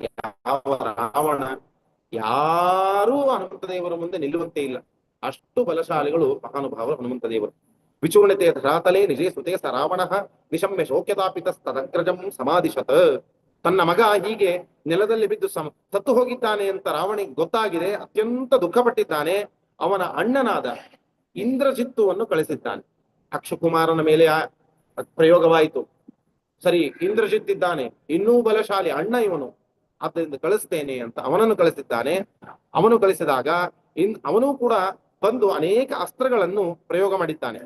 ಯಾವ ರಾವಣ, ಯಾರೂ ಹನುಮಂತ ದೇವರ ಮುಂದೆ ನಿಲ್ಲುವಂತೆ ಇಲ್ಲ. ಅಷ್ಟು ಬಲಶಾಲಿಗಳು ಮಹಾನುಭಾವರು ಹನುಮಂತ ದೇವರು. ವಿಚೂರ್ಣಿತೆ ಧರಾತಲೆ ನಿಜೇ ಸುತೆ ಸ ರಾವಣ ನಿಶಮ್ಯ ಶೋಕ್ಯತಾಪಿತಸ್ತದಗ್ರಜಂ ಸಮಾಧಿಶತ್. ತನ್ನ ಮಗ ಹೀಗೆ ನೆಲದಲ್ಲಿ ಬಿದ್ದು ಸತ್ತು ಹೋಗಿದ್ದಾನೆ ಅಂತ ರಾವಣಿಗೆ ಗೊತ್ತಾಗಿದೆ. ಅತ್ಯಂತ ದುಃಖಪಟ್ಟಿದ್ದಾನೆ. ಅವನ ಅಣ್ಣನಾದ ಇಂದ್ರಜಿತ್ತುವನ್ನು ಕಳಿಸಿದ್ದಾನೆ. ಅಕ್ಷಕುಮಾರನ ಮೇಲೆ ಪ್ರಯೋಗವಾಯಿತು. ಸರಿ, ಇಂದ್ರಜಿತ್ ಇದ್ದಾನೆ, ಇನ್ನೂ ಬಲಶಾಲಿ ಅಣ್ಣ ಇವನು. ಆದ್ದರಿಂದ ಕಳಿಸ್ತೇನೆ ಅಂತ ಅವನನ್ನು ಕಳಿಸಿದ್ದಾನೆ. ಅವನು ಕಳಿಸಿದಾಗ ಅವನು ಕೂಡ ಬಂದು ಅನೇಕ ಅಸ್ತ್ರಗಳನ್ನು ಪ್ರಯೋಗ ಮಾಡಿದ್ದಾನೆ,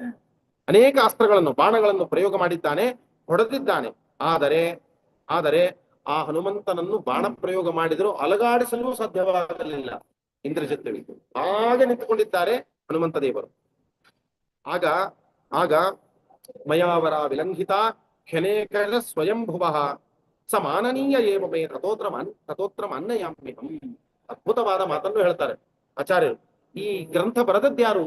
ಅನೇಕ ಅಸ್ತ್ರಗಳನ್ನು ಬಾಣಗಳನ್ನು ಪ್ರಯೋಗ ಮಾಡಿದ್ದಾನೆ, ಹೊಡೆದಿದ್ದಾನೆ. ಆದರೆ ಆದರೆ ಆ ಹನುಮಂತನನ್ನು ಬಾಣ ಪ್ರಯೋಗ ಮಾಡಿದರೂ ಅಲಗಾಡಿಸಲು ಸಾಧ್ಯವಾಗಲಿಲ್ಲ ಇಂದ್ರಜಿತ್ತುವಿಗೆ. ಹಾಗೆ ನಿಂತುಕೊಂಡಿದ್ದಾರೆ ಹನುಮಂತ ದೇವರು. ಆಗ ಆಗ ಮಯಾವರ ವಿಲಂಘಿತ ಖನೇಕರ ಸ್ವಯಂಭುವ ಸಮಾನನೀಯ ಏವಮೇ ತಥೋತ್ರ ಅನ್ನಯಾಮ್ಯಹಂ. ಅದ್ಭುತವಾದ ಮಾತನ್ನು ಹೇಳ್ತಾರೆ ಆಚಾರ್ಯರು. ಈ ಗ್ರಂಥ ಬರೆದದ್ಯಾರು?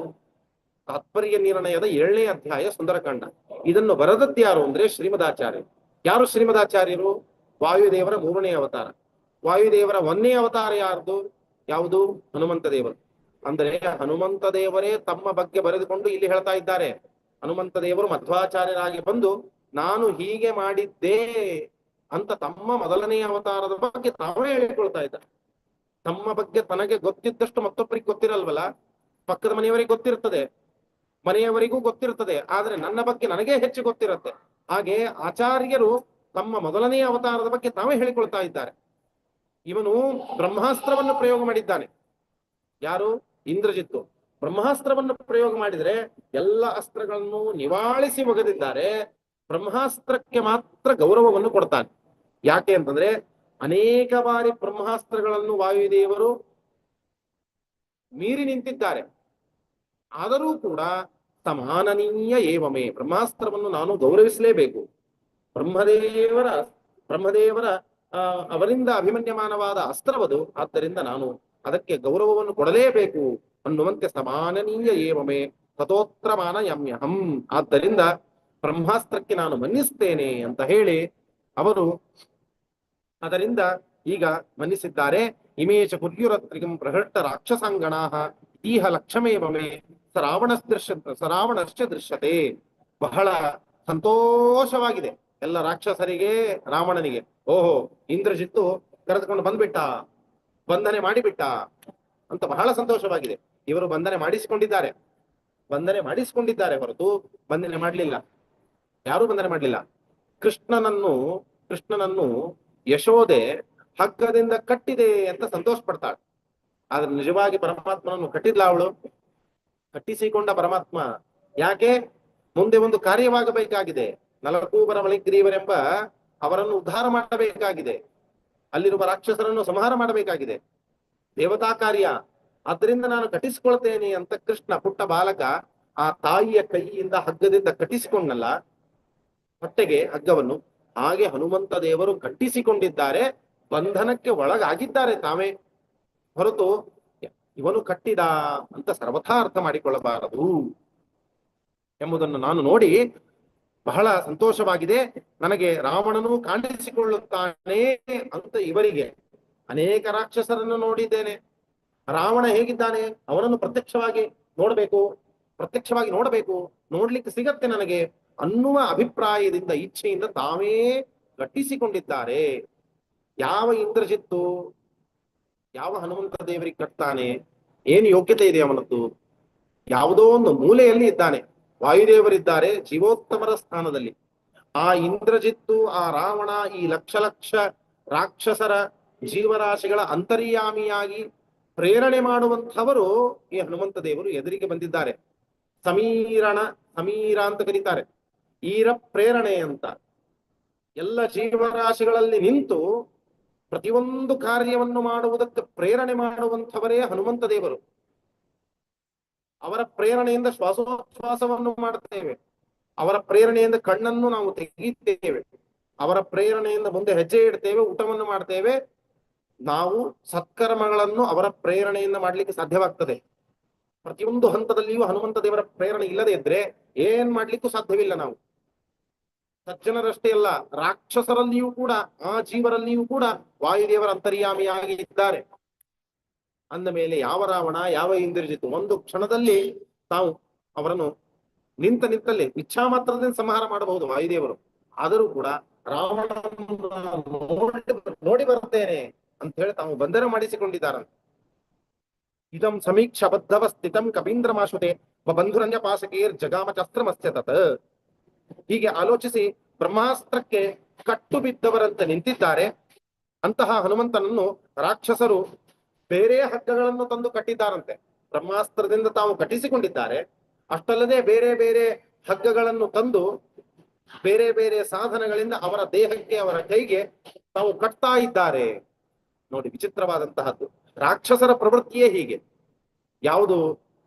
ತಾತ್ಪರ್ಯ ನಿರ್ಣಯದ 7ನೇ ಅಧ್ಯಾಯ ಸುಂದರಕಾಂಡ. ಇದನ್ನು ಬರೆದದ್ಯಾರು ಅಂದ್ರೆ ಶ್ರೀಮದಾಚಾರ್ಯರು. ಯಾರು ಶ್ರೀಮದಾಚಾರ್ಯರು? ವಾಯುದೇವರ 3ನೇ ಅವತಾರ. ವಾಯುದೇವರ 1ನೇ ಅವತಾರ ಯಾರ್ದು? ಯಾವುದು? ಹನುಮಂತ ದೇವರು. ಅಂದ್ರೆ ಹನುಮಂತ ದೇವರೇ ತಮ್ಮ ಬಗ್ಗೆ ಬರೆದುಕೊಂಡು ಇಲ್ಲಿ ಹೇಳ್ತಾ ಇದ್ದಾರೆ. ಹನುಮಂತ ದೇವರು ಮಧ್ವಾಚಾರ್ಯರಾಗಿ ಬಂದು ನಾನು ಹೀಗೆ ಮಾಡಿದ್ದೆ ಅಂತ ತಮ್ಮ ಮೊದಲನೇ ಅವತಾರದ ಬಗ್ಗೆ ತಾವೇ ಹೇಳಿಕೊಳ್ತಾ ಇದ್ದಾರೆ. ತಮ್ಮ ಬಗ್ಗೆ ತನಗೆ ಗೊತ್ತಿದ್ದಷ್ಟು ಮತ್ತೊಬ್ಬರಿಗೆ ಗೊತ್ತಿರಲ್ವಲ್ಲ, ಪಕ್ಕದ ಮನೆಯವರಿಗೆ ಗೊತ್ತಿರ್ತದೆ, ಮನೆಯವರಿಗೂ ಗೊತ್ತಿರ್ತದೆ, ಆದ್ರೆ ನನ್ನ ಬಗ್ಗೆ ನನಗೇ ಹೆಚ್ಚು ಗೊತ್ತಿರುತ್ತೆ. ಹಾಗೆ ಆಚಾರ್ಯರು ತಮ್ಮ ಮೊದಲನೇ ಅವತಾರದ ಬಗ್ಗೆ ತಾವೇ ಹೇಳಿಕೊಳ್ತಾ ಇದ್ದಾರೆ. ಇವನು ಬ್ರಹ್ಮಾಸ್ತ್ರವನ್ನು ಪ್ರಯೋಗ ಮಾಡಿದ್ದಾನೆ. ಯಾರು? ಇಂದ್ರಜಿತ್ತು. ಬ್ರಹ್ಮಾಸ್ತ್ರವನ್ನು ಪ್ರಯೋಗ ಮಾಡಿದರೆ ಎಲ್ಲ ಅಸ್ತ್ರಗಳನ್ನು ನಿವಾಳಿಸಿ ಒಗೆದಿದ್ದಾರೆ. ಬ್ರಹ್ಮಾಸ್ತ್ರಕ್ಕೆ ಮಾತ್ರ ಗೌರವವನ್ನು ಕೊಡ್ತಾನೆ. ಯಾಕೆ ಅಂತಂದ್ರೆ ಅನೇಕ ಬಾರಿ ಬ್ರಹ್ಮಾಸ್ತ್ರಗಳನ್ನು ವಾಯುದೇವರು ಮೀರಿ ನಿಂತಿದ್ದಾರೆ. ಆದರೂ ಕೂಡ ಸಮಾನನೀಯ ಏವಮೇ, ಬ್ರಹ್ಮಾಸ್ತ್ರವನ್ನು ನಾನು ಗೌರವಿಸಲೇಬೇಕು. ಬ್ರಹ್ಮದೇವರ ಅವರಿಂದ ಅಭಿಮನ್ಯಮಾನವಾದ ಅಸ್ತ್ರವದು, ಆದ್ದರಿಂದ ನಾನು ಅದಕ್ಕೆ ಗೌರವವನ್ನು ಕೊಡಲೇಬೇಕು ಅನ್ನುವಂತೆ ಸಮಾನನೀಯ ಏವಮೇ ತಥೋತ್ರಮಾನ ಯಮ್ಯಹಂ. ಆದ್ದರಿಂದ ಬ್ರಹ್ಮಾಸ್ತ್ರಕ್ಕೆ ನಾನು ಮನ್ನಿಸ್ತೇನೆ ಅಂತ ಹೇಳಿ ಅವರು ಅದರಿಂದ ಈಗ ಮನ್ನಿಸಿದ್ದಾರೆ. ಇಮೇಶ ಕುರ್ಯುರತ್ರಿಗಂ ಪ್ರಹೃಷ್ಟ ರಾಕ್ಷಸಾಂಗಣಾ ಈಹ ಲಕ್ಷಮೇವಮೇ ಸರಾವಣಶ್ಚ ದೃಶ್ಯತೆ. ಬಹಳ ಸಂತೋಷವಾಗಿದೆ ಎಲ್ಲ ರಾಕ್ಷಸರಿಗೆ, ರಾವಣನಿಗೆ. ಓಹೋ, ಇಂದ್ರಜಿತ್ತು ಕರೆದುಕೊಂಡು ಬಂದ್ಬಿಟ್ಟ, ಬಂಧನೆ ಮಾಡಿಬಿಟ್ಟ ಅಂತ ಬಹಳ ಸಂತೋಷವಾಗಿದೆ. ಇವರು ಬಂಧನೆ ಮಾಡಿಸಿಕೊಂಡಿದ್ದಾರೆ ಹೊರತು ಬಂಧನೆ ಮಾಡಲಿಲ್ಲ. ಯಾರೂ ಬಂಧನೆ ಮಾಡಲಿಲ್ಲ. ಕೃಷ್ಣನನ್ನು ಯಶೋದೆ ಹಗ್ಗದಿಂದ ಕಟ್ಟಿದೆ ಅಂತ ಸಂತೋಷ ಪಡ್ತಾಳೆ. ಆದ್ರೆ ನಿಜವಾಗಿ ಪರಮಾತ್ಮನನ್ನು ಕಟ್ಟಿದ್ಲ ಅವಳು? ಕಟ್ಟಿಸಿಕೊಂಡ ಪರಮಾತ್ಮ. ಯಾಕೆ? ಮುಂದೆ ಒಂದು ಕಾರ್ಯವಾಗಬೇಕಾಗಿದೆ. ನಲಕೂಬರ ಮಳಿಗ್ರೀವರೆಂಬ ಅವರನ್ನು ಉದ್ಧಾರ ಮಾಡಬೇಕಾಗಿದೆ. ಅಲ್ಲಿರುವ ರಾಕ್ಷಸರನ್ನು ಸಂಹಾರ ಮಾಡಬೇಕಾಗಿದೆ, ದೇವತಾ ಕಾರ್ಯ. ಆದ್ದರಿಂದ ನಾನು ಕಟ್ಟಿಸಿಕೊಳ್ತೇನೆ ಅಂತ ಕೃಷ್ಣ ಪುಟ್ಟ ಬಾಲಕ ಆ ತಾಯಿಯ ಕೈಯಿಂದ ಹಗ್ಗದಿಂದ ಕಟ್ಟಿಸಿಕೊಂಡಲ್ಲ ಹೊಟ್ಟೆಗೆ ಹಗ್ಗವನ್ನು, ಹಾಗೆ ಹನುಮಂತ ದೇವರು ಕಟ್ಟಿಸಿಕೊಂಡಿದ್ದಾರೆ. ಬಂಧನಕ್ಕೆ ಒಳಗಾಗಿದ್ದಾರೆ ತಾವೇ ಹೊರತು ಇವನು ಕಟ್ಟಿದ ಅಂತ ಸರ್ವಥಾ ಅರ್ಥ ಮಾಡಿಕೊಳ್ಳಬಾರದು ಎಂಬುದನ್ನು ನಾನು ನೋಡಿ ಬಹಳ ಸಂತೋಷವಾಗಿದೆ. ನನಗೆ ರಾವಣನು ಕಾಣಿಸಿಕೊಳ್ಳುತ್ತಾನೆ ಅಂತ ಇವರಿಗೆ ಅನೇಕ ರಾಕ್ಷಸರನ್ನು ನೋಡಿದ್ದೇನೆ. ರಾವಣ ಹೇಗಿದ್ದಾನೆ ಅವನನ್ನು ಪ್ರತ್ಯಕ್ಷವಾಗಿ ನೋಡಬೇಕು, ನೋಡ್ಲಿಕ್ಕೆ ಸಿಗತ್ತೆ ನನಗೆ ಅನ್ನುವ ಅಭಿಪ್ರಾಯದಿಂದ, ಇಚ್ಛೆಯಿಂದ ತಾವೇ ಕಟ್ಟಿಸಿಕೊಂಡಿದ್ದಾರೆ. ಯಾವ ಇಂದ್ರಜಿತ್ತು ಯಾವ ಹನುಮಂತ ದೇವರಿಗೆ ಕಟ್ತಾನೆ? ಏನು ಯೋಗ್ಯತೆ ಇದೆ ಅವನದ್ದು? ಯಾವುದೋ ಒಂದು ಮೂಲೆಯಲ್ಲಿ ಇದ್ದಾನೆ. ವಾಯುದೇವರಿದ್ದಾರೆ ಜೀವೋತ್ತಮರ ಸ್ಥಾನದಲ್ಲಿ. ಆ ಇಂದ್ರಜಿತ್ತು, ಆ ರಾವಣ, ಈ ಲಕ್ಷ ಲಕ್ಷ ರಾಕ್ಷಸರ ಜೀವರಾಶಿಗಳ ಅಂತರ್ಯಾಮಿಯಾಗಿ ಪ್ರೇರಣೆ ಮಾಡುವಂಥವರು ಈ ಹನುಮಂತ ದೇವರು ಎದುರಿಗೆ ಬಂದಿದ್ದಾರೆ. ಸಮೀರ ಅಂತ ಕರೀತಾರೆ, ಈರ ಪ್ರೇರಣೆ ಅಂತ. ಎಲ್ಲ ಜೀವರಾಶಿಗಳಲ್ಲಿ ನಿಂತು ಪ್ರತಿಯೊಂದು ಕಾರ್ಯವನ್ನು ಮಾಡುವುದಕ್ಕೆ ಪ್ರೇರಣೆ ಮಾಡುವಂಥವರೇ ಹನುಮಂತ ದೇವರು. ಅವರ ಪ್ರೇರಣೆಯಿಂದ ಶ್ವಾಸೋಚ್ಛ್ವಾಸವನ್ನು ಮಾಡುತ್ತೇವೆ, ಅವರ ಪ್ರೇರಣೆಯಿಂದ ಕಣ್ಣನ್ನು ನಾವು ತೆಗೆಯುತ್ತೇವೆ, ಅವರ ಪ್ರೇರಣೆಯಿಂದ ಮುಂದೆ ಹೆಜ್ಜೆ ಇಡ್ತೇವೆ, ಊಟವನ್ನು ಮಾಡ್ತೇವೆ. ನಾವು ಸತ್ಕರ್ಮಗಳನ್ನು ಅವರ ಪ್ರೇರಣೆಯಿಂದ ಮಾಡ್ಲಿಕ್ಕೆ ಸಾಧ್ಯವಾಗ್ತದೆ. ಪ್ರತಿಯೊಂದು ಹಂತದಲ್ಲಿಯೂ ಹನುಮಂತ ದೇವರ ಪ್ರೇರಣೆ ಇಲ್ಲದೆ ಇದ್ರೆ ಏನ್ ಮಾಡ್ಲಿಕ್ಕೂ ಸಾಧ್ಯವಿಲ್ಲ. ನಾವು ಸಜ್ಜನರಷ್ಟೇ ಅಲ್ಲ, ರಾಕ್ಷಸರಲ್ಲಿಯೂ ಕೂಡ, ಆ ಜೀವರಲ್ಲಿಯೂ ಕೂಡ ವಾಯುದೇವರ ಅಂತರ್ಯಾಮಿಯಾಗಿ ಇದ್ದಾರೆ. ಅಂದ ಮೇಲೆ ಯಾವ ರಾವಣ ಯಾವ ಇಂದ್ರಜಿತ್ತು ಒಂದು ಕ್ಷಣದಲ್ಲಿ ತಾವು ಅವರನ್ನು ನಿಂತಲ್ಲಿ ಇಚ್ಛಾ ಮಾತ್ರದಿಂದ ಸಂಹಾರ ಮಾಡಬಹುದು ವಾಯುದೇವರು. ಆದರೂ ಕೂಡ ರಾವಣ ನೋಡಿ ಬರುತ್ತೇನೆ ಅಂತ ಹೇಳಿ ತಾವು ಬಂಧನ ಮಾಡಿಸಿಕೊಂಡಿದ್ದಾರಂತೆ. ಇದಂ ಸಮೀಕ್ಷ ಬದ್ಧವ ಸ್ಥಿತಂ ಕಪೀಂದ್ರಮಾಶುತೆ ಬಂಧುರನ್ಯ ಪಾಶಕೇರ್ ಜಗಾಮಚಾಸ್ತ್ರಮಸ್ಯ ತತ್. ಹೀಗೆ ಆಲೋಚಿಸಿ ಬ್ರಹ್ಮಾಸ್ತ್ರಕ್ಕೆ ಕಟ್ಟು ಬಿದ್ದವರಂತೆ ನಿಂತಿದ್ದಾರೆ. ಅಂತಹ ಹನುಮಂತನನ್ನು ರಾಕ್ಷಸರು ಬೇರೆ ಹಗ್ಗಗಳನ್ನು ತಂದು ಕಟ್ಟಿದ್ದಾರಂತೆ. ಬ್ರಹ್ಮಾಸ್ತ್ರದಿಂದ ತಾವು ಕಟ್ಟಿಸಿಕೊಂಡಿದ್ದಾರೆ. ಅಷ್ಟಲ್ಲದೆ ಬೇರೆ ಬೇರೆ ಹಗ್ಗಗಳನ್ನು ತಂದು ಬೇರೆ ಬೇರೆ ಸಾಧನಗಳಿಂದ ಅವರ ದೇಹಕ್ಕೆ, ಅವರ ಕೈಗೆ ತಾವು ಕಟ್ತಾ ಇದ್ದಾರೆ. ನೋಡಿ, ವಿಚಿತ್ರವಾದಂತಹದ್ದು. ರಾಕ್ಷಸರ ಪ್ರವೃತ್ತಿಯೇ ಹೀಗೆ. ಯಾವುದು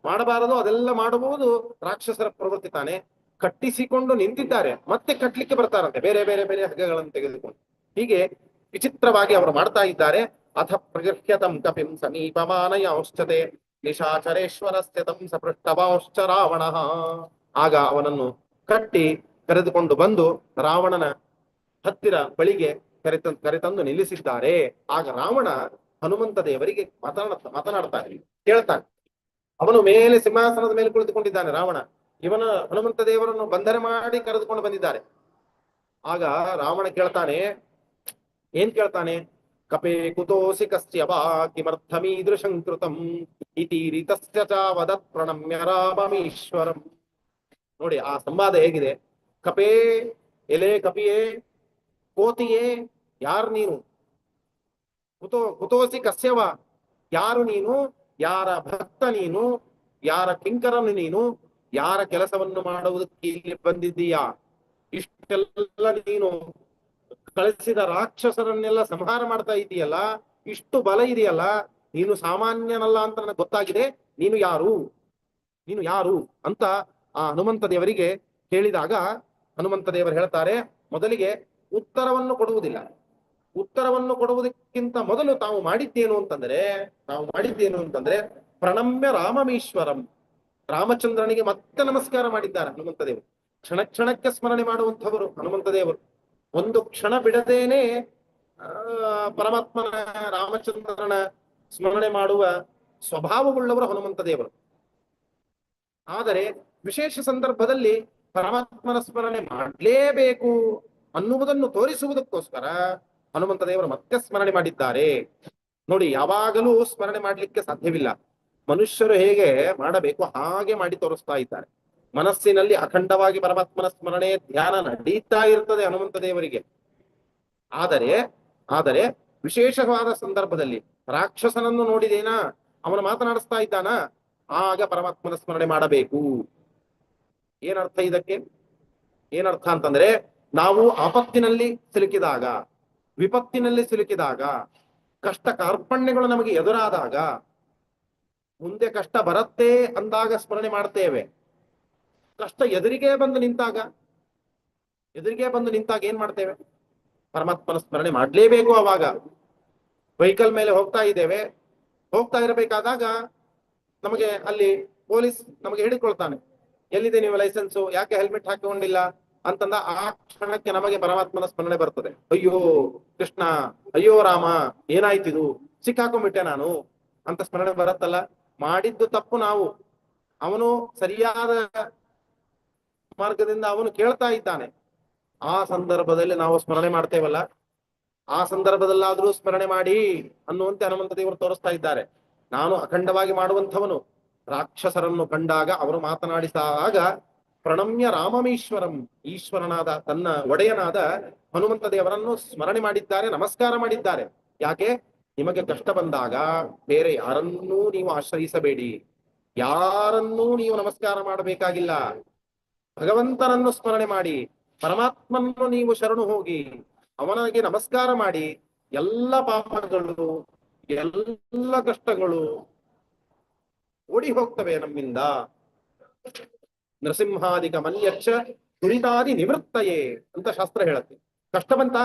ಮಾಡಬಾರದು ಅದೆಲ್ಲ ಮಾಡಬಹುದು ರಾಕ್ಷಸರ ಪ್ರವೃತ್ತಿ ತಾನೆ. ಕಟ್ಟಿಸಿಕೊಂಡು ನಿಂತಿದ್ದಾರೆ, ಮತ್ತೆ ಕಟ್ಲಿಕ್ಕೆ ಬರ್ತಾರಂತೆ ಬೇರೆ ಬೇರೆ ಬೇರೆ ಹಗ್ಗಗಳನ್ನು ತೆಗೆದುಕೊಂಡು. ಹೀಗೆ ವಿಚಿತ್ರವಾಗಿ ಅವರು ಮಾಡ್ತಾ ಇದ್ದಾರೆ. ಅಥ ಪ್ರಗೃಹ್ಯತಂ ಕಪಿಂ ಸಮೀಪಮಾನಯಾಂಶ್ಚತೆ ನಿಶಾಚರೇಶ್ವರಸ್ಯ ತಂ ಸಪೃಷ್ಟವಾಂಶ್ಚ ರಾವಣ. ಆಗ ಅವನನ್ನು ಕಟ್ಟಿ ಕರೆದುಕೊಂಡು ಬಂದು ರಾವಣನ ಹತ್ತಿರ ಬಳಿಗೆ ಕರೆತಂದು ನಿಲ್ಲಿಸಿದ್ದಾರೆ. ಆಗ ರಾವಣ ಹನುಮಂತ ದೇವರಿಗೆ ಮಾತನಾಡ್ತಾನೆ, ಕೇಳ್ತಾನೆ. ಅವನು ಮೇಲೆ ಸಿಂಹಾಸನದ ಮೇಲೆ ಕುಳಿತುಕೊಂಡಿದ್ದಾನೆ ರಾವಣ. ಇವನ ಹನುಮಂತ ದೇವರನ್ನು ಬಂಧನ ಮಾಡಿ ಕರೆದುಕೊಂಡು ಬಂದಿದ್ದಾರೆ. ಆಗ ರಾವಣ ಕೇಳ್ತಾನೆ, ಏನ್ ಕೇಳ್ತಾನೆ? ಕಪೇ ಕುತೋಸಿ ಕಸ್ಯ ವಾ ಕಿಮರ್ಥಮೀದೃಶಂ ಕೃತಂ ಇತಿ ರೀತಸ್ಯ ಚ ವದತ್ ಪ್ರಣಮ್ಯ ರಾಮಮೀಶ್ವರಂ. ನೋಡಿ ಆ ಸಂವಾದ ಹೇಗಿದೆ. ಕಪೇ, ಎಲೆ ಕಪಿಯೇ, ಕೋತಿಯೇ, ಯಾರು ನೀನು? ಕುತೋಸಿ ಕಸ್ಯವ, ಯಾರು ನೀನು? ಯಾರ ಭಕ್ತ ನೀನು? ಯಾರ ಕಿಂಕರನು ನೀನು? ಯಾರ ಕೆಲಸವನ್ನು ಮಾಡುವುದಕ್ಕೆ ಇಲ್ಲಿ ಬಂದಿದ್ದೀಯಾ? ಇಷ್ಟೆಲ್ಲ ನೀನು ಕಳಿಸಿದ ರಾಕ್ಷಸರನ್ನೆಲ್ಲ ಸಂಹಾರ ಮಾಡ್ತಾ ಇದೆಯಲ್ಲ, ಇಷ್ಟು ಬಲ ಇದೆಯಲ್ಲ, ನೀನು ಸಾಮಾನ್ಯನಲ್ಲ ಅಂತ ನನಗೆ ಗೊತ್ತಾಗಿದೆ. ನೀನು ಯಾರು? ನೀನು ಯಾರು ಅಂತ ಆ ಹನುಮಂತ ದೇವರಿಗೆ ಹೇಳಿದಾಗ ಹನುಮಂತ ದೇವರು ಹೇಳ್ತಾರೆ, ಮೊದಲಿಗೆ ಉತ್ತರವನ್ನು ಕೊಡುವುದಿಲ್ಲ. ಉತ್ತರವನ್ನು ಕೊಡುವುದಕ್ಕಿಂತ ಮೊದಲು ತಾವು ಮಾಡಿದ್ದೇನು ಅಂತಂದ್ರೆ ಪ್ರಣಮ್ಯ ರಾಮಮೀಶ್ವರಂ, ರಾಮಚಂದ್ರನಿಗೆ ಮತ್ತೆ ನಮಸ್ಕಾರ ಮಾಡಿದ್ದಾರೆ ಹನುಮಂತ ದೇವರು. ಕ್ಷಣ ಕ್ಷಣಕ್ಕೆ ಸ್ಮರಣೆ ಮಾಡುವಂಥವರು ಹನುಮಂತ ದೇವರು. ಒಂದು ಕ್ಷಣ ಬಿಡದೇನೆ ಪರಮಾತ್ಮನ ರಾಮಚಂದ್ರನ ಸ್ಮರಣೆ ಮಾಡುವ ಸ್ವಭಾವವುಳ್ಳವರು ಹನುಮಂತ ದೇವರು. ಆದರೆ ವಿಶೇಷ ಸಂದರ್ಭದಲ್ಲಿ ಪರಮಾತ್ಮನ ಸ್ಮರಣೆ ಮಾಡಲೇಬೇಕು ಅನ್ನುವುದನ್ನು ತೋರಿಸುವುದಕ್ಕೋಸ್ಕರ ಹನುಮಂತ ದೇವರು ಮತ್ತೆ ಸ್ಮರಣೆ ಮಾಡಿದ್ದಾರೆ. ನೋಡಿ, ಯಾವಾಗಲೂ ಸ್ಮರಣೆ ಮಾಡಲಿಕ್ಕೆ ಸಾಧ್ಯವಿಲ್ಲ. ಮನುಷ್ಯರು ಹೇಗೆ ಮಾಡಬೇಕು ಹಾಗೆ ಮಾಡಿ ತೋರಿಸ್ತಾ ಇದ್ದಾರೆ. ಮನಸ್ಸಿನಲ್ಲಿ ಅಖಂಡವಾಗಿ ಪರಮಾತ್ಮನ ಸ್ಮರಣೆ ಧ್ಯಾನ ನಡೀತಾ ಇರ್ತದೆ ಹನುಮಂತ ದೇವರಿಗೆ. ಆದರೆ ವಿಶೇಷವಾದ ಸಂದರ್ಭದಲ್ಲಿ ರಾಕ್ಷಸನನ್ನು ನೋಡಿದೇನಾ, ಅವನು ಮಾತನಾಡಿಸ್ತಾ ಇದ್ದಾನ, ಆಗ ಪರಮಾತ್ಮನ ಸ್ಮರಣೆ ಮಾಡಬೇಕು. ಏನರ್ಥ ಇದಕ್ಕೆ? ಏನರ್ಥ ಅಂತಂದ್ರೆ, ನಾವು ಆಪತ್ತಿನಲ್ಲಿ ಸಿಲುಕಿದಾಗ, ವಿಪತ್ತಿನಲ್ಲಿ ಸಿಲುಕಿದಾಗ, ಕಷ್ಟ ಕಾರ್ಪಣ್ಯಗಳು ನಮಗೆ ಎದುರಾದಾಗ, ಮುಂದೆ ಕಷ್ಟ ಬರುತ್ತೆ ಅಂದಾಗ ಸ್ಮರಣೆ ಮಾಡ್ತೇವೆ. ಕಷ್ಟ ಎದುರಿಗೆ ಬಂದು ನಿಂತಾಗ ಏನ್ ಮಾಡ್ತೇವೆ? ಪರಮಾತ್ಮನ ಸ್ಮರಣೆ ಮಾಡ್ಲೇಬೇಕು. ಅವಾಗ ವೆಹಿಕಲ್ ಮೇಲೆ ಹೋಗ್ತಾ ಇರಬೇಕಾದಾಗ ನಮಗೆ ಅಲ್ಲಿ ಪೊಲೀಸ್ ನಮಗೆ ಹಿಡಿಕೊಳ್ತಾನೆ, ಎಲ್ಲಿದೆ ನೀವು ಲೈಸೆನ್ಸು, ಯಾಕೆ ಹೆಲ್ಮೆಟ್ ಹಾಕಿಕೊಂಡಿಲ್ಲ ಅಂತಂದ ಆ ಕ್ಷಣಕ್ಕೆ ನಮಗೆ ಪರಮಾತ್ಮನ ಸ್ಮರಣೆ ಬರ್ತದೆ. ಅಯ್ಯೋ ಕೃಷ್ಣ, ಅಯ್ಯೋ ರಾಮ, ಏನಾಯ್ತಿದು, ಸಿಕ್ಕಾಕೊಂಡ್ಬಿಟ್ಟೆ ನಾನು ಅಂತ ಸ್ಮರಣೆ ಬರುತ್ತಲ್ಲ. ಮಾಡಿದ್ದು ತಪ್ಪು ನಾವು, ಅವನು ಸರಿಯಾದ ಮಾರ್ಗದಿಂದ ಅವನು ಕೇಳ್ತಾ ಇದ್ದಾನೆ. ಆ ಸಂದರ್ಭದಲ್ಲಿ ನಾವು ಸ್ಮರಣೆ ಮಾಡ್ತೇವಲ್ಲ, ಆ ಸಂದರ್ಭದಲ್ಲಾದ್ರೂ ಸ್ಮರಣೆ ಮಾಡಿ ಅನ್ನುವಂತೆ ಹನುಮಂತ ದೇವರು ತೋರಿಸ್ತಾ ಇದ್ದಾರೆ. ನಾನು ಅಖಂಡವಾಗಿ ಮಾಡುವಂಥವನು. ರಾಕ್ಷಸರನ್ನು ಕಂಡಾಗ ಅವರು ಮಾತನಾಡಿಸಿದಾಗ ಪ್ರಣಮ್ಯ ರಾಮಮೀಶ್ವರಂ, ಈಶ್ವರನಾದ ತನ್ನ ಒಡೆಯನಾದ ಹನುಮಂತ ದೇವರನ್ನು ಸ್ಮರಣೆ ಮಾಡಿದ್ದಾರೆ, ನಮಸ್ಕಾರ ಮಾಡಿದ್ದಾರೆ. ಯಾಕೆ? ನಿಮಗೆ ಕಷ್ಟ ಬಂದಾಗ ಬೇರೆ ಯಾರನ್ನೂ ನೀವು ಆಶ್ರಯಿಸಬೇಡಿ, ಯಾರನ್ನೂ ನೀವು ನಮಸ್ಕಾರ ಮಾಡಬೇಕಾಗಿಲ್ಲ. ಭಗವಂತನನ್ನು ಸ್ಮರಣೆ ಮಾಡಿ, ಪರಮಾತ್ಮನನ್ನು ನೀವು ಶರಣು ಹೋಗಿ ಅವನಿಗೆ ನಮಸ್ಕಾರ ಮಾಡಿ, ಎಲ್ಲ ಪಾಪಗಳು, ಎಲ್ಲ ಕಷ್ಟಗಳು ಓಡಿ ಹೋಗ್ತವೆ ನಮ್ಮಿಂದ. ನರಸಿಂಹಾದಿಕ ಮಲ್ಯಚ್ಚ ದುರಿತಾದಿ ನಿವೃತ್ತಯೇ ಅಂತ ಶಾಸ್ತ್ರ ಹೇಳುತ್ತೆ. ಕಷ್ಟ ಬಂತ,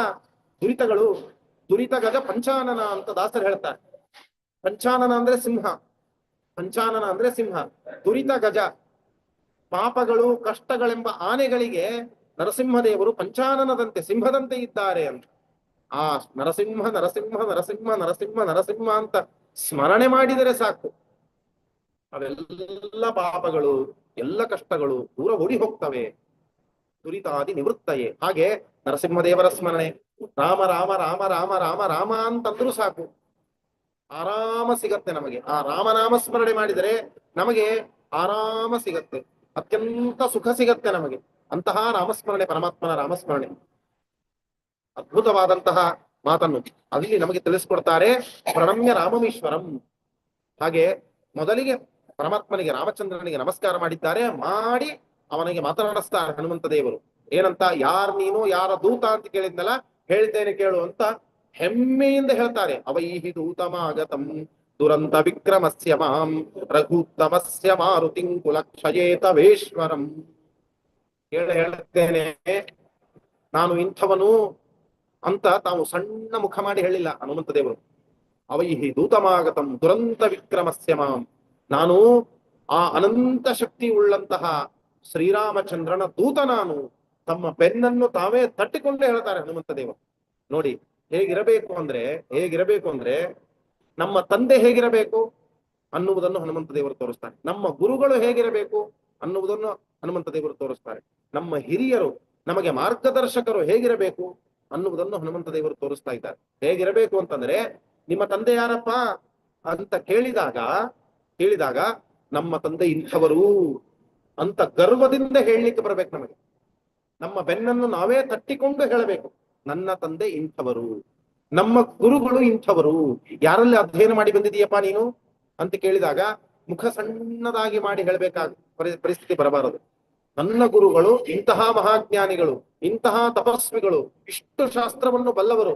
ದುರಿತಗಳು, ದುರಿತ ಗಜ ಪಂಚಾನನ ಅಂತ ದಾಸರು ಹೇಳ್ತಾರೆ. ಪಂಚಾನನ ಅಂದ್ರೆ ಸಿಂಹ, ಪಂಚಾನನ ಅಂದ್ರೆ ಸಿಂಹ, ದುರಿತ ಗಜ ಪಾಪಗಳು ಕಷ್ಟಗಳೆಂಬ ಆನೆಗಳಿಗೆ ನರಸಿಂಹದೇವರು ಪಂಚಾನನದಂತೆ ಸಿಂಹದಂತೆ ಇದ್ದಾರೆ ಅಂತ. ಆ ನರಸಿಂಹ ನರಸಿಂಹ ನರಸಿಂಹ ನರಸಿಂಹ ನರಸಿಂಹ ಅಂತ ಸ್ಮರಣೆ ಮಾಡಿದರೆ ಸಾಕು, ಅವೆಲ್ಲ ಪಾಪಗಳು, ಎಲ್ಲ ಕಷ್ಟಗಳು ದೂರ ಓಡಿ ಹೋಗ್ತವೆ. ದುರಿತಾದಿ ನಿವೃತ್ತಯೇ. ಹಾಗೆ ನರಸಿಂಹದೇವರ ಸ್ಮರಣೆ, ರಾಮ ರಾಮ ರಾಮ ರಾಮ ರಾಮ ರಾಮ ಅಂತಂದ್ರೂ ಸಾಕು, ಆರಾಮ ಸಿಗತ್ತೆ ನಮಗೆ. ಆ ರಾಮನಾಮ ಸ್ಮರಣೆ ಮಾಡಿದರೆ ನಮಗೆ ಆರಾಮ ಸಿಗತ್ತೆ, ಅತ್ಯಂತ ಸುಖ ಸಿಗತ್ತೆ ನಮಗೆ. ಅಂತಹ ರಾಮಸ್ಮರಣೆ, ಪರಮಾತ್ಮನ ರಾಮಸ್ಮರಣೆ ಅದ್ಭುತವಾದಂತಹ ಮಾತನ್ನು ಅಲ್ಲಿ ನಮಗೆ ತಿಳಿಸ್ಕೊಡ್ತಾರೆ. ಪ್ರಣಮ್ಯ ರಾಮಮೀಶ್ವರಂ. ಹಾಗೆ ಮೊದಲಿಗೆ ಪರಮಾತ್ಮನಿಗೆ ರಾಮಚಂದ್ರನಿಗೆ ನಮಸ್ಕಾರ ಮಾಡಿದ್ದಾರೆ. ಮಾಡಿ ಅವನಿಗೆ ಮಾತನಾಡಿಸ್ತಾರೆ ಹನುಮಂತ ದೇವರು. ಏನಂತ, ಯಾರ್ ನೀನು, ಯಾರ ದೂತ ಅಂತ ಕೇಳಿದ್ನಲ್ಲ, ಹೇಳ್ತೇನೆ ಕೇಳು ಅಂತ ಹೆಮ್ಮೆಯಿಂದ ಹೇಳ್ತಾರೆ. ಅವೈಹಿ ದೂತಮಾಗತಂ ದುರಂತ ವಿಕ್ರಮಸ್ಯ ಮಾಂ ರಘುತ್ತಮಸ್ಯ ಮಾರುತಿಂ ಕುಲಕ್ಷಯೇತವೇಶ್ವರಂ. ಹೇಳುತ್ತೇನೆ ನಾನು ಇಂಥವನು ಅಂತ ತಾವು ಸಣ್ಣ ಮುಖ ಮಾಡಿ ಹೇಳಿಲ್ಲ ಹನುಮಂತ ದೇವರು. ಅವೈಹಿ ದೂತಮಾಗತಂ ದುರಂತ ವಿಕ್ರಮಸ್ಯ ಮಾಂ, ನಾನು ಆ ಅನಂತ ಶಕ್ತಿ ಉಳ್ಳಂತಹ ಶ್ರೀರಾಮಚಂದ್ರನ ದೂತ ನಾನು. ತಮ್ಮ ಬೆನ್ನನ್ನು ತಾವೇ ತಟ್ಟಿಕೊಂಡೇ ಹೇಳ್ತಾರೆ ಹನುಮಂತ ದೇವರು. ನೋಡಿ ಹೇಗಿರಬೇಕು ಅಂದ್ರೆ ನಮ್ಮ ತಂದೆ ಹೇಗಿರಬೇಕು ಅನ್ನುವುದನ್ನು ಹನುಮಂತ ದೇವರು ತೋರಿಸ್ತಾರೆ. ನಮ್ಮ ಗುರುಗಳು ಹೇಗಿರಬೇಕು ಅನ್ನುವುದನ್ನು ಹನುಮಂತ ದೇವರು ತೋರಿಸ್ತಾರೆ. ನಮ್ಮ ಹಿರಿಯರು ನಮಗೆ ಮಾರ್ಗದರ್ಶಕರು ಹೇಗಿರಬೇಕು ಅನ್ನುವುದನ್ನು ಹನುಮಂತ ದೇವರು ತೋರಿಸ್ತಾ ಇದ್ದಾರೆ. ಹೇಗಿರಬೇಕು ಅಂತಂದ್ರೆ, ನಿಮ್ಮ ತಂದೆ ಯಾರಪ್ಪ ಅಂತ ಕೇಳಿದಾಗ ನಮ್ಮ ತಂದೆ ಇಂಥವರು ಅಂತ ಗರ್ವದಿಂದ ಹೇಳಲಿಕ್ಕೆ ಬರ್ಬೇಕು ನಮಗೆ. ನಮ್ಮ ಬೆನ್ನನ್ನು ನಾವೇ ತಟ್ಟಿಕೊಂಡು ಹೇಳಬೇಕು, ನನ್ನ ತಂದೆ ಇಂಥವರು, ನಮ್ಮ ಗುರುಗಳು ಇಂಥವರು. ಯಾರಲ್ಲಿ ಅಧ್ಯಯನ ಮಾಡಿ ಬಂದಿದೀಯಪ್ಪ ನೀನು ಅಂತ ಕೇಳಿದಾಗ ಮುಖ ಸಣ್ಣದಾಗಿ ಮಾಡಿ ಹೇಳಬೇಕಾದ ಪರಿಸ್ಥಿತಿ ಬರಬಾರದು. ನನ್ನ ಗುರುಗಳು ಇಂತಹ ಮಹಾಜ್ಞಾನಿಗಳು, ಇಂತಹ ತಪಸ್ವಿಗಳು, ಇಷ್ಟು ಶಾಸ್ತ್ರವನ್ನು ಬಲ್ಲವರು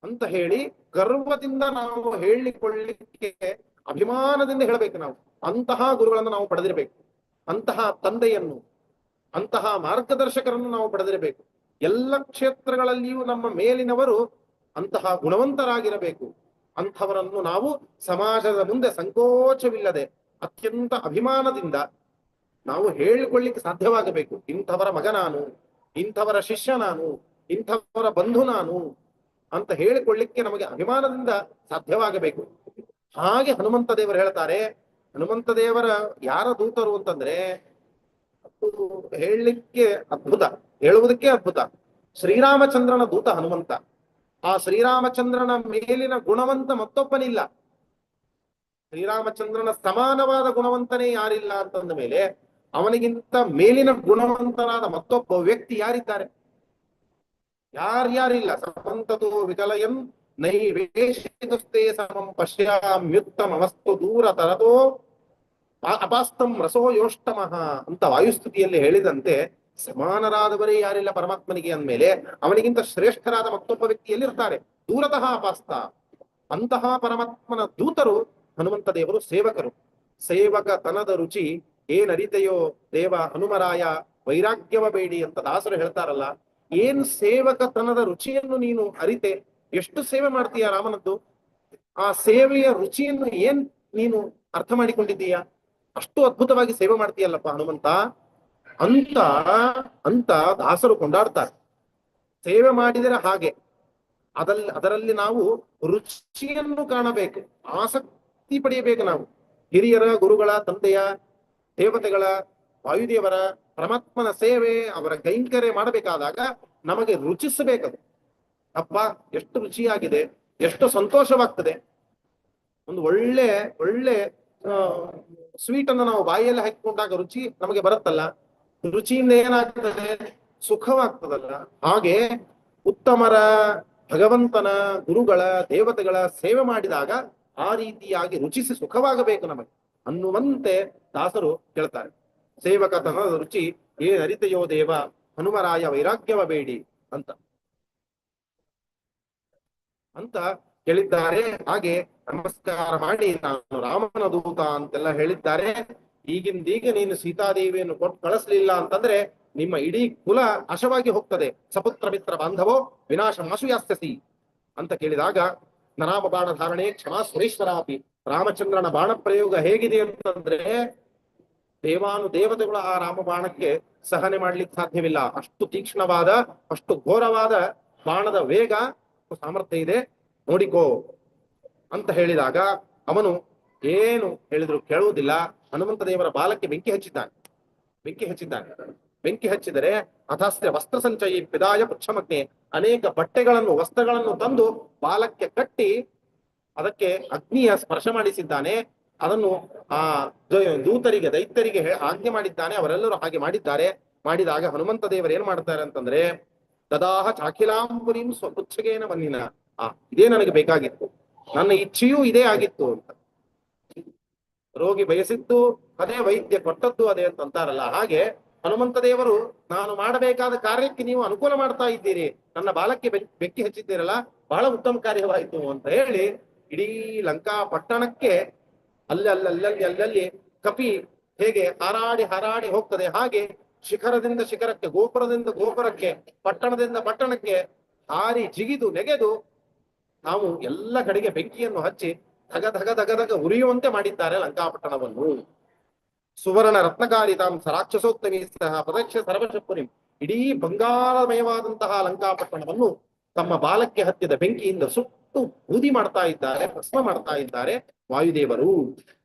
ಅಂತ ಹೇಳಿ ಗರ್ವದಿಂದ ನಾವು ಹೇಳಿಕೊಳ್ಳಲಿಕ್ಕೆ ಅಭಿಮಾನದಿಂದ ಹೇಳಬೇಕು. ನಾವು ಅಂತಹ ಗುರುಗಳನ್ನು ನಾವು ಪಡೆದಿರಬೇಕು. ಅಂತಹ ತಂದೆಯನ್ನು, ಅಂತಹ ಮಾರ್ಗದರ್ಶಕರನ್ನು ನಾವು ಪಡೆದಿರಬೇಕು. ಎಲ್ಲ ಕ್ಷೇತ್ರಗಳಲ್ಲಿಯೂ ನಮ್ಮ ಮೇಲಿನವರು ಅಂತಹ ಗುಣವಂತರಾಗಿರಬೇಕು. ಅಂಥವರನ್ನು ನಾವು ಸಮಾಜದ ಮುಂದೆ ಸಂಕೋಚವಿಲ್ಲದೆ ಅತ್ಯಂತ ಅಭಿಮಾನದಿಂದ ನಾವು ಹೇಳಿಕೊಳ್ಳಿಕ್ಕೆ ಸಾಧ್ಯವಾಗಬೇಕು. ಇಂಥವರ ಮಗ ನಾನು, ಇಂಥವರ ಶಿಷ್ಯ ನಾನು, ಇಂಥವರ ಬಂಧು ನಾನು ಅಂತ ಹೇಳಿಕೊಳ್ಳಿಕ್ಕೆ ನಮಗೆ ಅಭಿಮಾನದಿಂದ ಸಾಧ್ಯವಾಗಬೇಕು. ಹಾಗೆ ಹನುಮಂತ ದೇವರು ಹೇಳ್ತಾರೆ. ಹನುಮಂತ ದೇವರ ಯಾರ ದೂತರು ಅಂತಂದ್ರೆ ಹೇಳಲಿಕ್ಕೆ ಅದ್ಭುತ, ಹೇಳುವುದಕ್ಕೆ ಅದ್ಭುತ. ಶ್ರೀರಾಮಚಂದ್ರನ ದೂತ ಹನುಮಂತ. ಆ ಶ್ರೀರಾಮಚಂದ್ರನ ಮೇಲಿನ ಗುಣವಂತ ಮತ್ತೊಬ್ಬನಿಲ್ಲ. ಶ್ರೀರಾಮಚಂದ್ರನ ಸಮಾನವಾದ ಗುಣವಂತನೇ ಯಾರಿಲ್ಲ ಅಂತಂದ ಮೇಲೆ ಅವನಿಗಿಂತ ಮೇಲಿನ ಗುಣವಂತನಾದ ಮತ್ತೊಬ್ಬ ವ್ಯಕ್ತಿ ಯಾರಿದ್ದಾರೆ? ಯಾರ್ಯಾರಿಲ್ಲ. ಸಮಂತತೋ ವಿಕಲಯನ್ ನೈವೇಶಿತಸ್ತೆ ಸಮಂ ಪಶ್ಯಾಮ್ಯುತ್ತಮಸ್ತು ದೂರ ತರತೋ ಅಪಾಸ್ತಂ ರಸೋ ಯೋಷ್ಟಮಃ ಅಂತ ವಾಯುಸ್ತುತಿಯಲ್ಲಿ ಹೇಳಿದಂತೆ ಸಮಾನರಾದವರೇ ಯಾರಿಲ್ಲ ಪರಮಾತ್ಮನಿಗೆ ಅಂದ್ಮೇಲೆ ಅವನಿಗಿಂತ ಶ್ರೇಷ್ಠರಾದ ಮತ್ತೊಬ್ಬ ವ್ಯಕ್ತಿಯಲ್ಲಿ ಇರ್ತಾರೆ. ದೂರತಃ ಅಪಾಸ್ತ. ಅಂತಹ ಪರಮಾತ್ಮನ ದೂತರು ಹನುಮಂತ ದೇವರು ಸೇವಕರು. ಸೇವಕ ತನದ ರುಚಿ ಏನರಿತೆಯೋ ದೇವ ಹನುಮರಾಯ ವೈರಾಗ್ಯವ ಬೇಡಿ ಅಂತ ದಾಸರು ಹೇಳ್ತಾರಲ್ಲ. ಏನ್ ಸೇವಕತನದ ರುಚಿಯನ್ನು ನೀನು ಅರಿತೆ, ಎಷ್ಟು ಸೇವೆ ಮಾಡ್ತೀಯ ರಾಮನದ್ದು, ಆ ಸೇವೆಯ ರುಚಿಯನ್ನು ಏನ್ ನೀನು ಅರ್ಥ ಮಾಡಿಕೊಂಡಿದ್ದೀಯಾ, ಅಷ್ಟು ಅದ್ಭುತವಾಗಿ ಸೇವೆ ಮಾಡ್ತೀಯಲ್ಲಪ್ಪ ಹನುಮಂತ ಅಂತ ಅಂತ ದಾಸರು ಕೊಂಡಾಡ್ತಾರೆ. ಸೇವೆ ಮಾಡಿದರೆ ಹಾಗೆ ಅದರಲ್ಲಿ ನಾವು ರುಚಿಯನ್ನು ಕಾಣಬೇಕು, ಆಸಕ್ತಿ ಪಡೆಯಬೇಕು. ನಾವು ಹಿರಿಯರ, ಗುರುಗಳ, ತಂದೆಯ, ದೇವತೆಗಳ, ವಾಯುದೇವರ, ಪರಮಾತ್ಮನ ಸೇವೆ, ಅವರ ಕೈಂಕರ್ಯ ಮಾಡಬೇಕಾದಾಗ ನಮಗೆ ರುಚಿಸಬೇಕದು. ಅಪ್ಪ ಎಷ್ಟು ರುಚಿಯಾಗಿದೆ, ಎಷ್ಟು ಸಂತೋಷವಾಗ್ತದೆ. ಒಂದು ಒಳ್ಳೆ ಒಳ್ಳೆ ಸ್ವೀಟ್ ಅನ್ನು ನಾವು ಬಾಯಿಯಲ್ಲಿ ಹಾಕಿಕೊಂಡಾಗ ರುಚಿ ನಮಗೆ ಬರುತ್ತಲ್ಲ, ರುಚಿಯಿಂದ ಏನಾಗ್ತದೆ, ಸುಖವಾಗ್ತದಲ್ಲ. ಹಾಗೆ ಉತ್ತಮರ, ಭಗವಂತನ, ಗುರುಗಳ, ದೇವತೆಗಳ ಸೇವೆ ಮಾಡಿದಾಗ ಆ ರೀತಿಯಾಗಿ ರುಚಿಸಿ ಸುಖವಾಗಬೇಕು ನಮಗೆ ಅನ್ನುವಂತೆ ದಾಸರು ಹೇಳ್ತಾರೆ. ಸೇವಕತನದ ರುಚಿ ಏನರಿತೆಯೋ ದೇವ ಹನುಮರಾಯ ವೈರಾಗ್ಯವ ಬೇಡಿ ಅಂತ ಹೇಳಿದ್ದಾರೆ. ಹಾಗೆ ನಮಸ್ಕಾರ ಮಾಡಿ ನಾನು ರಾಮನ ದೂತ ಅಂತೆಲ್ಲ ಹೇಳಿದ್ದಾರೆ. ಈಗಿಂದೀಗ ನೀನು ಸೀತಾದೇವಿಯನ್ನು ಕೊಟ್ಟು ಕಳಿಸ್ಲಿಲ್ಲ ಅಂತಂದ್ರೆ ನಿಮ್ಮ ಇಡೀ ಕುಲ ನಾಶವಾಗಿ ಹೋಗ್ತದೆ. ಸಪುತ್ರ ಮಿತ್ರ ಬಾಂಧವೋ ವಿನಾಶ ಮಾಸು ಯಾಸ್ಯಸಿ ಅಂತ ಕೇಳಿದಾಗ ನರಾಮ ಬಾಣ ಧಾರಣೆ ಕ್ಷಮಾ ಸುರೇಶ್ವರಾಪಿ. ರಾಮಚಂದ್ರನ ಬಾಣ ಪ್ರಯೋಗ ಹೇಗಿದೆ ಅಂತಂದ್ರೆ ದೇವತೆಗಳು ಆ ರಾಮ ಬಾಣಕ್ಕೆ ಸಹನೆ ಮಾಡ್ಲಿಕ್ಕೆ ಸಾಧ್ಯವಿಲ್ಲ. ಅಷ್ಟು ತೀಕ್ಷ್ಣವಾದ, ಅಷ್ಟು ಘೋರವಾದ ಬಾಣದ ವೇಗ, ಸಾಮರ್ಥ್ಯ ಇದೆ, ನೋಡಿಕೋ ಅಂತ ಹೇಳಿದಾಗ ಅವನು ಏನು ಹೇಳಿದ್ರು ಕೇಳುವುದಿಲ್ಲ. ಹನುಮಂತ ದೇವರ ಬಾಲಕ್ಕೆ ಬೆಂಕಿ ಹಚ್ಚಿದರೆ ಅಥಾಸ್ತ್ಯ ವಸ್ತ್ರ ಸಂಚಯಿ ಪಿದಾಯ ಪುಚ್ಛಮಗ್ನೆ, ಅನೇಕ ಬಟ್ಟೆಗಳನ್ನು, ವಸ್ತ್ರಗಳನ್ನು ತಂದು ಬಾಲಕ್ಕೆ ಕಟ್ಟಿ ಅದಕ್ಕೆ ಅಗ್ನಿಯ ಸ್ಪರ್ಶ ಮಾಡಿಸಿದ್ದಾನೆ. ಅದನ್ನು ಆ ದೂತರಿಗೆ, ದೈತ್ಯರಿಗೆ ಆಜ್ಞೆ ಮಾಡಿದ್ದಾನೆ. ಅವರೆಲ್ಲರೂ ಹಾಗೆ ಮಾಡಿದ್ದಾರೆ. ಮಾಡಿದಾಗ ಹನುಮಂತ ದೇವರು ಏನ್ ಮಾಡ್ತಾರೆ ಅಂತಂದ್ರೆ ದದಾಹ ಚಾಖಿಲಾಂಬುರಿಂ ಸ್ವಪುಚ್ಛಗೇನ ಮನ್ನಿನ. ಇದೇ ನನಗೆ ಬೇಕಾಗಿತ್ತು, ನನ್ನ ಇಚ್ಛೆಯೂ ಇದೇ ಆಗಿತ್ತು ಅಂತ. ರೋಗಿ ಬಯಸಿದ್ದು ಅದೇ, ವೈದ್ಯ ಕೊಟ್ಟದ್ದು ಅದೇ ಅಂತ ಅಂತಾರಲ್ಲ, ಹಾಗೆ ಹನುಮಂತ ದೇವರು ನಾನು ಮಾಡಬೇಕಾದ ಕಾರ್ಯಕ್ಕೆ ನೀವು ಅನುಕೂಲ ಮಾಡ್ತಾ ಇದ್ದೀರಿ, ನನ್ನ ಬಾಲಕ್ಕೆ ಬೆಂಕಿ ಹಚ್ಚಿದ್ದೀರಲ್ಲ, ಬಹಳ ಉತ್ತಮ ಕಾರ್ಯವಾಯಿತು ಅಂತ ಹೇಳಿ ಇಡೀ ಲಂಕಾ ಪಟ್ಟಣಕ್ಕೆ ಅಲ್ಲಲ್ಲಿ ಕಪಿ ಹೇಗೆ ಹಾರಾಡಿ ಹಾರಾಡಿ ಹೋಗ್ತದೆ, ಹಾಗೆ ಶಿಖರದಿಂದ ಶಿಖರಕ್ಕೆ, ಗೋಪುರದಿಂದ ಗೋಪುರಕ್ಕೆ, ಪಟ್ಟಣದಿಂದ ಪಟ್ಟಣಕ್ಕೆ ಹಾರಿ ಜಿಗಿದು ನೆಗೆದು ನಾವು ಎಲ್ಲ ಕಡೆಗೆ ಬೆಂಕಿಯನ್ನು ಹಚ್ಚಿ ಧಗ ಧಗ ಧಗ ಧಗ ಉರಿಯುವಂತೆ ಮಾಡಿದ್ದಾರೆ ಲಂಕಾಪಟ್ಟಣವನ್ನು. ಸುವರ್ಣ ರತ್ನಕಾರಿತಾಂ ರಾಕ್ಷಸೋತ್ತಮಿ ಸಹ ಪ್ರದಕ್ಷ ಸರ್ವಶಪುರಿ. ಇಡೀ ಬಂಗಾರಮಯವಾದಂತಹ ಲಂಕಾಪಟ್ಟಣವನ್ನು ತಮ್ಮ ಬಾಲಕ್ಕೆ ಹತ್ತಿದ ಬೆಂಕಿಯಿಂದ ಸುಟ್ಟು ಬೂದಿ ಮಾಡ್ತಾ ಇದ್ದಾರೆ, ಭಸ್ಮ ಮಾಡ್ತಾ ಇದ್ದಾರೆ ವಾಯುದೇವರು.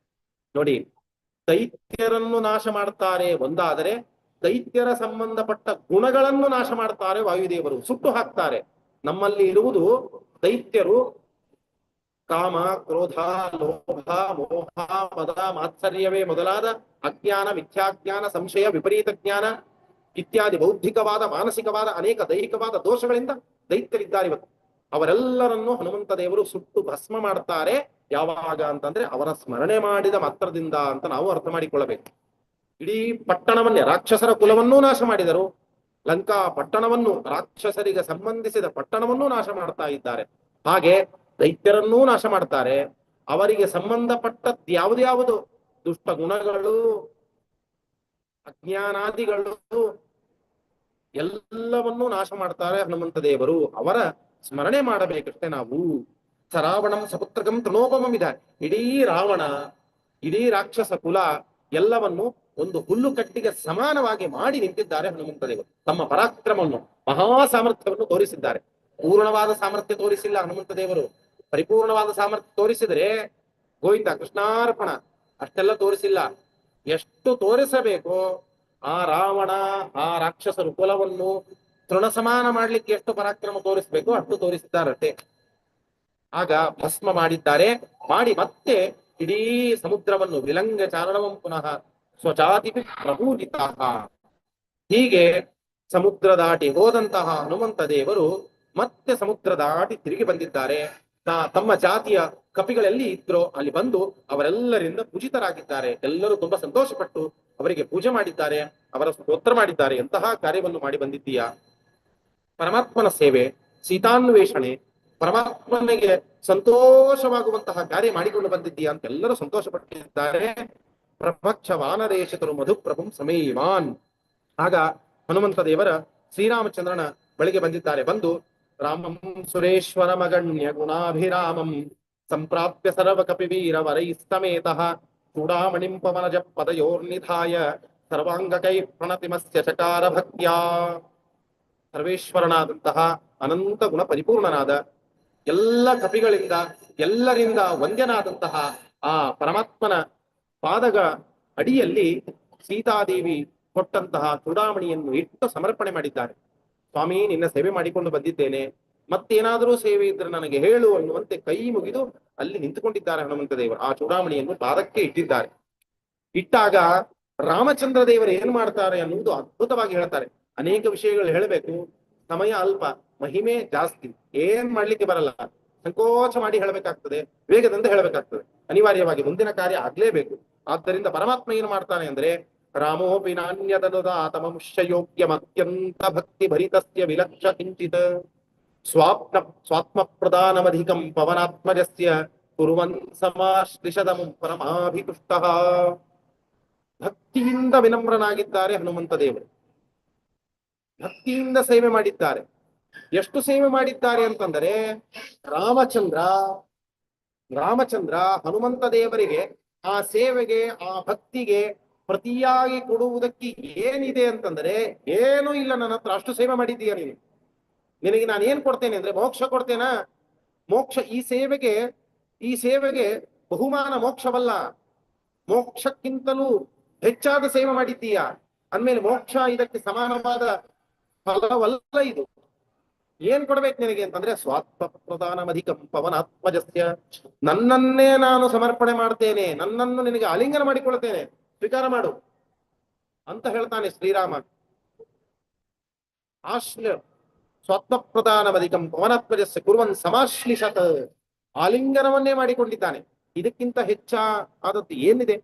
ನೋಡಿ, ದೈತ್ಯರನ್ನು ನಾಶ ಮಾಡ್ತಾರೆ ಒಂದಾದರೆ, ದೈತ್ಯರ ಸಂಬಂಧಪಟ್ಟ ಗುಣಗಳನ್ನು ನಾಶ ಮಾಡ್ತಾರೆ ವಾಯುದೇವರು, ಸುಟ್ಟು ಹಾಕ್ತಾರೆ. ನಮ್ಮಲ್ಲಿ ಇರುವುದು ದೈತ್ಯರು ಕಾಮ, ಕ್ರೋಧ, ಲೋಭ, ಮೋಹ, ಮದ, ಮಾತ್ಸರ್ಯವೇ ಮೊದಲಾದ ಅಜ್ಞಾನ, ಮಿಥ್ಯಾಜ್ಞಾನ, ಸಂಶಯ, ವಿಪರೀತ ಜ್ಞಾನ ಇತ್ಯಾದಿ ಬೌದ್ಧಿಕವಾದ, ಮಾನಸಿಕವಾದ ಅನೇಕ ದೈಹಿಕವಾದ ದೋಷಗಳಿಂದ ದೈತ್ಯರಿದ್ದಾರೆ ಇವತ್ತು. ಅವರೆಲ್ಲರನ್ನು ಹನುಮಂತ ದೇವರು ಸುಟ್ಟು ಭಸ್ಮ ಮಾಡ್ತಾರೆ. ಯಾವಾಗ ಅಂತಂದ್ರೆ ಅವರ ಸ್ಮರಣೆ ಮಾಡಿದ ಮಾತ್ರದಿಂದ ಅಂತ ನಾವು ಅರ್ಥ ಮಾಡಿಕೊಳ್ಳಬೇಕು. ಇಡೀ ಪಟ್ಟಣವನ್ನೇ, ರಾಕ್ಷಸರ ಕುಲವನ್ನೂ ನಾಶ ಮಾಡಿದರು, ಲಂಕಾ ಪಟ್ಟಣವನ್ನು, ರಾಕ್ಷಸರಿಗೆ ಸಂಬಂಧಿಸಿದ ಪಟ್ಟಣವನ್ನೂ ನಾಶ ಮಾಡ್ತಾ ಇದ್ದಾರೆ. ಹಾಗೆ ದೈತ್ಯರನ್ನೂ ನಾಶ ಮಾಡ್ತಾರೆ. ಅವರಿಗೆ ಸಂಬಂಧಪಟ್ಟದ್ದು ಯಾವುದ್ಯಾವುದು ದುಷ್ಟ ಗುಣಗಳು, ಅಜ್ಞಾನಾದಿಗಳು ಎಲ್ಲವನ್ನೂ ನಾಶ ಮಾಡ್ತಾರೆ ಹನುಮಂತ ದೇವರು. ಅವರ ಸ್ಮರಣೆ ಮಾಡಬೇಕಷ್ಟೇ ನಾವು. ಸರಾವಣಂ ಸಪುತ್ರಕಂ ತೃಣೋಪಮಿದ. ಇಡೀ ರಾವಣ, ಇಡೀ ರಾಕ್ಷಸ ಕುಲ ಎಲ್ಲವನ್ನು ಒಂದು ಹುಲ್ಲು ಕಟ್ಟಿಗೆ ಸಮಾನವಾಗಿ ಮಾಡಿ ನಿಂತಿದ್ದಾರೆ ಹನುಮಂತ ದೇವರು. ತಮ್ಮ ಪರಾಕ್ರಮವನ್ನು, ಮಹಾ ಸಾಮರ್ಥ್ಯವನ್ನು ತೋರಿಸಿದ್ದಾರೆ. ಪೂರ್ಣವಾದ ಸಾಮರ್ಥ್ಯ ತೋರಿಸಿಲ್ಲ ಹನುಮಂತ ದೇವರು. ಪರಿಪೂರ್ಣವಾದ ಸಾಮರ್ಥ್ಯ ತೋರಿಸಿದ್ರೆ ಗೋವಿಂದ ಕೃಷ್ಣಾರ್ಪಣ, ಅಷ್ಟೆಲ್ಲ ತೋರಿಸಿಲ್ಲ. ಎಷ್ಟು ತೋರಿಸಬೇಕೋ ಆ ರಾವಣ, ಆ ರಾಕ್ಷಸರು ಕುಲವನ್ನು ತೃಣ ಸಮಾನ ಮಾಡ್ಲಿಕ್ಕೆ ಎಷ್ಟು ಪರಾಕ್ರಮ ತೋರಿಸಬೇಕು ಅಷ್ಟು ತೋರಿಸಿದ್ದಾರಷ್ಟೇ. ಆಗ ಭಸ್ಮ ಮಾಡಿದ್ದಾರೆ. ಮಾಡಿ ಮತ್ತೆ ಇಡೀ ಸಮುದ್ರವನ್ನು ವಿಲಂಘ ಚಾರಣವಂ ಪುನಃ ಸ್ವಜಾತಿ ಪ್ರಪೂಜಿತ. ಹೀಗೆ ಸಮುದ್ರ ದಾಟಿ ಹೋದಂತಹ ಹನುಮಂತ ದೇವರು ಮತ್ತೆ ಸಮುದ್ರ ದಾಟಿ ತಿರುಗಿ ಬಂದಿದ್ದಾರೆ. ತಮ್ಮ ಜಾತಿಯ ಕಪಿಗಳೆಲ್ಲಿ ಇದ್ರೋ ಅಲ್ಲಿ ಬಂದು ಅವರೆಲ್ಲರಿಂದ ಪೂಜಿತರಾಗಿದ್ದಾರೆ. ಎಲ್ಲರೂ ತುಂಬಾ ಸಂತೋಷಪಟ್ಟು ಅವರಿಗೆ ಪೂಜೆ ಮಾಡಿದ್ದಾರೆ, ಅವರ ಸ್ತೋತ್ರ ಮಾಡಿದ್ದಾರೆ. ಎಂತಹ ಕಾರ್ಯವನ್ನು ಮಾಡಿ ಬಂದಿದ್ದೀಯಾ, ಪರಮಾತ್ಮನ ಸೇವೆ, ಸೀತಾನ್ವೇಷಣೆ, ಪರಮಾತ್ಮನಿಗೆ ಸಂತೋಷವಾಗುವಂತಹ ಕಾರ್ಯ ಮಾಡಿಕೊಂಡು ಬಂದಿದ್ದೀಯಾ ಅಂತ ಎಲ್ಲರೂ ಸಂತೋಷಪಟ್ಟಿದ್ದಾರೆ. ಪ್ರಪಕ್ಷ ವಾನರೇಶತರು ಮಧುಪ್ರಭುಂ ಸಮೀವಾನ್. ಆಗ ಹನುಮಂತ ದೇವರ ಶ್ರೀರಾಮಚಂದ್ರನ ಬಳಿಗೆ ಬಂದಿದ್ದಾರೆ. ಬಂದು ರಾಮಂ ಸುರೇಶ್ವರ ಮಗಣ್ಯ ಗುಣಾಭಿರಾಮಂ ಸಂಪ್ರಾಪ್ಯ ಸರ್ವ ಕಪಿವೀರ ವರೈಸ್ತಮೇತಃ ಚೂಡಾಮಣಿಂ ಪವನಜ ಪದಯೋರ್ನಿಧಾಯ ಸರ್ವಾಂಗಕೈ ಪ್ರಣತಿಮಸ್ಯ ಚಕಾರ ಭಕ್ತ್ಯಾ. ಸರ್ವೇಶ್ವರನಾದಂತಹ ಅನಂತ ಗುಣ ಪರಿಪೂರ್ಣನಾದ, ಎಲ್ಲ ಕಪಿಗಳಿಂದ ಎಲ್ಲರಿಂದ ವಂದ್ಯನಾದಂತಹ ಆ ಪರಮಾತ್ಮನ ಪಾದಗ ಅಡಿಯಲ್ಲಿ ಸೀತಾದೇವಿ ಕೊಟ್ಟಂತಹ ಚೂಡಾಮಣಿಯನ್ನು ಇಟ್ಟು ಸಮರ್ಪಣೆ ಮಾಡಿದ್ದಾರೆ. ಸ್ವಾಮಿ, ನಿನ್ನ ಸೇವೆ ಮಾಡಿಕೊಂಡು ಬಂದಿದ್ದೇನೆ, ಮತ್ತೇನಾದರೂ ಸೇವೆ ಇದ್ರೆ ನನಗೆ ಹೇಳು ಅನ್ನುವಂತೆ ಕೈ ಮುಗಿದು ಅಲ್ಲಿ ನಿಂತುಕೊಂಡಿದ್ದಾರೆ ಹನುಮಂತ ದೇವರು. ಆ ಚೂಡಾಮಣಿಯನ್ನು ಪಾದಕ್ಕೆ ಇಟ್ಟಿದ್ದಾರೆ. ಇಟ್ಟಾಗ ರಾಮಚಂದ್ರ ದೇವರು ಏನ್ ಮಾಡ್ತಾರೆ ಅನ್ನುವುದು ಅದ್ಭುತವಾಗಿ ಹೇಳ್ತಾರೆ. ಅನೇಕ ವಿಷಯಗಳು ಹೇಳಬೇಕು, ಸಮಯ ಅಲ್ಪ, ಮಹಿಮೆ ಜಾಸ್ತಿ, ಏನ್ ಮಾಡ್ಲಿಕ್ಕೆ ಬರಲ್ಲ, ಸಂಕೋಚ ಮಾಡಿ ಹೇಳಬೇಕಾಗ್ತದೆ, ವೇಗದಿಂದ ಹೇಳಬೇಕಾಗ್ತದೆ, ಅನಿವಾರ್ಯವಾಗಿ ಮುಂದಿನ ಕಾರ್ಯ ಆಗ್ಲೇಬೇಕು. ಆದ್ದರಿಂದ ಪರಮಾತ್ಮ ಏನು ಮಾಡ್ತಾನೆ ಅಂದ್ರೆ, ರಾಮೋಪಿ ನಾಣ್ಯದನುದಾತಮಂಶ ಯೋಗ್ಯಮತ್ಯಂತ ಭಕ್ತಿ ಭರಿತಸ್ಯ ವಿಲಕ್ಷ ಕಿಂಚಿತ್ ಸ್ವಾತ್ಮ ಪ್ರದಾನಮಧಿಕಂ ಪವನಾತ್ಮಜಸ್ಯ ಕುರುವನ್ ಸಮಾಶ್ಲಿಷದಮಂ ಪರಮಾಭಿತುಷ್ಟಃ. ಭಕ್ತಿಯಿಂದ ವಿನಮ್ರನಾಗಿದ್ದಾರೆ ಹನುಮಂತ ದೇವರು. ಭಕ್ತಿಯಿಂದ ಸೇವೆ ಮಾಡಿದ್ದಾರೆ. ಎಷ್ಟು ಸೇವೆ ಮಾಡಿದ್ದಾರೆ ಅಂತಂದರೆ, ರಾಮಚಂದ್ರ ಹನುಮಂತ ದೇವರಿಗೆ ಆ ಸೇವೆಗೆ, ಆ ಭಕ್ತಿಗೆ ಪ್ರತಿಯಾಗಿ ಕೊಡುವುದಕ್ಕೆ ಏನಿದೆ ಅಂತಂದ್ರೆ ಏನೂ ಇಲ್ಲ ನನ್ನ ಹತ್ರ. ಅಷ್ಟು ಸೇವೆ ಮಾಡಿದ್ದೀಯ ನೀನು. ನಿನಗೆ ನಾನು ಏನ್ ಕೊಡ್ತೇನೆ ಅಂದ್ರೆ ಮೋಕ್ಷ ಕೊಡ್ತೇನಾ? ಮೋಕ್ಷ, ಈ ಸೇವೆಗೆ ಬಹುಮಾನ ಮೋಕ್ಷವಲ್ಲ, ಮೋಕ್ಷಕ್ಕಿಂತಲೂ ಹೆಚ್ಚಾದ ಸೇವೆ ಮಾಡಿದ್ದೀಯ ಅಂದ್ಮೇಲೆ ಮೋಕ್ಷ ಇದಕ್ಕೆ ಸಮಾನವಾದ ಫಲವಲ್ಲ ಇದು. ಏನ್ ಕೊಡ್ಬೇಕು ನಿನಗೆ ಅಂತಂದ್ರೆ, ಸ್ವಾತ್ಮ ಪ್ರಧಾನಮಧಿಕಂ ಪವನಾತ್ಮಜಸ್ಯ, ನನ್ನನ್ನೇ ನಾನು ಸಮರ್ಪಣೆ ಮಾಡ್ತೇನೆ, ನನ್ನನ್ನು ನಿನಗೆ ಆಲಿಂಗನ ಮಾಡಿಕೊಳ್ತೇನೆ, ಸ್ವೀಕಾರ ಮಾಡು ಅಂತ ಹೇಳ್ತಾನೆ ಶ್ರೀರಾಮ. ಸ್ವತ್ವಪ್ರಧಾನಮಧಿಕಂ ಪವನಾತ್ಮಜಸ್ಯ ಕುರ್ವನ್ ಸಮಾಶ್ಲಿಷತ್, ಆಲಿಂಗನವನ್ನೇ ಮಾಡಿಕೊಂಡಿದ್ದಾನೆ. ಇದಕ್ಕಿಂತ ಆದದ್ದು ಏನಿದೆ?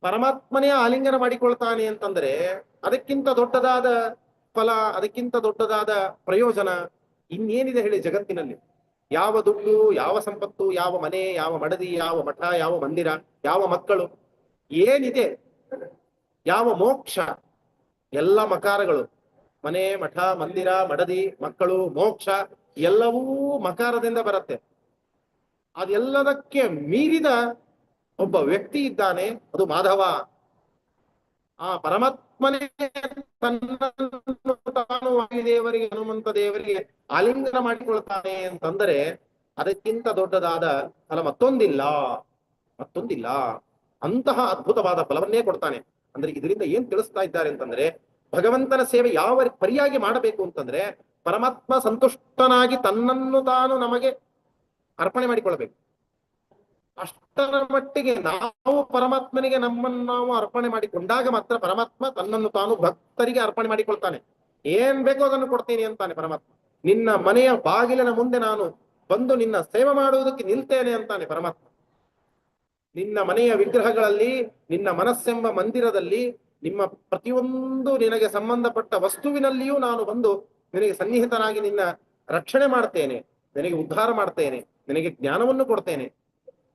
ಪರಮಾತ್ಮನೇ ಆಲಿಂಗನ ಮಾಡಿಕೊಳ್ತಾನೆ ಅಂತಂದ್ರೆ ಅದಕ್ಕಿಂತ ದೊಡ್ಡದಾದ ಫಲ, ಅದಕ್ಕಿಂತ ದೊಡ್ಡದಾದ ಪ್ರಯೋಜನ ಇನ್ನೇನಿದೆ ಹೇಳಿ ಜಗತ್ತಿನಲ್ಲಿ? ಯಾವ ದುಡ್ಡು, ಯಾವ ಸಂಪತ್ತು, ಯಾವ ಮನೆ, ಯಾವ ಮಡದಿ, ಯಾವ ಮಠ, ಯಾವ ಮಂದಿರ, ಯಾವ ಮಕ್ಕಳು, ಏನಿದೆ? ಯಾವ ಮೋಕ್ಷ? ಎಲ್ಲ ಮಕಾರಗಳು. ಮನೆ, ಮಠ, ಮಂದಿರ, ಮಡದಿ, ಮಕ್ಕಳು, ಮೋಕ್ಷ ಎಲ್ಲವೂ ಮಕಾರದಿಂದ ಬರುತ್ತೆ. ಅದೆಲ್ಲದಕ್ಕೆ ಮೀರಿದ ಒಬ್ಬ ವ್ಯಕ್ತಿ ಇದ್ದಾನೆ, ಅದು ಮಾಧವ. ಆ ಪರಮಾತ್ಮನೇ ತನ್ನನ್ನು ತಾನು ವಾಯುದೇವರಿಗೆ, ಹನುಮಂತ ದೇವರಿಗೆ ಆಲಿಂಗನ ಮಾಡಿಕೊಳ್ತಾನೆ ಅಂತಂದರೆ ಅದಕ್ಕಿಂತ ದೊಡ್ಡದಾದ ಫಲ ಮತ್ತೊಂದಿಲ್ಲ. ಅಂತಹ ಅದ್ಭುತವಾದ ಫಲವನ್ನೇ ಕೊಡ್ತಾನೆ. ಅಂದ್ರೆ ಇದರಿಂದ ಏನ್ ತಿಳಿಸ್ತಾ ಇದ್ದಾರೆ ಅಂತಂದ್ರೆ, ಭಗವಂತನ ಸೇವೆ ಯಾವ ಪರಿಯಾಗಿ ಮಾಡಬೇಕು ಅಂತಂದ್ರೆ, ಪರಮಾತ್ಮ ಸಂತುಷ್ಟನಾಗಿ ತನ್ನನ್ನು ತಾನು ನಮಗೆ ಅರ್ಪಣೆ ಮಾಡಿಕೊಳ್ಬೇಕು. ಅಷ್ಟರ ಮಟ್ಟಿಗೆ ನಾವು ಪರಮಾತ್ಮನಿಗೆ ನಮ್ಮನ್ನು ನಾವು ಅರ್ಪಣೆ ಮಾಡಿಕೊಂಡಾಗ ಮಾತ್ರ ಪರಮಾತ್ಮ ತನ್ನನ್ನು ತಾನು ಭಕ್ತರಿಗೆ ಅರ್ಪಣೆ ಮಾಡಿಕೊಳ್ತಾನೆ. ಏನ್ ಬೇಕೋ ಅದನ್ನು ಕೊಡ್ತೀನಿ ಅಂತಾನೆ ಪರಮಾತ್ಮ. ನಿನ್ನ ಮನೆಯ ಬಾಗಿಲಿನ ಮುಂದೆ ನಾನು ಬಂದು ನಿನ್ನ ಸೇವೆ ಮಾಡುವುದಕ್ಕೆ ನಿಲ್ತೇನೆ ಅಂತಾನೆ ಪರಮಾತ್ಮ. ನಿನ್ನ ಮನೆಯ ವಿಗ್ರಹಗಳಲ್ಲಿ, ನಿನ್ನ ಮನಸ್ಸೆಂಬ ಮಂದಿರದಲ್ಲಿ, ನಿಮ್ಮ ಪ್ರತಿಯೊಂದು ನಿನಗೆ ಸಂಬಂಧಪಟ್ಟ ವಸ್ತುವಿನಲ್ಲಿಯೂ ನಾನು ಬಂದು ನಿನಗೆ ಸನ್ನಿಹಿತನಾಗಿ ನಿನ್ನ ರಕ್ಷಣೆ ಮಾಡ್ತೇನೆ, ನಿನಗೆ ಉದ್ಧಾರ ಮಾಡ್ತೇನೆ, ನಿನಗೆ ಜ್ಞಾನವನ್ನು ಕೊಡ್ತೇನೆ,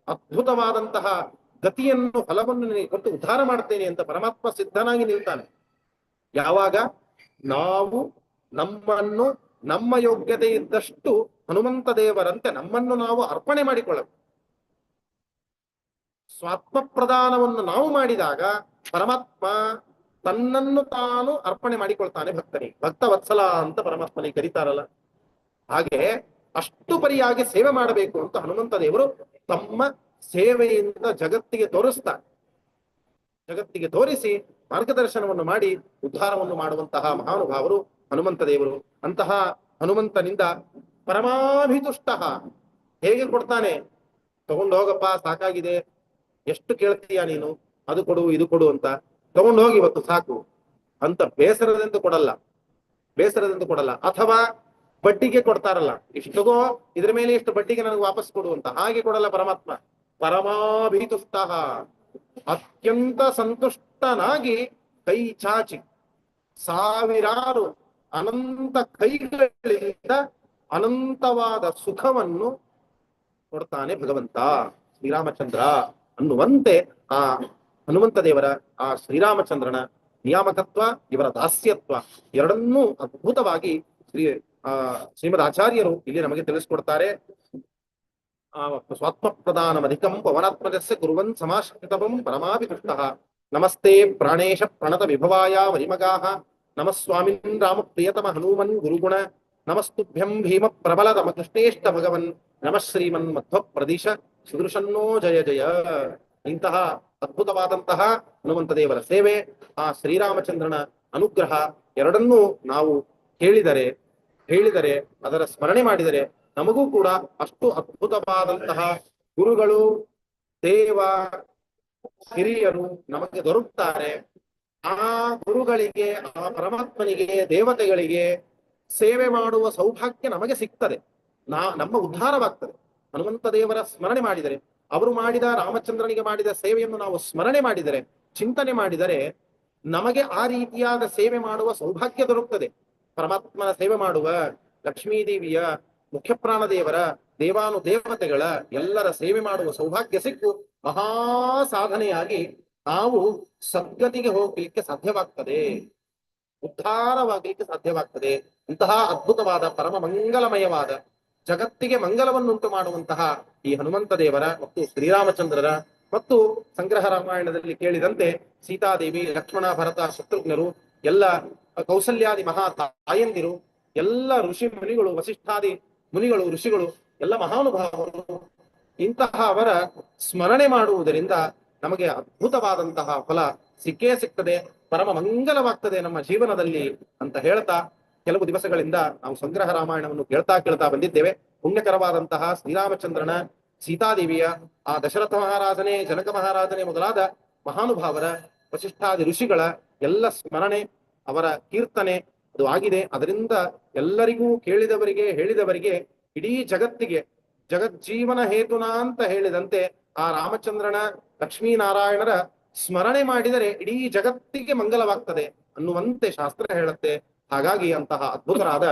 ಅದ್ಭುತವಾದಂತಹ ಗತಿಯನ್ನು, ಫಲವನ್ನು ನಿನಗೆ ಕೊಟ್ಟು ಉದ್ಧಾರ ಮಾಡ್ತೇನೆ ಅಂತ ಪರಮಾತ್ಮ ಸಿದ್ಧನಾಗಿ ನಿಲ್ತಾನೆ. ಯಾವಾಗ ನಾವು ನಮ್ಮನ್ನು ನಮ್ಮ ಯೋಗ್ಯತೆ ಇದ್ದಷ್ಟು ಹನುಮಂತ ದೇವರಂತೆ ನಮ್ಮನ್ನು ನಾವು ಅರ್ಪಣೆ ಮಾಡಿಕೊಳ್ಳಬೇಕು. ಸ್ವಾತ್ಮ ಪ್ರದಾನವನ್ನು ನಾವು ಮಾಡಿದಾಗ ಪರಮಾತ್ಮ ತನ್ನನ್ನು ತಾನು ಅರ್ಪಣೆ ಮಾಡಿಕೊಳ್ತಾನೆ ಭಕ್ತನಿಗೆ. ಭಕ್ತ ವತ್ಸಲ ಅಂತ ಪರಮಾತ್ಮನಿಗೆ ಕರೀತಾರಲ್ಲ, ಹಾಗೆ ಅಷ್ಟು ಪರಿಯಾಗಿ ಸೇವೆ ಮಾಡಬೇಕು ಅಂತ ಹನುಮಂತ ದೇವರು ತಮ್ಮ ಸೇವೆಯಿಂದ ಜಗತ್ತಿಗೆ ತೋರಿಸ್ತಾರೆ. ಜಗತ್ತಿಗೆ ತೋರಿಸಿ ಮಾರ್ಗದರ್ಶನವನ್ನು ಮಾಡಿ ಉದ್ಧಾರವನ್ನು ಮಾಡುವಂತಹ ಮಹಾನುಭಾವರು ಹನುಮಂತ ದೇವರು. ಅಂತಹ ಹನುಮಂತನಿಂದ ಪರಮಾಭಿತುಷ್ಟ ಹೇಗೆ ಕೊಡ್ತಾನೆ? ತಗೊಂಡು ಹೋಗಪ್ಪ, ಸಾಕಾಗಿದೆ, ಎಷ್ಟು ಕೇಳ್ತೀಯ ನೀನು, ಅದು ಕೊಡು ಇದು ಕೊಡು ಅಂತ, ತಗೊಂಡು ಹೋಗಿ ಇವತ್ತು ಸಾಕು ಅಂತ ಬೇಸರದಿಂದ ಕೊಡಲ್ಲ. ಅಥವಾ ಬಡ್ಡಿಗೆ ಕೊಡ್ತಾರಲ್ಲ, ಇಷ್ಟಗೋ ಇದ್ರ ಮೇಲೆ ಇಷ್ಟು ಬಡ್ಡಿಗೆ ನನಗೆ ವಾಪಸ್ ಕೊಡು ಅಂತ, ಹಾಗೆ ಕೊಡಲ್ಲ ಪರಮಾತ್ಮ. ಪರಮಾಭಿತುಷ್ಟ, ಅತ್ಯಂತ ಸಂತುಷ್ಟನಾಗಿ ಕೈ ಚಾಚಿ ಸಾವಿರಾರು ಅನಂತ ಕೈಗಳಿಂದ ಅನಂತವಾದ ಸುಖವನ್ನು ಕೊಡ್ತಾನೆ ಭಗವಂತ ಶ್ರೀರಾಮಚಂದ್ರ ಅನ್ನುವಂತೆ ಆ ಹನುಮಂತ ದೇವರ, ಆ ಶ್ರೀರಾಮಚಂದ್ರನ ನಿಯಾಮಕತ್ವ, ಇವರ ದಾಸ್ಯತ್ವ ಎರಡನ್ನೂ ಅದ್ಭುತವಾಗಿ ಶ್ರೀಮದ್ ಆಚಾರ್ಯರು ಇಲ್ಲಿ ನಮಗೆ ತಿಳಿಸ್ಕೊಡ್ತಾರೆ. ಸ್ವಾತ್ಮ ಪ್ರಧಾನಮಧಿಕಂ ಪವನಾತ್ಮಜಸ್ಯ ಕುರ್ವನ್ ಸಮಾಶ್ರಿತವಂ ಪರಮಾಭಿತುಷ್ಟ. ನಮಸ್ತೆ ಪ್ರಾಣೇಶ ಪ್ರಣತ ವಿಭವಾಯ ವರಿಮಗಾಹ. ನಮಃ ಸ್ವಾಮಿನ್ ರಾಮ ಪ್ರಿಯತಮ ಹನುಮನ್ ಗುರುಗುಣ. ನಮಸ್ತುಭ್ಯಂ ಭೀಮ ಪ್ರಬಲತಮ ಕೃಷ್ಣೇಷ್ಟ ಭಗವನ್. ನಮಃ ಶ್ರೀಮನ್ ಮಧ್ವ ಪ್ರದೇಶ ಸುದೃಶನ್ನೋ ಜಯ ಜಯ. ಇಂತಹ ಅದ್ಭುತವಾದಂತಹ ಹನುಮಂತ ದೇವರ ಸೇವೆ, ಆ ಶ್ರೀರಾಮಚಂದ್ರನ ಅನುಗ್ರಹ ಎರಡನ್ನೂ ನಾವು ಹೇಳಿದರೆ ಅದರ ಸ್ಮರಣೆ ಮಾಡಿದರೆ ನಮಗೂ ಕೂಡ ಅಷ್ಟು ಅದ್ಭುತವಾದಂತಹ ಗುರುಗಳು, ದೇವ ಹಿರಿಯರು ನಮಗೆ ದೊರಕುತ್ತಾರೆ. ಆ ಗುರುಗಳಿಗೆ, ಆ ಪರಮಾತ್ಮನಿಗೆ, ದೇವತೆಗಳಿಗೆ ಸೇವೆ ಮಾಡುವ ಸೌಭಾಗ್ಯ ನಮಗೆ ಸಿಗ್ತದೆ. ನಮ್ಮ ಉದ್ಧಾರವಾಗ್ತದೆ. ಹನುಮಂತ ದೇವರ ಸ್ಮರಣೆ ಮಾಡಿದರೆ, ಅವರು ಮಾಡಿದ, ರಾಮಚಂದ್ರನಿಗೆ ಮಾಡಿದ ಸೇವೆಯನ್ನು ನಾವು ಸ್ಮರಣೆ ಮಾಡಿದರೆ, ಚಿಂತನೆ ಮಾಡಿದರೆ ನಮಗೆ ಆ ರೀತಿಯಾದ ಸೇವೆ ಮಾಡುವ ಸೌಭಾಗ್ಯ ದೊರಕುತ್ತದೆ. ಪರಮಾತ್ಮನ ಸೇವೆ ಮಾಡುವ, ಲಕ್ಷ್ಮೀದೇವಿಯ, ಮುಖ್ಯಪ್ರಾಣ ದೇವರ, ದೇವಾನುದೇವತೆಗಳ ಎಲ್ಲರ ಸೇವೆ ಮಾಡುವ ಸೌಭಾಗ್ಯ ಸಿಕ್ಕು ಮಹಾ ಸಾಧನೆಯಾಗಿ ನಾವು ಸದ್ಗತಿಗೆ ಹೋಗ್ಲಿಕ್ಕೆ ಸಾಧ್ಯವಾಗ್ತದೆ, ಉದ್ಧಾರವಾಗಲಿಕ್ಕೆ ಸಾಧ್ಯವಾಗ್ತದೆ. ಇಂತಹ ಅದ್ಭುತವಾದ ಪರಮ ಮಂಗಲಮಯವಾದ, ಜಗತ್ತಿಗೆ ಮಂಗಲವನ್ನುಂಟು ಮಾಡುವಂತಹ ಈ ಹನುಮಂತ ದೇವರ ಮತ್ತು ಶ್ರೀರಾಮಚಂದ್ರರ ಮತ್ತು ಸಂಗ್ರಹ ರಾಮಾಯಣದಲ್ಲಿ ಕೇಳಿದಂತೆ ಸೀತಾದೇವಿ, ಲಕ್ಷ್ಮಣ, ಭರತ, ಶತ್ರುಘ್ನರು, ಎಲ್ಲ ಕೌಸಲ್ಯಾದಿ ಮಹಾ ತಾಯಂದಿರು, ಎಲ್ಲ ಋಷಿ ಮುನಿಗಳು, ವಸಿಷ್ಠಾದಿ ಮುನಿಗಳು, ಋಷಿಗಳು, ಎಲ್ಲ ಮಹಾನುಭಾವರು, ಇಂತಹ ಅವರ ಸ್ಮರಣೆ ಮಾಡುವುದರಿಂದ ನಮಗೆ ಅದ್ಭುತವಾದಂತಹ ಫಲ ಸಿಕ್ಕೇ ಸಿಗ್ತದೆ, ಪರಮ ಮಂಗಲವಾಗ್ತದೆ ನಮ್ಮ ಜೀವನದಲ್ಲಿ ಅಂತ ಹೇಳ್ತಾ, ಕೆಲವು ದಿವಸಗಳಿಂದ ನಾವು ಸಂಗ್ರಹ ರಾಮಾಯಣವನ್ನು ಕೇಳ್ತಾ ಬಂದಿದ್ದೇವೆ. ಪುಣ್ಯಕರವಾದಂತಹ ಶ್ರೀರಾಮಚಂದ್ರನ, ಸೀತಾದೇವಿಯ, ಆ ದಶರಥ ಮಹಾರಾಜನೇ, ಜನಕ ಮಹಾರಾಜನೇ ಮೊದಲಾದ ಮಹಾನುಭಾವರ, ವಸಿಷ್ಠಾದಿ ಋಷಿಗಳ ಎಲ್ಲ ಸ್ಮರಣೆ, ಅವರ ಕೀರ್ತನೆ, ಅದು ಆಗಿದೆ. ಅದರಿಂದ ಎಲ್ಲರಿಗೂ ಕೇಳಿದವರಿಗೆ ಹೇಳಿದವರಿಗೆ ಇಡೀ ಜಗತ್ತಿಗೆ ಜಗಜ್ಜೀವನ ಹೇತುನ ಅಂತ ಹೇಳಿದಂತೆ ಆ ರಾಮಚಂದ್ರನ ಲಕ್ಷ್ಮೀನಾರಾಯಣರ ಸ್ಮರಣೆ ಮಾಡಿದರೆ ಇಡೀ ಜಗತ್ತಿಗೆ ಮಂಗಲವಾಗ್ತದೆ ಅನ್ನುವಂತೆ ಶಾಸ್ತ್ರ ಹೇಳುತ್ತೆ. ಹಾಗಾಗಿ ಅಂತಹ ಅದ್ಭುತರಾದ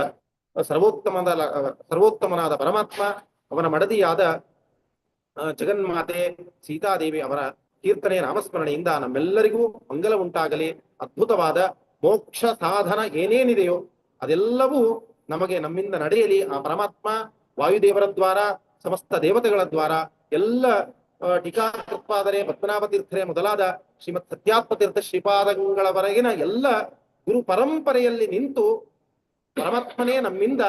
ಸರ್ವೋತ್ತಮನಾದ ಪರಮಾತ್ಮ, ಅವನ ಮಡದಿಯಾದ ಜಗನ್ಮಾತೆ ಸೀತಾದೇವಿ ಅವರ ಕೀರ್ತನೆ ನಾಮಸ್ಮರಣೆಯಿಂದ ನಮ್ಮೆಲ್ಲರಿಗೂ ಮಂಗಲ ಉಂಟಾಗಲಿ. ಅದ್ಭುತವಾದ ಮೋಕ್ಷ ಸಾಧನ ಏನೇನಿದೆಯೋ ಅದೆಲ್ಲವೂ ನಮಗೆ ನಮ್ಮಿಂದ ನಡೆಯಲಿ. ಆ ಪರಮಾತ್ಮ ವಾಯುದೇವರ ದ್ವಾರ, ಸಮಸ್ತ ದೇವತೆಗಳ ದ್ವಾರ, ಎಲ್ಲ ಟೀಕಾಕೃತ್ಪಾದರೆ ಪದ್ಮನಾಭ ತೀರ್ಥರೇ ಮೊದಲಾದ ಶ್ರೀಮತ್ ಸತ್ಯಾತ್ಮ ತೀರ್ಥ ಶ್ರೀಪಾದಗಳವರೆಗಿನ ಎಲ್ಲ ಗುರು ಪರಂಪರೆಯಲ್ಲಿ ನಿಂತು ಪರಮಾತ್ಮನೇ ನಮ್ಮಿಂದ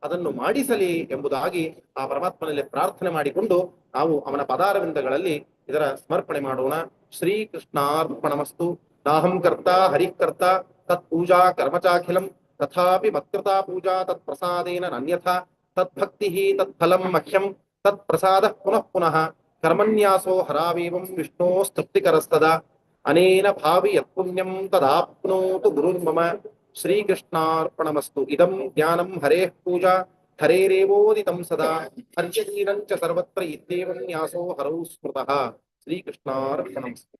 ಅದನ್ನು ಮಾಡಿಸಲಿ ಎಂಬುದಾಗಿ ಆ ಪರಮಾತ್ಮನಲ್ಲಿ ಪ್ರಾರ್ಥನೆ ಮಾಡಿಕೊಂಡು ನಾವು ಅವನ ಪದಾರವಿಂದಗಳಲ್ಲಿ ಇದರ ಸಮರ್ಪಣೆ ಮಾಡೋಣ. ಶ್ರೀ ಕೃಷ್ಣಾರ್ಪಣಮಸ್ತು. ನಾಹಂ ಕರ್ತ ಹರಿಕರ್ತ ತತ್ ಪೂಜಾ ಕರ್ಮಚಾಖಿಲಂ ತಥಾಪಿ ಮತ್ಕೃತಾ ಪೂಜಾ ತತ್ ಪ್ರಸಾದೇನ ನನ್ಯಥಾ ತದ್ಭಕ್ತಿ ತತ್ಫಲಂ ಮಹ್ಯಂ ತತ್ ಪ್ರಸಾದ ಪುನಃ ಪುನಃ ಕರ್ಮನ್ಯಾಸೋ ಹರಾವೇವಂ ವಿಷ್ಣೋಸ್ತೃಪ್ತಿಕರಸ್ತದ ಅನೇನ ಭಾವಿ ಯತ್ಪುಣ್ಯಂ ತದಾಪ್ನೋತು ಗುರುರ್ಮಮ. ಶ್ರೀಕೃಷ್ಣಾರ್ಪಣಮಸ್ತು. ಇದಂ ಜ್ಞಾನಂ ಹರೇಃ ಪೂಜಾ ಹರೇರೇವೋದಿತಂ ಸದಾ ಹರ್ಯತೀರಂ ಚ ಸರ್ವತ್ರ ಇತ್ಯೇವಂ ನ್ಯಾಸೋ ಹರೌ ಸ್ಮೃತಃ. ಶ್ರೀಕೃಷ್ಣಾರ್ಪಣಮಸ್ತು.